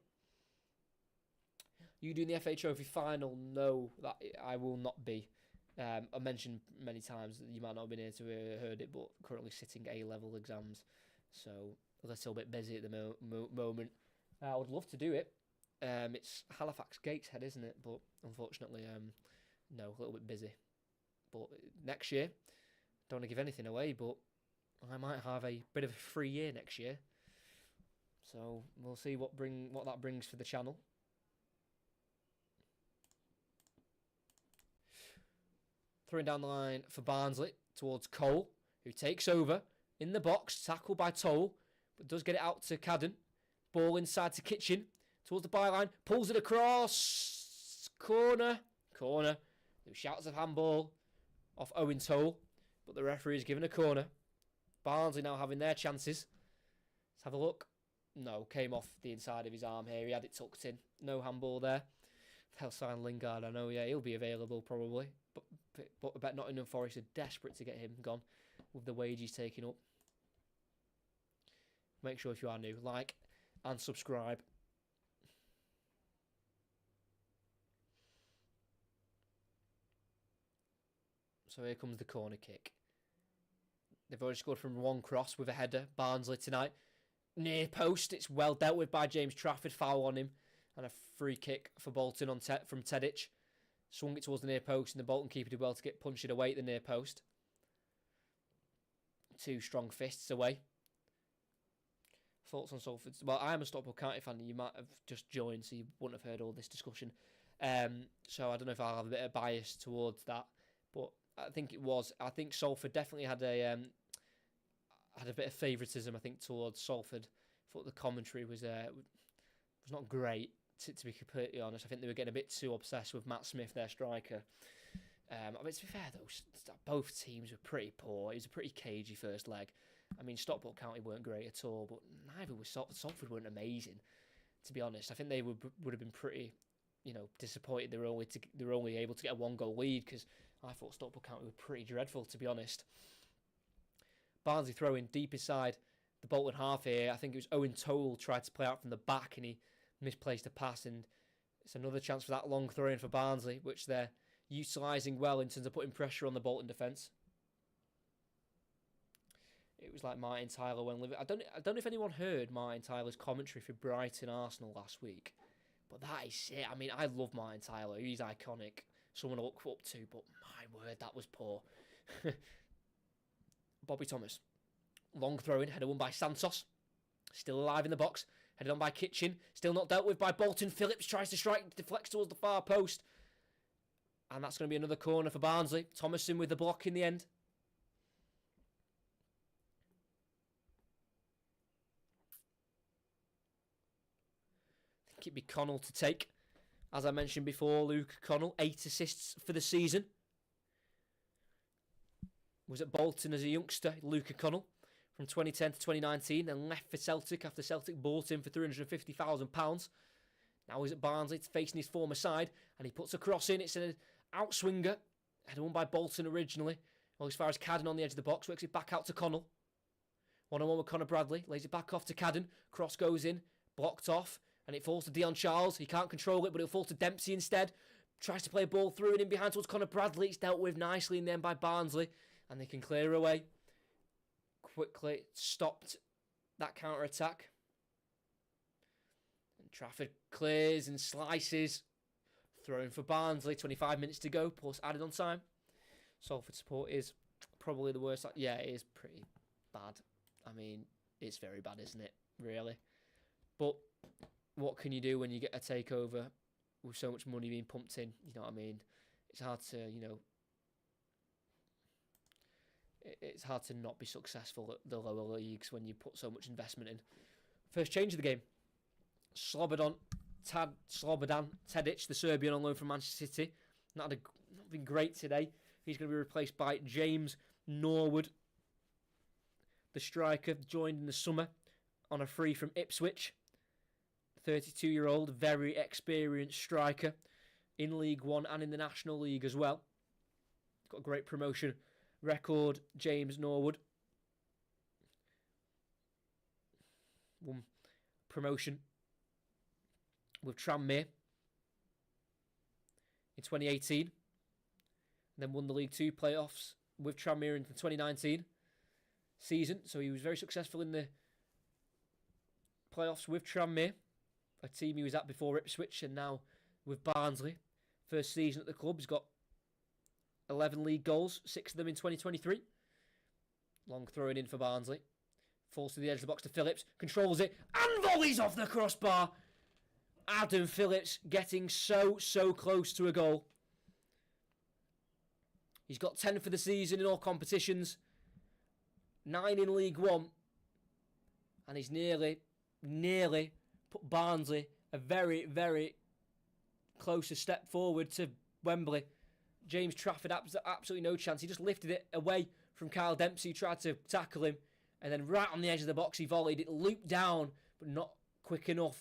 You doing the FA Trophy final? No, that I will not be. I mentioned many times that you might not have been here to heard it, but currently sitting A-level exams. So a little bit busy at the moment. I would love to do it. It's Halifax Gateshead, isn't it? But unfortunately, no, a little bit busy. But next year, don't want to give anything away, but I might have a bit of a free year next year. So we'll see what that brings for the channel. Throwing down the line for Barnsley towards Cole, who takes over in the box, tackled by Toll, but does get it out to Cadden. Ball inside to Kitchen, towards the byline, pulls it across, corner. There shouts of handball off Owen Toll, but the referee is given a corner. Barnsley now having their chances. Let's have a look. No, came off the inside of his arm here. He had it tucked in. No handball there. They'll sign Lingard, I know, yeah, he'll be available probably. But I bet Nottingham Forest are desperate to get him gone with the wage he's taking up. Make sure if you are new, like and subscribe. So here comes the corner kick. They've already scored from one cross with a header. Barnsley tonight. Near post. It's well dealt with by James Trafford. Foul on him. And a free kick for Bolton from Tedic. Swung it towards the near post, and the Bolton keeper did well to get punched it away at the near post. 2 strong fists away. Thoughts on Salford? Well, I am a Stockport County fan. You might have just joined, so you wouldn't have heard all this discussion. So I don't know if I'll have a bit of bias towards that, but I think Salford definitely had a bit of favouritism. I think towards Salford. I thought the commentary was not great. To be completely honest, I think they were getting a bit too obsessed with Matt Smith, their striker. I mean, to be fair though, both teams were pretty poor. It was a pretty cagey first leg. I mean, Stockport County weren't great at all, but neither was Salford. Salford weren't amazing, to be honest. I think they would have been pretty, disappointed they were only able to get a 1-goal lead, because I thought Stockport County were pretty dreadful, to be honest. Barnsley throwing deep inside the Bolton half here. I think it was Owen Toll tried to play out from the back, and he misplaced a pass, and it's another chance for that long throw in for Barnsley, which they're utilising well in terms of putting pressure on the Bolton defence. It was like Martin Tyler when living. I don't know if anyone heard Martin Tyler's commentary for Brighton Arsenal last week, but that is it. I mean, I love Martin Tyler. He's iconic. Someone to look up to, but my word, that was poor. Bobby Thomas. Long throw in, header won by Santos. Still alive in the box. Headed on by Kitchen. Still not dealt with by Bolton. Phillips tries to strike, deflects towards the far post. And that's going to be another corner for Barnsley. Thomason with the block in the end. I think it'd be Connell to take. As I mentioned before, Luke Connell, 8 assists for the season. Was at Bolton as a youngster, Luke Connell. From 2010 to 2019, then left for Celtic after Celtic bought him for £350,000. Now he's at Barnsley, facing his former side, and he puts a cross in. It's an outswinger, headed won by Bolton originally. Well, as far as Cadden on the edge of the box, works it back out to Connell. 1-on-1 with Conor Bradley, lays it back off to Cadden. Cross goes in, blocked off, and it falls to Dion Charles. He can't control it, but it'll fall to Dempsey instead. Tries to play a ball through and in behind towards Conor Bradley. It's dealt with nicely in the end by Barnsley, and they can clear away. Quickly stopped that counter-attack. And Trafford clears and slices. Thrown for Barnsley. 25 minutes to go. Plus added on time. Salford support is probably the worst. Yeah, it is pretty bad. I mean, it's very bad, isn't it? Really. But what can you do when you get a takeover with so much money being pumped in? You know what I mean? It's hard to, it's hard to not be successful at the lower leagues when you put so much investment in. First change of the game. Slobodan Tedic, the Serbian on loan from Manchester City. Not been great today. He's going to be replaced by James Norwood. The striker joined in the summer on a free from Ipswich. 32-year-old, very experienced striker in League One and in the National League as well. Got a great promotion record, James Norwood. Won promotion with Tranmere in 2018. And then won the League Two playoffs with Tranmere in the 2019 season. So he was very successful in the playoffs with Tranmere, a team he was at before Ipswich, and now with Barnsley. First season at the club, he's got 11 league goals, 6 of them in 2023. Long throwing in for Barnsley. Falls to the edge of the box to Phillips. Controls it and volleys off the crossbar. Adam Phillips getting so close to a goal. He's got 10 for the season in all competitions. 9 in League One. And he's nearly put Barnsley a very, very closer step forward to Wembley. James Trafford, absolutely no chance. He just lifted it away from Kyle Dempsey, who tried to tackle him. And then right on the edge of the box, he volleyed it, looped down, but not quick enough.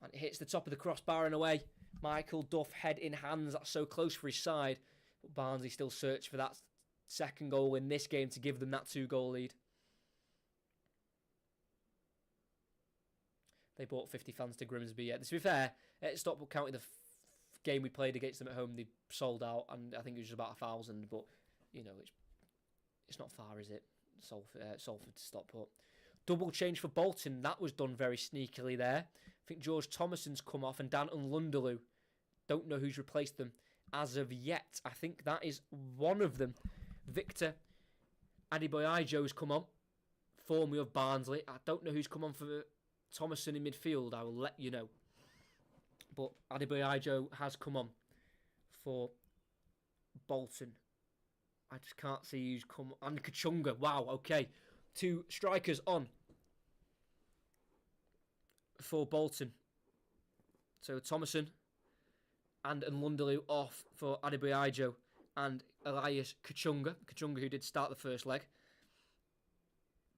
And it hits the top of the crossbar and away. Michael Duff, head in hands. That's so close for his side. But Barnsley still search for that second goal in this game to give them that 2-goal lead. They brought 50 fans to Grimsby. Yeah, to be fair, at Stockport County, the game we played against them at home, they sold out, and I think it was just about 1,000. But it's not far, is it? Salford to stop put. Double change for Bolton. That was done very sneakily there. I think George Thomason's come off and Danton Lunderloo. Don't know who's replaced them as of yet. I think that is one of them. Victor Adiboyajo's come on. Formerly of Barnsley. I don't know who's come on for Thomason in midfield. I will let you know. But Adiboyajo has come on for Bolton. I just can't see who's come on. And Kachunga. Wow, okay. 2 strikers on for Bolton. So Thomason and Lunderloo off for Adiboyajo and Elias Kachunga. Kachunga, who did start the first leg,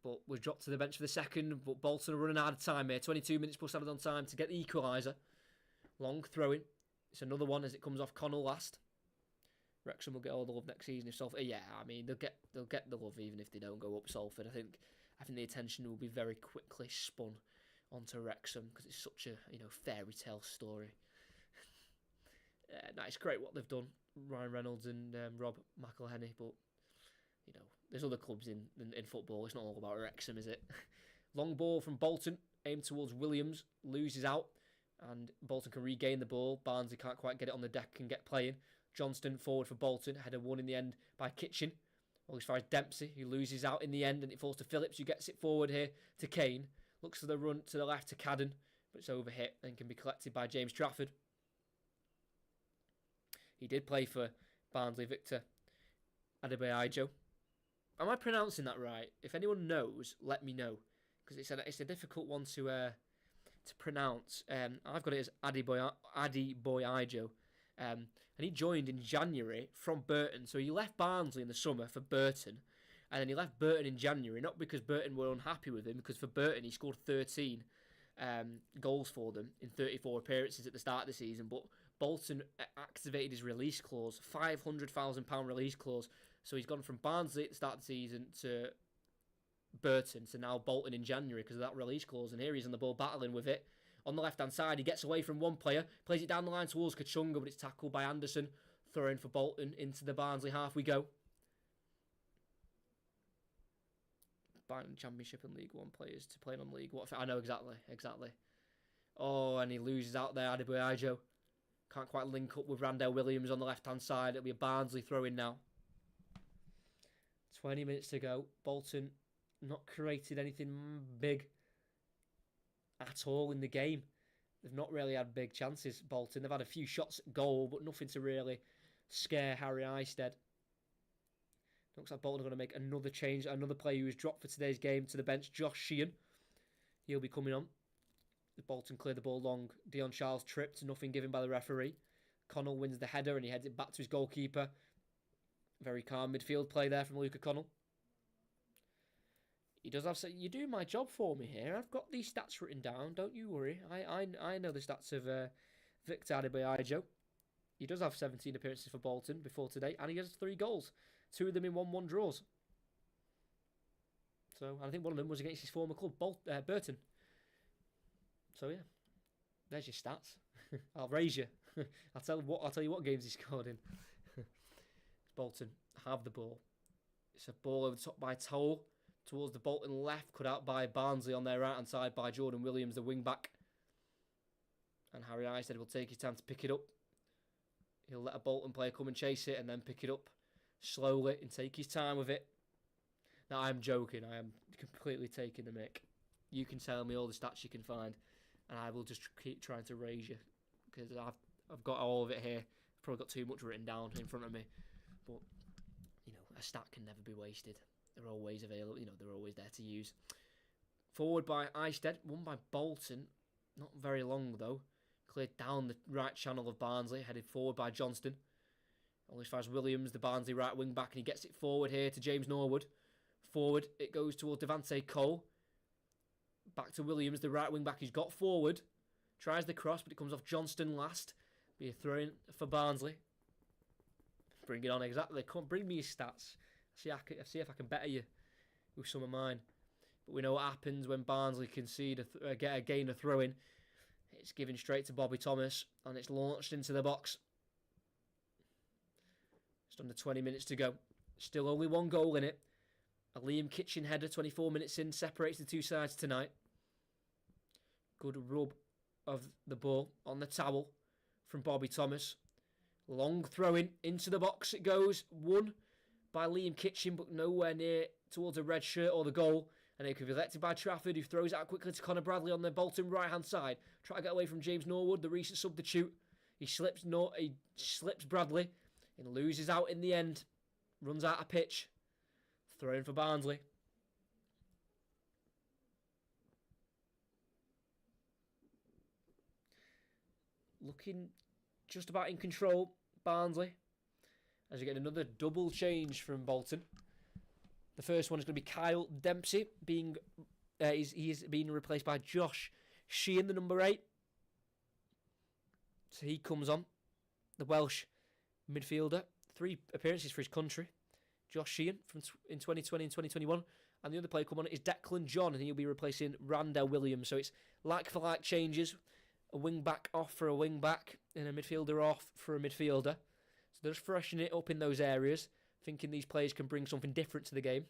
but was dropped to the bench for the second. But Bolton are running out of time here. 22 minutes plus added on time to get the equaliser. Long throw-in. It's another one as it comes off Connell last. Wrexham will get all the love next season if Salford. Yeah, I mean they'll get the love even if they don't go up Salford. I think the attention will be very quickly spun onto Wrexham because it's such a fairy tale story. No, it's great what they've done, Ryan Reynolds and Rob McElhenney, but there's other clubs in football. It's not all about Wrexham, is it? Long ball from Bolton, aimed towards Williams, loses out, and Bolton can regain the ball. Barnsley can't quite get it on the deck and get playing. Johnston forward for Bolton, header won in the end by Kitchen. Well, as far as Dempsey, who loses out in the end, and it falls to Phillips, who gets it forward here to Kane. Looks for the run to the left to Cadden, but it's overhit and can be collected by James Trafford. He did play for Barnsley, Victor Adiboyajo. Am I pronouncing that right? If anyone knows, let me know, because it's a difficult one to pronounce. I've got it as Adiboyajo. And he joined in January from Burton. So he left Barnsley in the summer for Burton. And then he left Burton in January, not because Burton were unhappy with him, because for Burton he scored 13 goals for them in 34 appearances at the start of the season. But Bolton activated his release clause, £500,000 release clause. So he's gone from Barnsley at the start of the season to Burton to now Bolton in January because of that release clause. And here he's on the ball battling with it. On the left-hand side, he gets away from one player, plays it down the line towards Kachunga, but it's tackled by Anderson. Throw-in for Bolton into the Barnsley half we go. Barnsley Championship and League One players to play on League One. I know exactly. Oh, and he loses out there, Adiboyajo. Can't quite link up with Randell Williams on the left-hand side. It'll be a Barnsley throw-in now. 20 minutes to go. Bolton not created anything big at all in the game. They've not really had big chances, Bolton. They've had a few shots at goal, but nothing to really scare Harry Eistead. Looks like Bolton are going to make another change. Another player who was dropped for today's game to the bench, Josh Sheehan. He'll be coming on. Bolton cleared the ball long. Dion Charles tripped, nothing given by the referee. Connell wins the header and he heads it back to his goalkeeper. Very calm midfield play there from Luca Connell. He does have. You do my job for me here. I've got these stats written down. Don't you worry. I know the stats of Victor Adiboyajo. He does have 17 appearances for Bolton before today, and he has 3 goals. 2 of them in 1-1 draws. So I think one of them was against his former club, Burton. So yeah, there's your stats. I'll raise you. I'll tell you what games he scored in. Bolton have the ball. It's a ball over the top by Toll. Towards the Bolton left, cut out by Barnsley on their right-hand side by Jordan Williams, the wing-back. And Harry Eistead will take his time to pick it up. He'll let a Bolton player come and chase it and then pick it up slowly and take his time with it. Now, I'm joking. I am completely taking the mick. You can tell me all the stats you can find, and I will just keep trying to raise you because I've got all of it here. I've probably got too much written down in front of me. But, a stat can never be wasted. They're always available, they're always there to use. Forward by Eistead, won by Bolton. Not very long, though. Cleared down the right channel of Barnsley, headed forward by Johnston. Only as far as Williams, the Barnsley right wing back, and he gets it forward here to James Norwood. Forward, it goes towards Devante Cole. Back to Williams, the right wing back. He's got forward. Tries the cross, but it comes off Johnston last. Be a throw-in for Barnsley. Bring it on, exactly. Come on, bring me your stats. See if I can better you with some of mine. But we know what happens when Barnsley concede get a gain of throw-in. It's given straight to Bobby Thomas and it's launched into the box. Just under 20 minutes to go. Still only one goal in it. A Liam Kitchen header 24 minutes in separates the two sides tonight. Good rub of the ball on the towel from Bobby Thomas. Long throw-in into the box it goes. Won by Liam Kitchen, but nowhere near towards a red shirt or the goal. And it could be collected by Trafford, who throws it out quickly to Connor Bradley on the Bolton right-hand side. Try to get away from James Norwood, the recent substitute. He slips Bradley and loses out in the end. Runs out of pitch. Throw in for Barnsley. Looking just about in control, Barnsley. As we get another double change from Bolton. The first one is going to be Kyle Dempsey. He is being replaced by Josh Sheehan, the number 8. So he comes on. The Welsh midfielder. 3 appearances for his country. Josh Sheehan in 2020 and 2021. And the other player come on is Declan John, and he'll be replacing Randell Williams. So it's like-for-like changes. A wing-back off for a wing-back, and a midfielder off for a midfielder. So they're just freshening it up in those areas, thinking these players can bring something different to the game.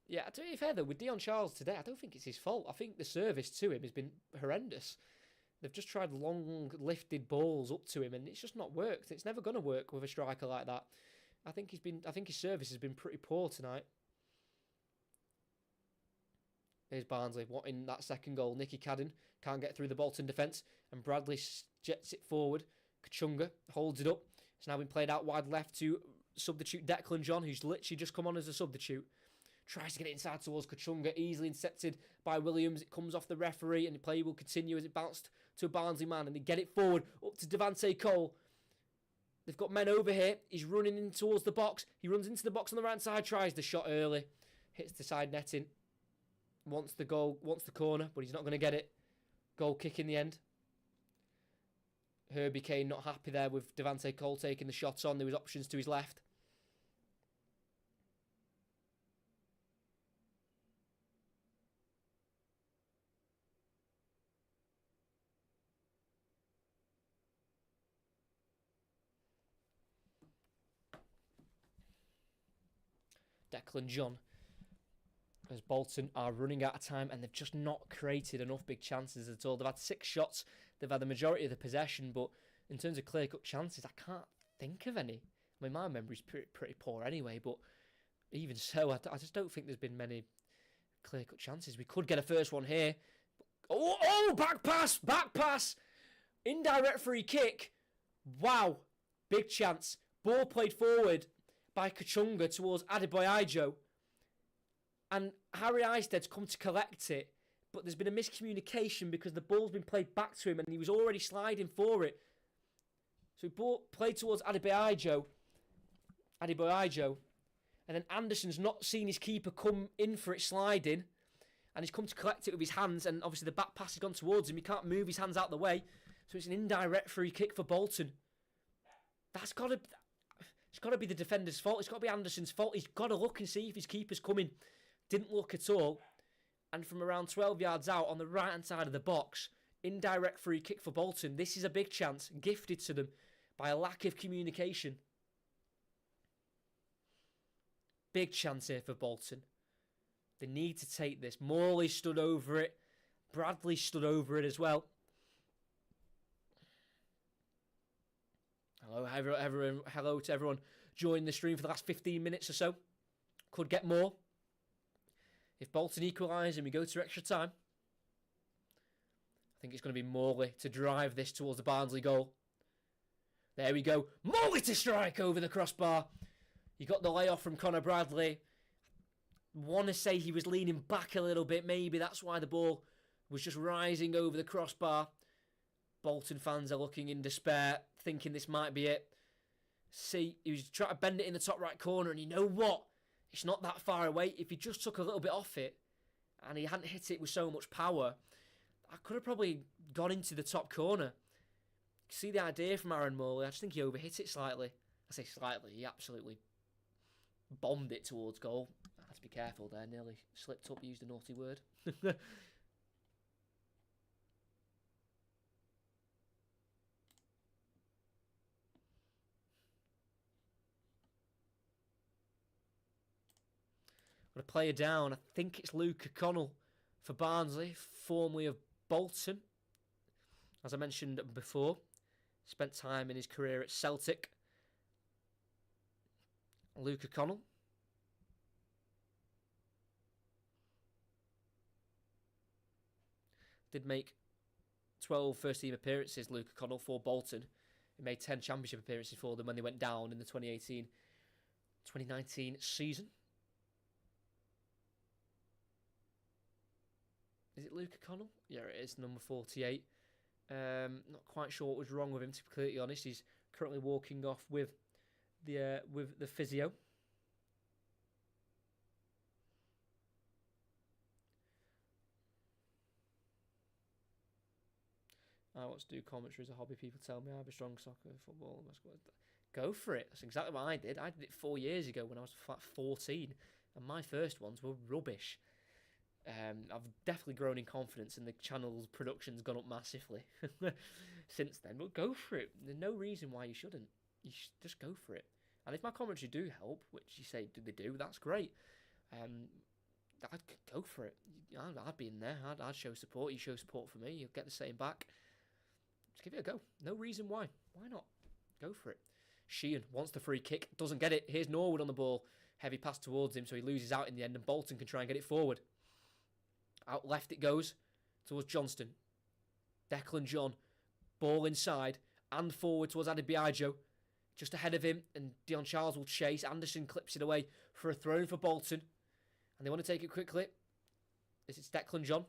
Yeah, to be fair though, with Dion Charles today, I don't think it's his fault. I think the service to him has been horrendous. They've just tried long, lifted balls up to him, and it's just not worked. It's never going to work with a striker like that. I think his service has been pretty poor tonight. Here's Barnsley wanting that second goal. Nicky Cadden can't get through the Bolton defence, and Bradley jets it forward. Kachunga holds it up. It's now been played out wide left to substitute Declan John, who's literally just come on as a substitute. Tries to get it inside towards Kachunga, easily intercepted by Williams. It comes off the referee, and the play will continue as it bounced to a Barnsley man, and they get it forward up to Devante Cole. They've got men over here. He's running in towards the box. He runs into the box on the right side, tries the shot early, hits the side netting. Wants the goal, wants the corner, but he's not going to get it. Goal kick in the end. Herbie Kane not happy there with Devante Cole taking the shots on. There was options to his left. Declan John. As Bolton are running out of time, and they've just not created enough big chances at all. They've had 6 shots. They've had the majority of the possession, but in terms of clear-cut chances, I can't think of any. I mean, my memory's pretty poor anyway, but even so, I just don't think there's been many clear-cut chances. We could get a first one here. Oh, back pass! Indirect free kick. Wow, big chance. Ball played forward by Kachunga towards Adebayo. And Harry Eistead's come to collect it, but there's been a miscommunication because the ball's been played back to him and he was already sliding for it. So he played towards Adebayo, and then Anderson's not seen his keeper come in for it sliding, and he's come to collect it with his hands, and obviously the back pass has gone towards him. He can't move his hands out the way, so it's an indirect free kick for Bolton. It's got to be the defender's fault. It's got to be Anderson's fault. He's got to look and see if his keeper's coming. Didn't look at all. And from around 12 yards out on the right-hand side of the box, indirect free kick for Bolton. This is a big chance, gifted to them by a lack of communication. Big chance here for Bolton. They need to take this. Morley stood over it. Bradley stood over it as well. Hello to everyone joining the stream for the last 15 minutes or so. Could get more. If Bolton equalise and we go to extra time, I think it's going to be Morley to drive this towards the Barnsley goal. There we go. Morley to strike over the crossbar. You got the layoff from Connor Bradley. Want to say he was leaning back a little bit. Maybe that's why the ball was just rising over the crossbar. Bolton fans are looking in despair, thinking this might be it. See, he was trying to bend it in the top right corner, and you know what? It's not that far away. If he just took a little bit off it, and he hadn't hit it with so much power, I could have probably gone into the top corner. See the idea from Aaron Morley? I just think he overhit it slightly. I say slightly. He absolutely bombed it towards goal. I have to be careful there. Nearly slipped up, used a naughty word. Got a player down. I think it's Luke O'Connell for Barnsley, formerly of Bolton. As I mentioned before, spent time in his career at Celtic. Luke O'Connell. Did make 12 first-team appearances, Luke O'Connell, for Bolton. He made 10 championship appearances for them when they went down in the 2018-2019 season. Is it Luke O'Connell? Yeah, it is, number 48. Not quite sure what was wrong with him, to be completely honest. He's currently walking off with the physio. I want to do commentary as a hobby. People tell me I have a strong soccer, football, and basketball. Go for it. That's exactly what I did. I did it 4 years ago when I was 14, and my first ones were rubbish. I've definitely grown in confidence, and the channel's production's gone up massively since then. But go for it. There's no reason why you shouldn't. You should just go for it. And if my commentary do help, which you say they do, that's great. I'd go for it. I'd be in there. I'd show support. You show support for me. You'll get the same back. Just give it a go. No reason why. Why not? Go for it. Sheehan wants the free kick. Doesn't get it. Here's Norwood on the ball. Heavy pass towards him, so he loses out in the end, and Bolton can try and get it forward. Out left it goes towards Johnston. Declan John. Ball inside and forward towards Adebayo. Just ahead of him, and Dion Charles will chase. Anderson clips it away for a throw for Bolton. And they want to take it quickly. This is Declan John.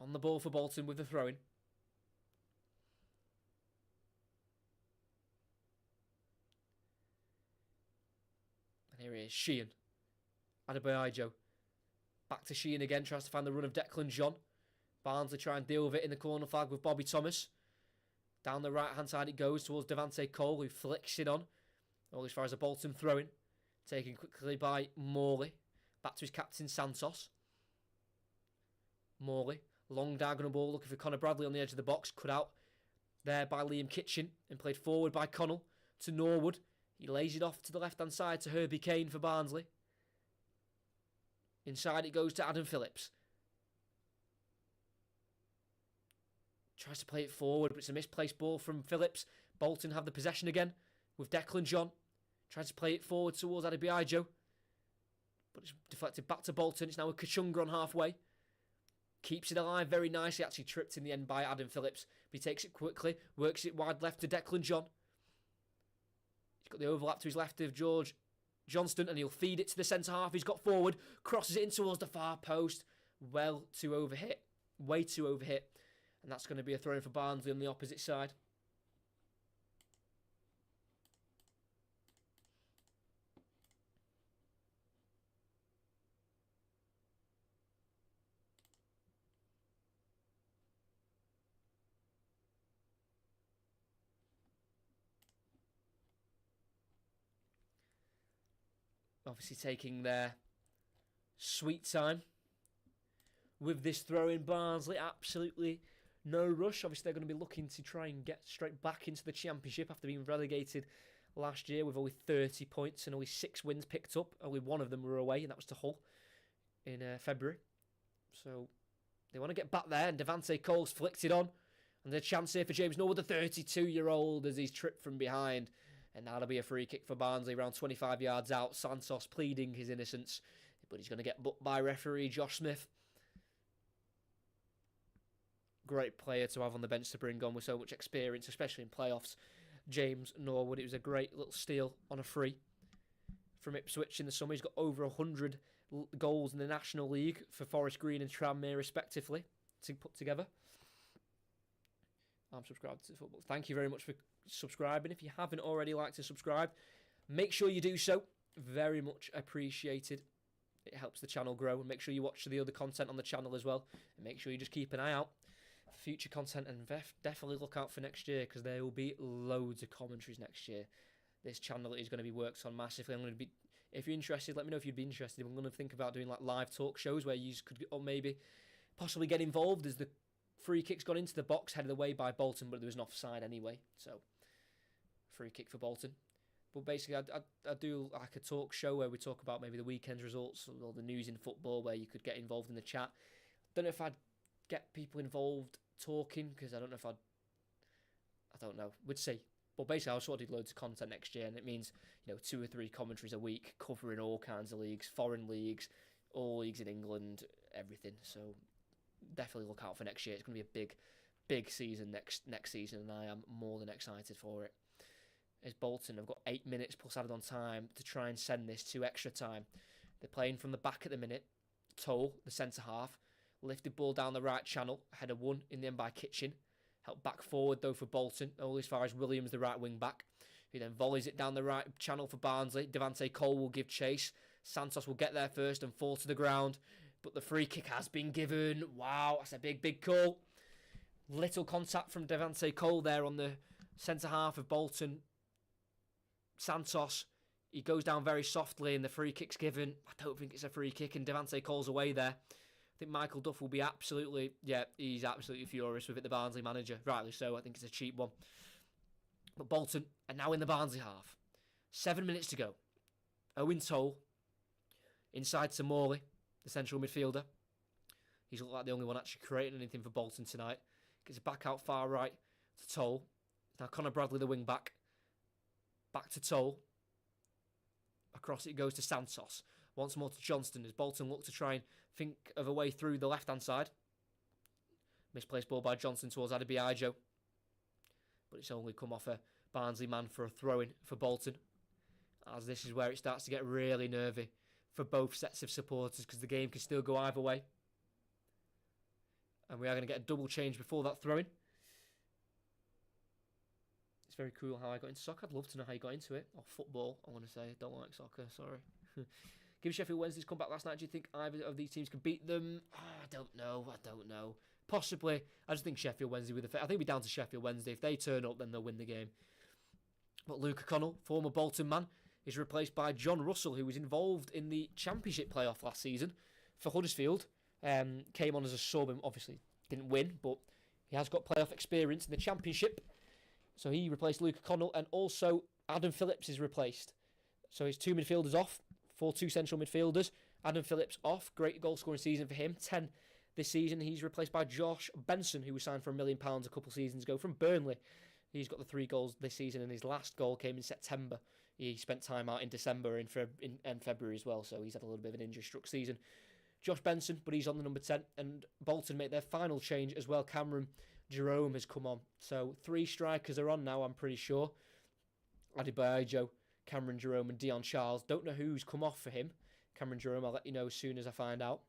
On the ball for Bolton with the throw-in. And here he is, Sheehan. Adebayo. Back to Sheehan again, tries to find the run of Declan John. Barnsley try and deal with it in the corner flag with Bobby Thomas. Down the right-hand side it goes towards Devante Cole, who flicks it on. All as far as a Bolton throw-in. Taken quickly by Morley. Back to his captain, Santos. Morley. Long diagonal ball looking for Connor Bradley on the edge of the box. Cut out there by Liam Kitchen and played forward by Connell to Norwood. He lays it off to the left-hand side to Herbie Kane for Barnsley. Inside it goes to Adam Phillips. Tries to play it forward, but it's a misplaced ball from Phillips. Bolton have the possession again with Declan John. Tries to play it forward towards Adebayo. But it's deflected back to Bolton. It's now a Kachunga on halfway. Keeps it alive very nicely. Actually tripped in the end by Adam Phillips. But he takes it quickly. Works it wide left to Declan John. He's got the overlap to his left of George Johnston, and he'll feed it to the centre half. He's got forward, crosses it in towards the far post. Well too overhit. Way too overhit. And that's going to be a throw-in for Barnsley on the opposite side. Obviously taking their sweet time with this throw in. Barnsley, absolutely no rush. Obviously they're going to be looking to try and get straight back into the Championship after being relegated last year with only 30 points and only 6 wins picked up. Only one of them were away, and that was to Hull in February. So they want to get back there, and Devante Cole's flicked it on. And there's a chance here for James Norwood, the 32-year-old, as he's tripped from behind. And that'll be a free kick for Barnsley around 25 yards out. Santos pleading his innocence, but he's going to get booked by referee Josh Smith. Great player to have on the bench to bring on with so much experience, especially in playoffs. James Norwood, it was a great little steal on a free from Ipswich in the summer. He's got over 100 goals in the National League for Forest Green and Tranmere respectively to put together. I'm subscribed to football. Thank you very much for subscribing. If you haven't already liked to subscribe, make sure you do so. Very much appreciated. It helps the channel grow. And make sure you watch the other content on the channel as well. And make sure you just keep an eye out for future content. And definitely look out for next year, because there will be loads of commentaries next year. This channel is going to be worked on massively. I'm going to be, if you're interested, let me know if you'd be interested. I'm going to think about doing like live talk shows where you could, or maybe possibly get involved as the free kick's gone into the box, headed away by Bolton, but there was an offside anyway. So, free kick for Bolton. But basically, I do like a talk show where we talk about maybe the weekend's results or the news in football, where you could get involved in the chat. Don't know if I'd get people involved talking, because I don't know if I don't know. We'd see. But basically, I'll sort of do loads of content next year, and it means 2 or 3 commentaries a week covering all kinds of leagues, foreign leagues, all leagues in England, everything. So definitely look out for next year. It's going to be a big season next season, and I am more than excited for it. As Bolton have got 8 minutes plus added on time to try and send this to extra time. They're playing from the back at the minute. Toll, the centre half, lifted ball down the right channel, header won in the end by Kitchen. Helped back forward though for Bolton, only as far as Williams, the right wing back, who then volleys it down the right channel for Barnsley. Devante Cole will give chase. Santos will get there first and fall to the ground, but the free kick has been given. Wow, that's a big call. Little contact from Devante Cole there on the centre half of Bolton. Santos, he goes down very softly and the free kick's given. I don't think it's a free kick, and Devante Cole's away there. I think Michael Duff will be he's absolutely furious with it, the Barnsley manager. Rightly so, I think it's a cheap one. But Bolton are now in the Barnsley half. 7 minutes to go. Owen Toll, inside to Morley, the central midfielder. He's looked like the only one actually creating anything for Bolton tonight. Gets it back out far right to Toll. Now Connor Bradley, the wing back. Back to Toll. Across it goes to Santos. Once more to Johnston as Bolton look to try and think of a way through the left-hand side. Misplaced ball by Johnson towards Adebayo. But it's only come off a Barnsley man for a throw-in for Bolton. As this is where it starts to get really nervy for both sets of supporters, because the game can still go either way. And we are going to get a double change before that throw-in. It's very cool how I got into soccer. I'd love to know how you got into it. Or football, I want to say. Don't like soccer, sorry. Given Sheffield Wednesday's comeback last night, do you think either of these teams could beat them? I don't know. Possibly. I just think Sheffield Wednesday I think it'll be down to Sheffield Wednesday. If they turn up, then they'll win the game. But Luke O'Connell, former Bolton man, is replaced by John Russell, who was involved in the Championship playoff last season for Huddersfield. Came on as a sub and obviously didn't win, but he has got playoff experience in the Championship. So he replaced Luke O'Connell, and also Adam Phillips is replaced. So his 2 midfielders off, 4-2 central midfielders. Adam Phillips off, great goal scoring season for him, 10 this season. He's replaced by Josh Benson, who was signed for £1 million a couple seasons ago from Burnley. He's got the 3 goals this season, and his last goal came in September. He spent time out in December and February as well, so he's had a little bit of an injury-struck season. Josh Benson, but he's on the number 10, and Bolton make their final change as well. Cameron Jerome has come on. So 3 strikers are on now, I'm pretty sure. Adebayo, Cameron Jerome and Dion Charles. Don't know who's come off for him. Cameron Jerome, I'll let you know as soon as I find out.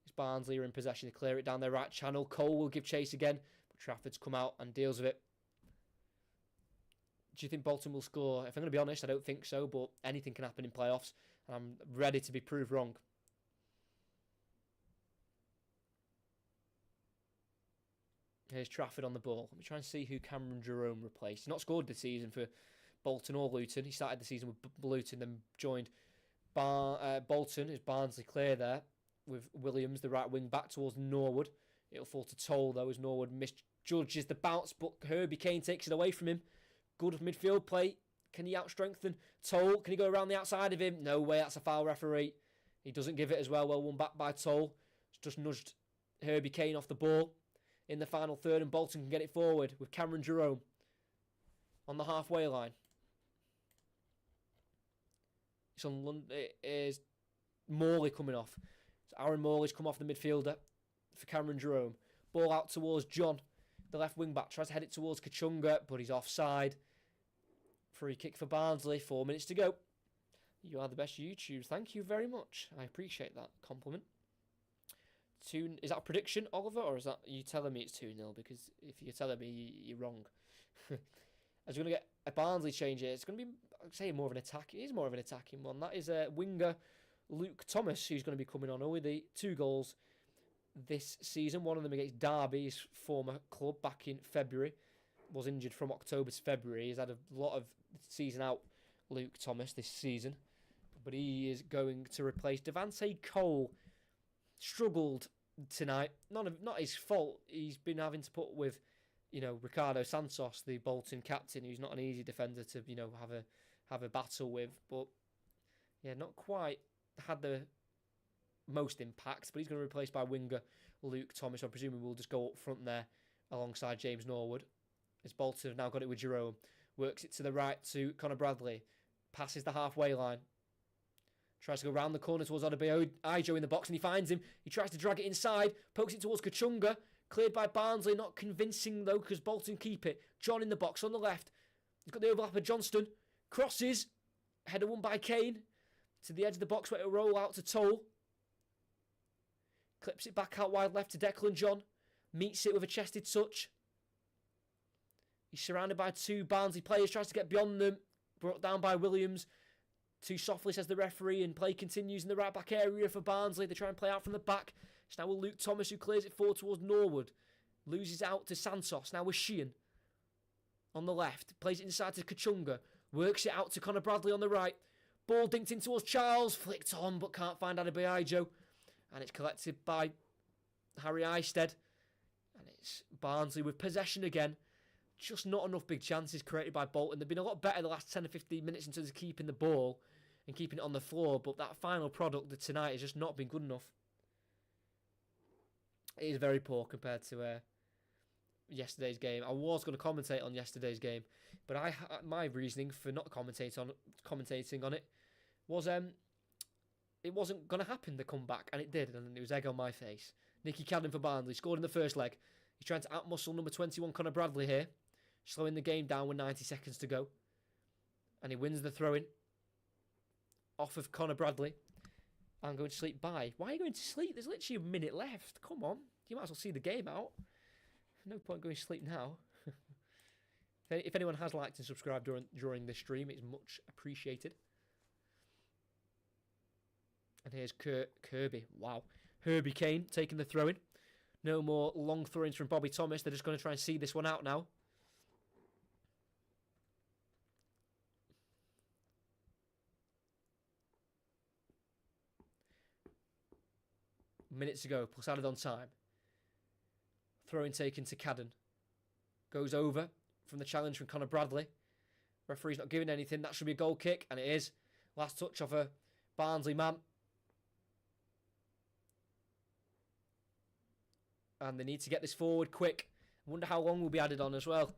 It's Barnsley are in possession to clear it down their right channel. Cole will give chase again, but Trafford's come out and deals with it. Do you think Bolton will score? If I'm going to be honest, I don't think so, but anything can happen in playoffs, and I'm ready to be proved wrong. Here's Trafford on the ball. Let me try and see who Cameron Jerome replaced. He's not scored this season for Bolton or Luton. He started the season with Luton, then joined Bolton. Is Barnsley clear there with Williams, the right wing back towards Norwood. It'll fall to Toll though as Norwood misjudges the bounce, but Herbie Kane takes it away from him. Good midfield play. Can he outstrengthen Toll? Can he go around the outside of him? No way, that's a foul, referee. He doesn't give it as well. Well won back by Toll. Just nudged Herbie Kane off the ball in the final third, and Bolton can get it forward with Cameron Jerome on the halfway line. It is Morley coming off. So Aaron Morley's come off the midfielder for Cameron Jerome. Ball out towards John, the left wing back. Tries to head it towards Kachunga, but he's offside. Free kick for Barnsley. 4 minutes to go. You are the best YouTubers. Thank you very much. I appreciate that compliment. Is that a prediction, Oliver, or is that you telling me it's 2-0? Because if you're telling me, you're wrong. As we're going to get a Barnsley change here, it's going to be, I'd say, more of an attack. It is more of an attacking one. That is winger Luke Thomas, who's going to be coming on. Only the 2 goals this season. One of them against Derby, his former club, back in February. Was injured from October to February. He's had a lot of season out, Luke Thomas, this season. But he is going to replace Devante Cole. Struggled tonight. Not his fault. He's been having to put with, Ricardo Santos, the Bolton captain, who's not an easy defender to, have a battle with. But yeah, not quite had the most impact. But he's going to be replaced by winger Luke Thomas. I'm presuming we'll just go up front there alongside James Norwood. As Bolton have now got it with Jerome. Works it to the right to Connor Bradley. Passes the halfway line. Tries to go round the corner towards Ijo in the box, and he finds him. He tries to drag it inside. Pokes it towards Kachunga. Cleared by Barnsley. Not convincing, though, because Bolton keep it. John in the box on the left. He's got the overlap of Johnston. Crosses. Header won by Kane. To the edge of the box where it'll roll out to Toll. Clips it back out wide left to Declan John. Meets it with a chested touch. He's surrounded by two Barnsley players. Tries to get beyond them. Brought down by Williams. Too softly, says the referee, and play continues in the right back area for Barnsley. They try and play out from the back. It's now with Luke Thomas, who clears it forward towards Norwood. Loses out to Santos. Now with Sheehan on the left. Plays it inside to Kachunga. Works it out to Connor Bradley on the right. Ball dinked in towards Charles. Flicked on, but can't find Adebayo. And it's collected by Harry Eisted. And it's Barnsley with possession again. Just not enough big chances created by Bolton. They've been a lot better the last 10 or 15 minutes in terms of keeping the ball and keeping it on the floor. But that final product tonight has just not been good enough. It is very poor compared to yesterday's game. I was going to commentate on yesterday's game, but my reasoning for not commentating on it was it wasn't going to happen, the comeback, and it did, and it was egg on my face. Nicky Cadden for Barnsley scored in the first leg. He's trying to outmuscle number 21 Connor Bradley here, slowing the game down with 90 seconds to go, and he wins the throw-in off of Connor Bradley. I'm going to sleep by. Why are you going to sleep? There's literally a minute left. Come on. You might as well see the game out. No point going to sleep now. If anyone has liked and subscribed during this stream, it's much appreciated. And here's Kirby. Wow. Herbie Kane taking the throw-in. No more long throw-ins from Bobby Thomas. They're just going to try and see this one out now. Minutes ago, plus added on time. Throw-in taken to Cadden. Goes over from the challenge from Connor Bradley. Referee's not giving anything. That should be a goal kick, and it is. Last touch of a Barnsley man. And they need to get this forward quick. I wonder how long will be added on as well.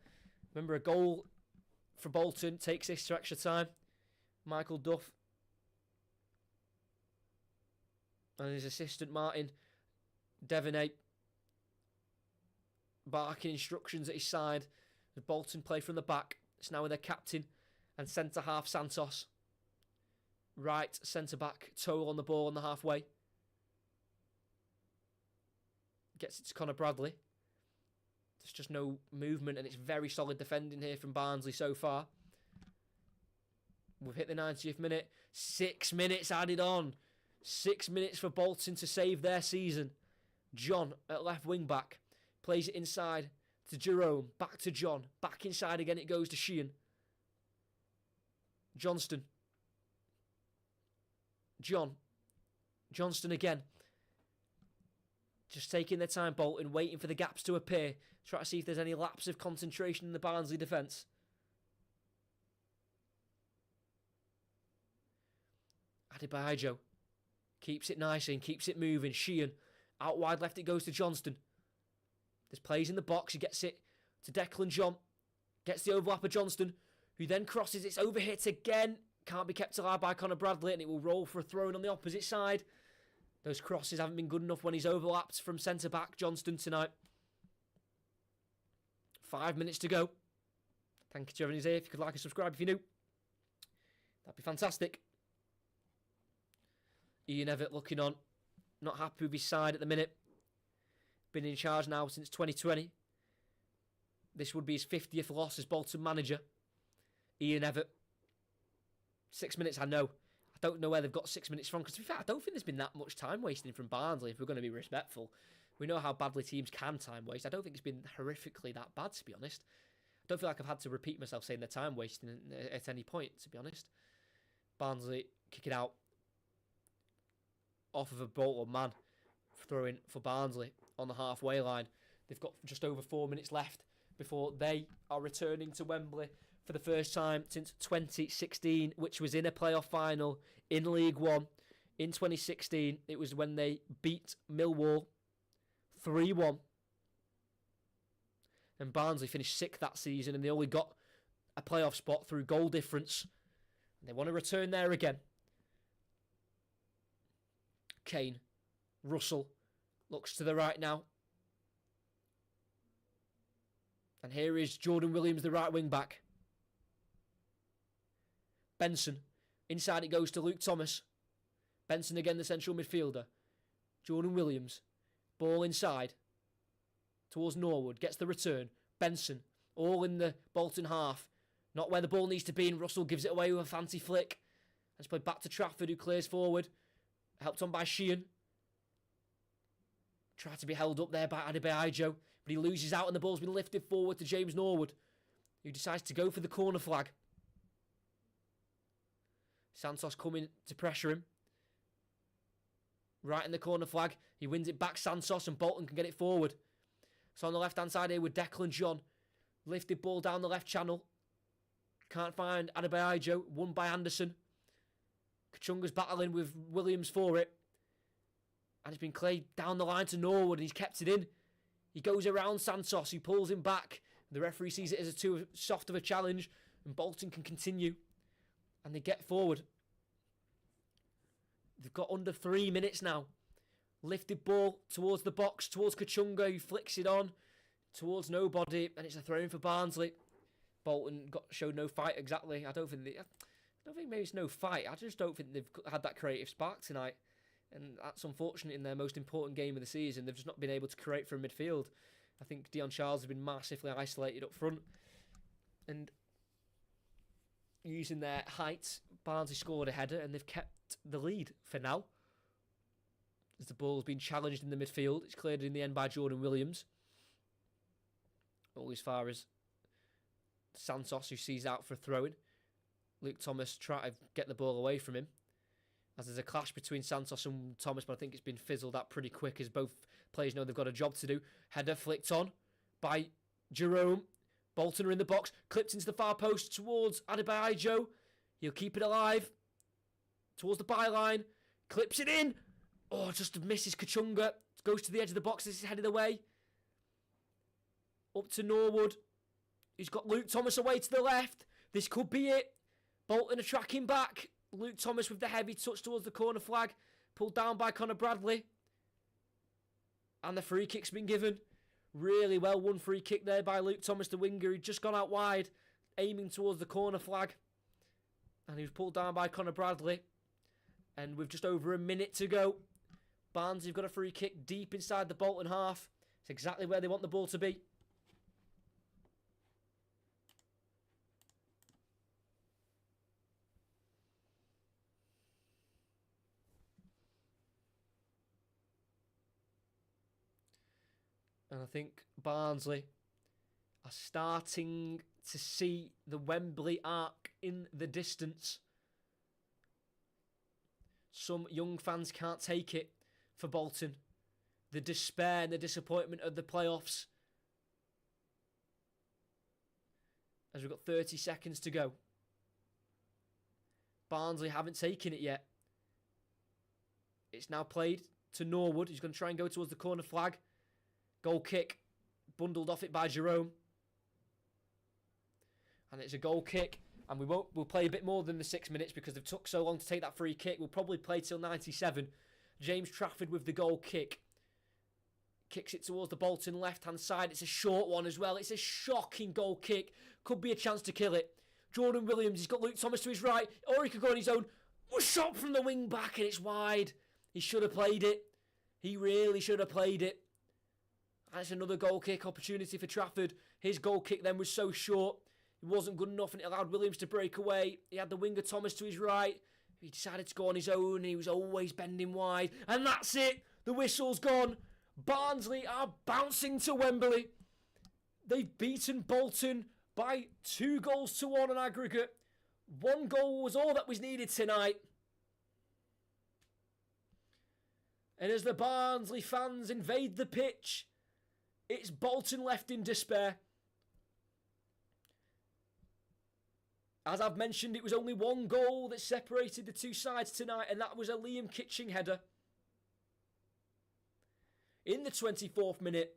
Remember, a goal for Bolton takes this to extra time. Michael Duff and his assistant Martin Devaney barking instructions at his side as Bolton play from the back. It's now with their captain and centre-half Santos. Right centre-back Toll on the ball on the halfway. Gets it to Connor Bradley. There's just no movement, and it's very solid defending here from Barnsley so far. We've hit the 90th minute. 6 minutes added on. 6 minutes for Bolton to save their season. John at left wing back. Plays it inside to Jerome. Back to John. Back inside again it goes to Sheehan. Johnston. Johnston again. Just taking their time, Bolton, waiting for the gaps to appear. Try to see if there's any lapse of concentration in the Barnsley defence. Adebayo keeps it nicely and keeps it moving. Sheehan, out wide left it goes to Johnston. There's plays in the box. He gets it to Declan John. Gets the overlap of Johnston, who then crosses. It's overhit again. Can't be kept alive by Connor Bradley, and it will roll for a throw-in on the opposite side. Those crosses haven't been good enough when he's overlapped from centre-back Johnston tonight. 5 minutes to go. Thank you to everyone who's here. If you could like and subscribe if you're new, that'd be fantastic. Ian Evatt looking on. Not happy with his side at the minute. Been in charge now since 2020. This would be his 50th loss as Bolton manager. Ian Evatt. 6 minutes, I know. I don't know where they've got 6 minutes from, because to be fair, I don't think there's been that much time wasting from Barnsley, if we're going to be respectful. We know how badly teams can time waste. I don't think it's been horrifically that bad, to be honest. I don't feel like I've had to repeat myself saying they're time wasting at any point, to be honest. Barnsley kick it out off of a Bolton man, throwing for Barnsley on the halfway line. They've got just over 4 minutes left before they are returning to Wembley for the first time since 2016, which was in a playoff final in League One. In 2016, it was when they beat Millwall 3-1. And Barnsley finished 6th that season, and they only got a playoff spot through goal difference. And they want to return there again. Kane, Russell, looks to the right now. And here is Jordan Williams, the right wing back. Benson, inside it goes to Luke Thomas. Benson again, the central midfielder. Jordan Williams, ball inside towards Norwood, gets the return. Benson, all in the Bolton half. Not where the ball needs to be, and Russell gives it away with a fancy flick. It's played back to Trafford, who clears forward. Helped on by Sheehan. Tried to be held up there by Adebayo, but he loses out and the ball's been lifted forward to James Norwood, who decides to go for the corner flag. Santos coming to pressure him. Right in the corner flag. He wins it back, Santos, and Bolton can get it forward. So on the left-hand side here with Declan John. Lifted ball down the left channel. Can't find Adebayo. Won by Anderson. Kachunga's battling with Williams for it. And it's been played down the line to Norwood, and he's kept it in. He goes around Santos, who pulls him back. The referee sees it as too soft of a challenge, and Bolton can continue. And they get forward. They've got under 3 minutes now. Lifted ball towards the box, towards Kachunga, who flicks it on towards nobody, and it's a throw in for Barnsley. Bolton showed no fight exactly. I don't think maybe it's no fight. I just don't think they've had that creative spark tonight. And that's unfortunate in their most important game of the season. They've just not been able to create from midfield. I think Dion Charles has been massively isolated up front. And using their height, Barnsley scored a header and they've kept the lead for now. As the ball's been challenged in the midfield, it's cleared in the end by Jordan Williams. All as far as Santos, who sees out for a throw-in. Luke Thomas trying to get the ball away from him. As there's a clash between Santos and Thomas, but I think it's been fizzled out pretty quick as both players know they've got a job to do. Header flicked on by Jerome. Bolton are in the box, clipped into the far post towards Adebayo. He'll keep it alive. Towards the byline. Clips it in. Oh, just misses Kachunga. Goes to the edge of the box as he's headed away. Up to Norwood. He's got Luke Thomas away to the left. This could be it. Bolton are tracking back. Luke Thomas with the heavy touch towards the corner flag. Pulled down by Connor Bradley. And the free kick's been given. Really well won free kick there by Luke Thomas, the winger. He'd just gone out wide, aiming towards the corner flag. And he was pulled down by Connor Bradley. And with just over a minute to go, Barnes have got a free kick deep inside the Bolton half. It's exactly where they want the ball to be. And I think Barnsley are starting to see the Wembley arc in the distance. Some young fans can't take it for Bolton. The despair and the disappointment of the playoffs. As we've got 30 seconds to go. Barnsley haven't taken it yet. It's now played to Norwood. He's going to try and go towards the corner flag. Goal kick, bundled off it by Jerome. And it's a goal kick. And we'll play a bit more than the 6 minutes because they've took so long to take that free kick. We'll probably play till 97. James Trafford with the goal kick. Kicks it towards the Bolton left-hand side. It's a short one as well. It's a shocking goal kick. Could be a chance to kill it. Jordan Williams, he's got Luke Thomas to his right. Or he could go on his own. Shot from the wing back and it's wide. He should have played it. He really should have played it. That's another goal kick opportunity for Trafford. His goal kick then was so short. It wasn't good enough and it allowed Williams to break away. He had the winger Thomas to his right. He decided to go on his own. He was always bending wide. And that's it. The whistle's gone. Barnsley are bouncing to Wembley. They've beaten Bolton by 2-1 on aggregate. 1 goal was all that was needed tonight. And as the Barnsley fans invade the pitch, it's Bolton left in despair. As I've mentioned, it was only one goal that separated the two sides tonight, and that was a Liam Kitching header in the 24th minute.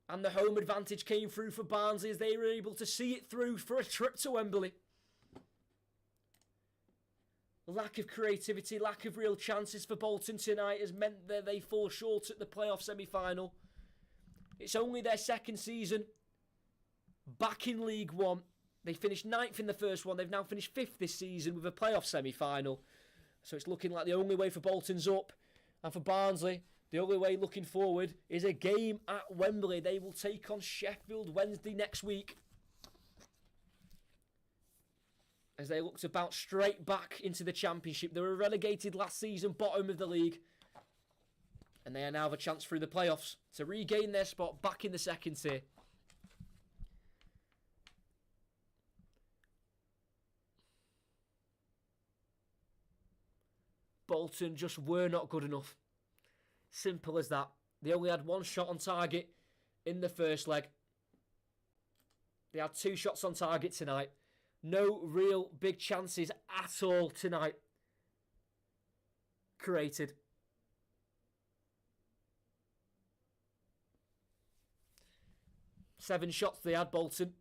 And the home advantage came through for Barnsley as they were able to see it through for a trip to Wembley. Lack of creativity, lack of real chances for Bolton tonight has meant that they fall short at the playoff semi-final. It's only their second season back in League One. They finished 9th in the first one. They've now finished 5th this season with a playoff semi-final. So it's looking like the only way for Bolton's up. And for Barnsley, the only way looking forward is a game at Wembley. They will take on Sheffield Wednesday next week, as they look to bounce straight back into the Championship. They were relegated last season, bottom of the league. And they now have a chance through the playoffs to regain their spot back in the second tier. Bolton just were not good enough. Simple as that. They only had one shot on target in the first leg. They had 2 shots on target tonight. No real big chances at all tonight created. Seven shots they had, Bolton.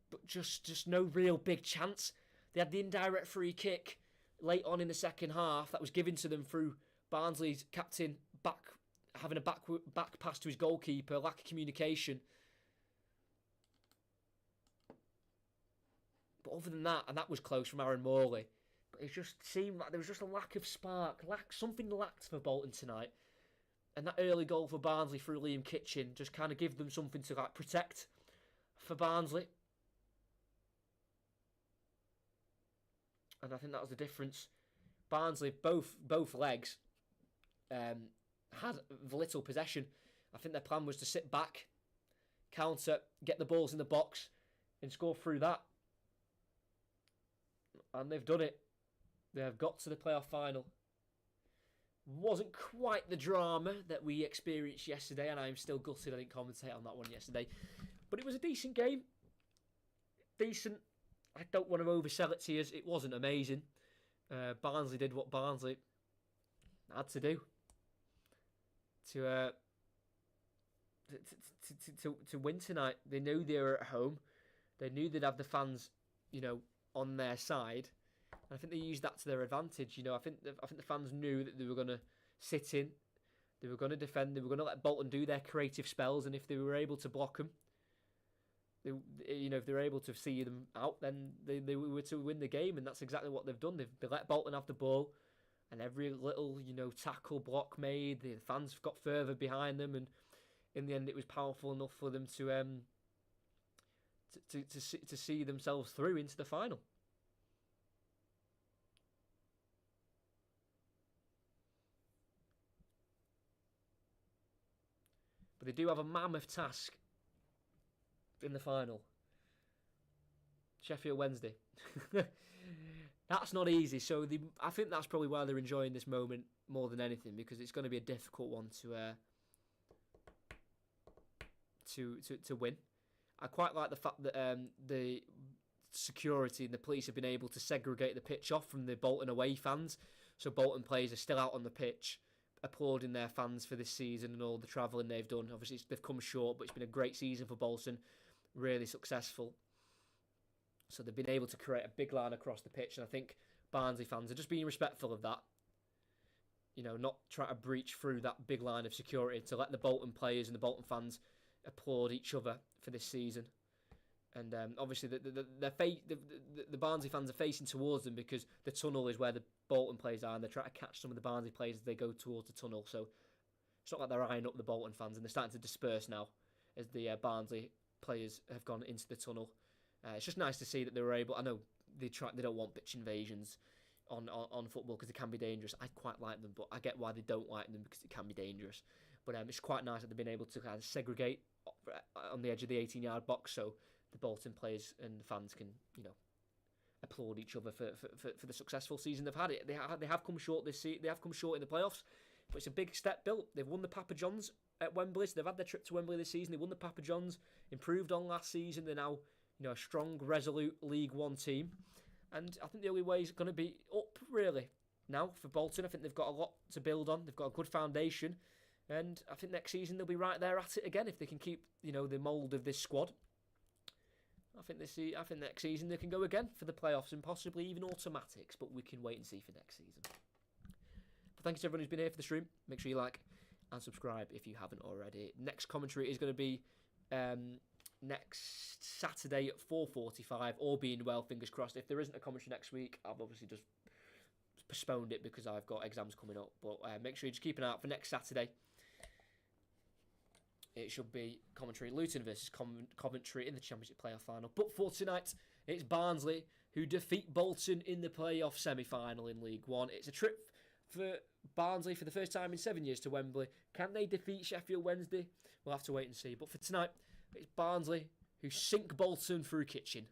But just no real big chance. They had the indirect free kick late on in the second half that was given to them through Barnsley's captain having a back pass to his goalkeeper, lack of communication. But other than that, and that was close from Aaron Morley, but it just seemed like there was just a lack of spark. Something lacked for Bolton tonight. And that early goal for Barnsley through Liam Kitching just kind of give them something to protect for Barnsley. And I think that was the difference. Barnsley, both legs, had little possession. I think their plan was to sit back, counter, get the balls in the box, and score through that. And they've done it. They have got to the playoff final. Wasn't quite the drama that we experienced yesterday, and I'm still gutted I didn't commentate on that one yesterday. But it was a decent game. Decent. I don't want to oversell it to you. It wasn't amazing. Barnsley did what Barnsley had to do to win tonight. They knew they were at home. They knew they'd have the fans, on their side. And I think they used that to their advantage. I think the fans knew that they were going to sit in, they were going to defend, they were going to let Bolton do their creative spells, and if they were able to block them, if they were able to see them out, then they were to win the game, and that's exactly what they've done. They let Bolton have the ball, and every little tackle block made, the fans got further behind them, and in the end it was powerful enough for them to see themselves through into the final. But they do have a mammoth task in the final. Sheffield Wednesday. That's not easy. So I think that's probably why they're enjoying this moment more than anything, because it's going to be a difficult one to win. I quite like the fact that the security and the police have been able to segregate the pitch off from the Bolton away fans. So Bolton players are still out on the pitch, applauding their fans for this season and all the travelling they've done. Obviously, they've come short, but it's been a great season for Bolton. Really successful. So they've been able to create a big line across the pitch, and I think Barnsley fans are just being respectful of that. Not trying to breach through that big line of security, to let the Bolton players and the Bolton fans applaud each other for this season. And obviously the Barnsley fans are facing towards them, because the tunnel is where the Bolton players are, and they're trying to catch some of the Barnsley players as they go towards the tunnel. So it's not like they're eyeing up the Bolton fans, and they're starting to disperse now as the Barnsley players have gone into the tunnel. It's just nice to see that they were able. I know they don't want bitch invasions on football because they can be dangerous. I quite like them, but I get why they don't like them, because it can be dangerous. But it's quite nice that they've been able to kind of segregate on the edge of the 18-yard box, so the Bolton players and the fans can, applaud each other for the successful season they've had. They have come short this season. They have come short in the playoffs, but it's a big step built. They've won the Papa John's at Wembley. So they've had their trip to Wembley this season. They won the Papa Johns, improved on last season. They're now, a strong, resolute League One team. And I think the only way is going to be up, really. Now, for Bolton, I think they've got a lot to build on. They've got a good foundation. And I think next season they'll be right there at it again if they can keep, the mould of this squad. I think next season they can go again for the playoffs and possibly even automatics, but we can wait and see for next season. But thank you to everyone who's been here for the stream. Make sure you like and subscribe if you haven't already. Next commentary is going to be next Saturday at 4:45, all being well, fingers crossed. If there isn't a commentary next week, I've obviously just postponed it because I've got exams coming up. But make sure you just keep an eye out for next Saturday. It should be commentary Luton versus Coventry in the Championship playoff final. But for tonight, it's Barnsley who defeat Bolton in the playoff semi-final in League One. It's a trip for Barnsley for the first time in 7 years to Wembley. Can they defeat Sheffield Wednesday? We'll have to wait and see. But for tonight, it's Barnsley who sink Bolton through kitchen.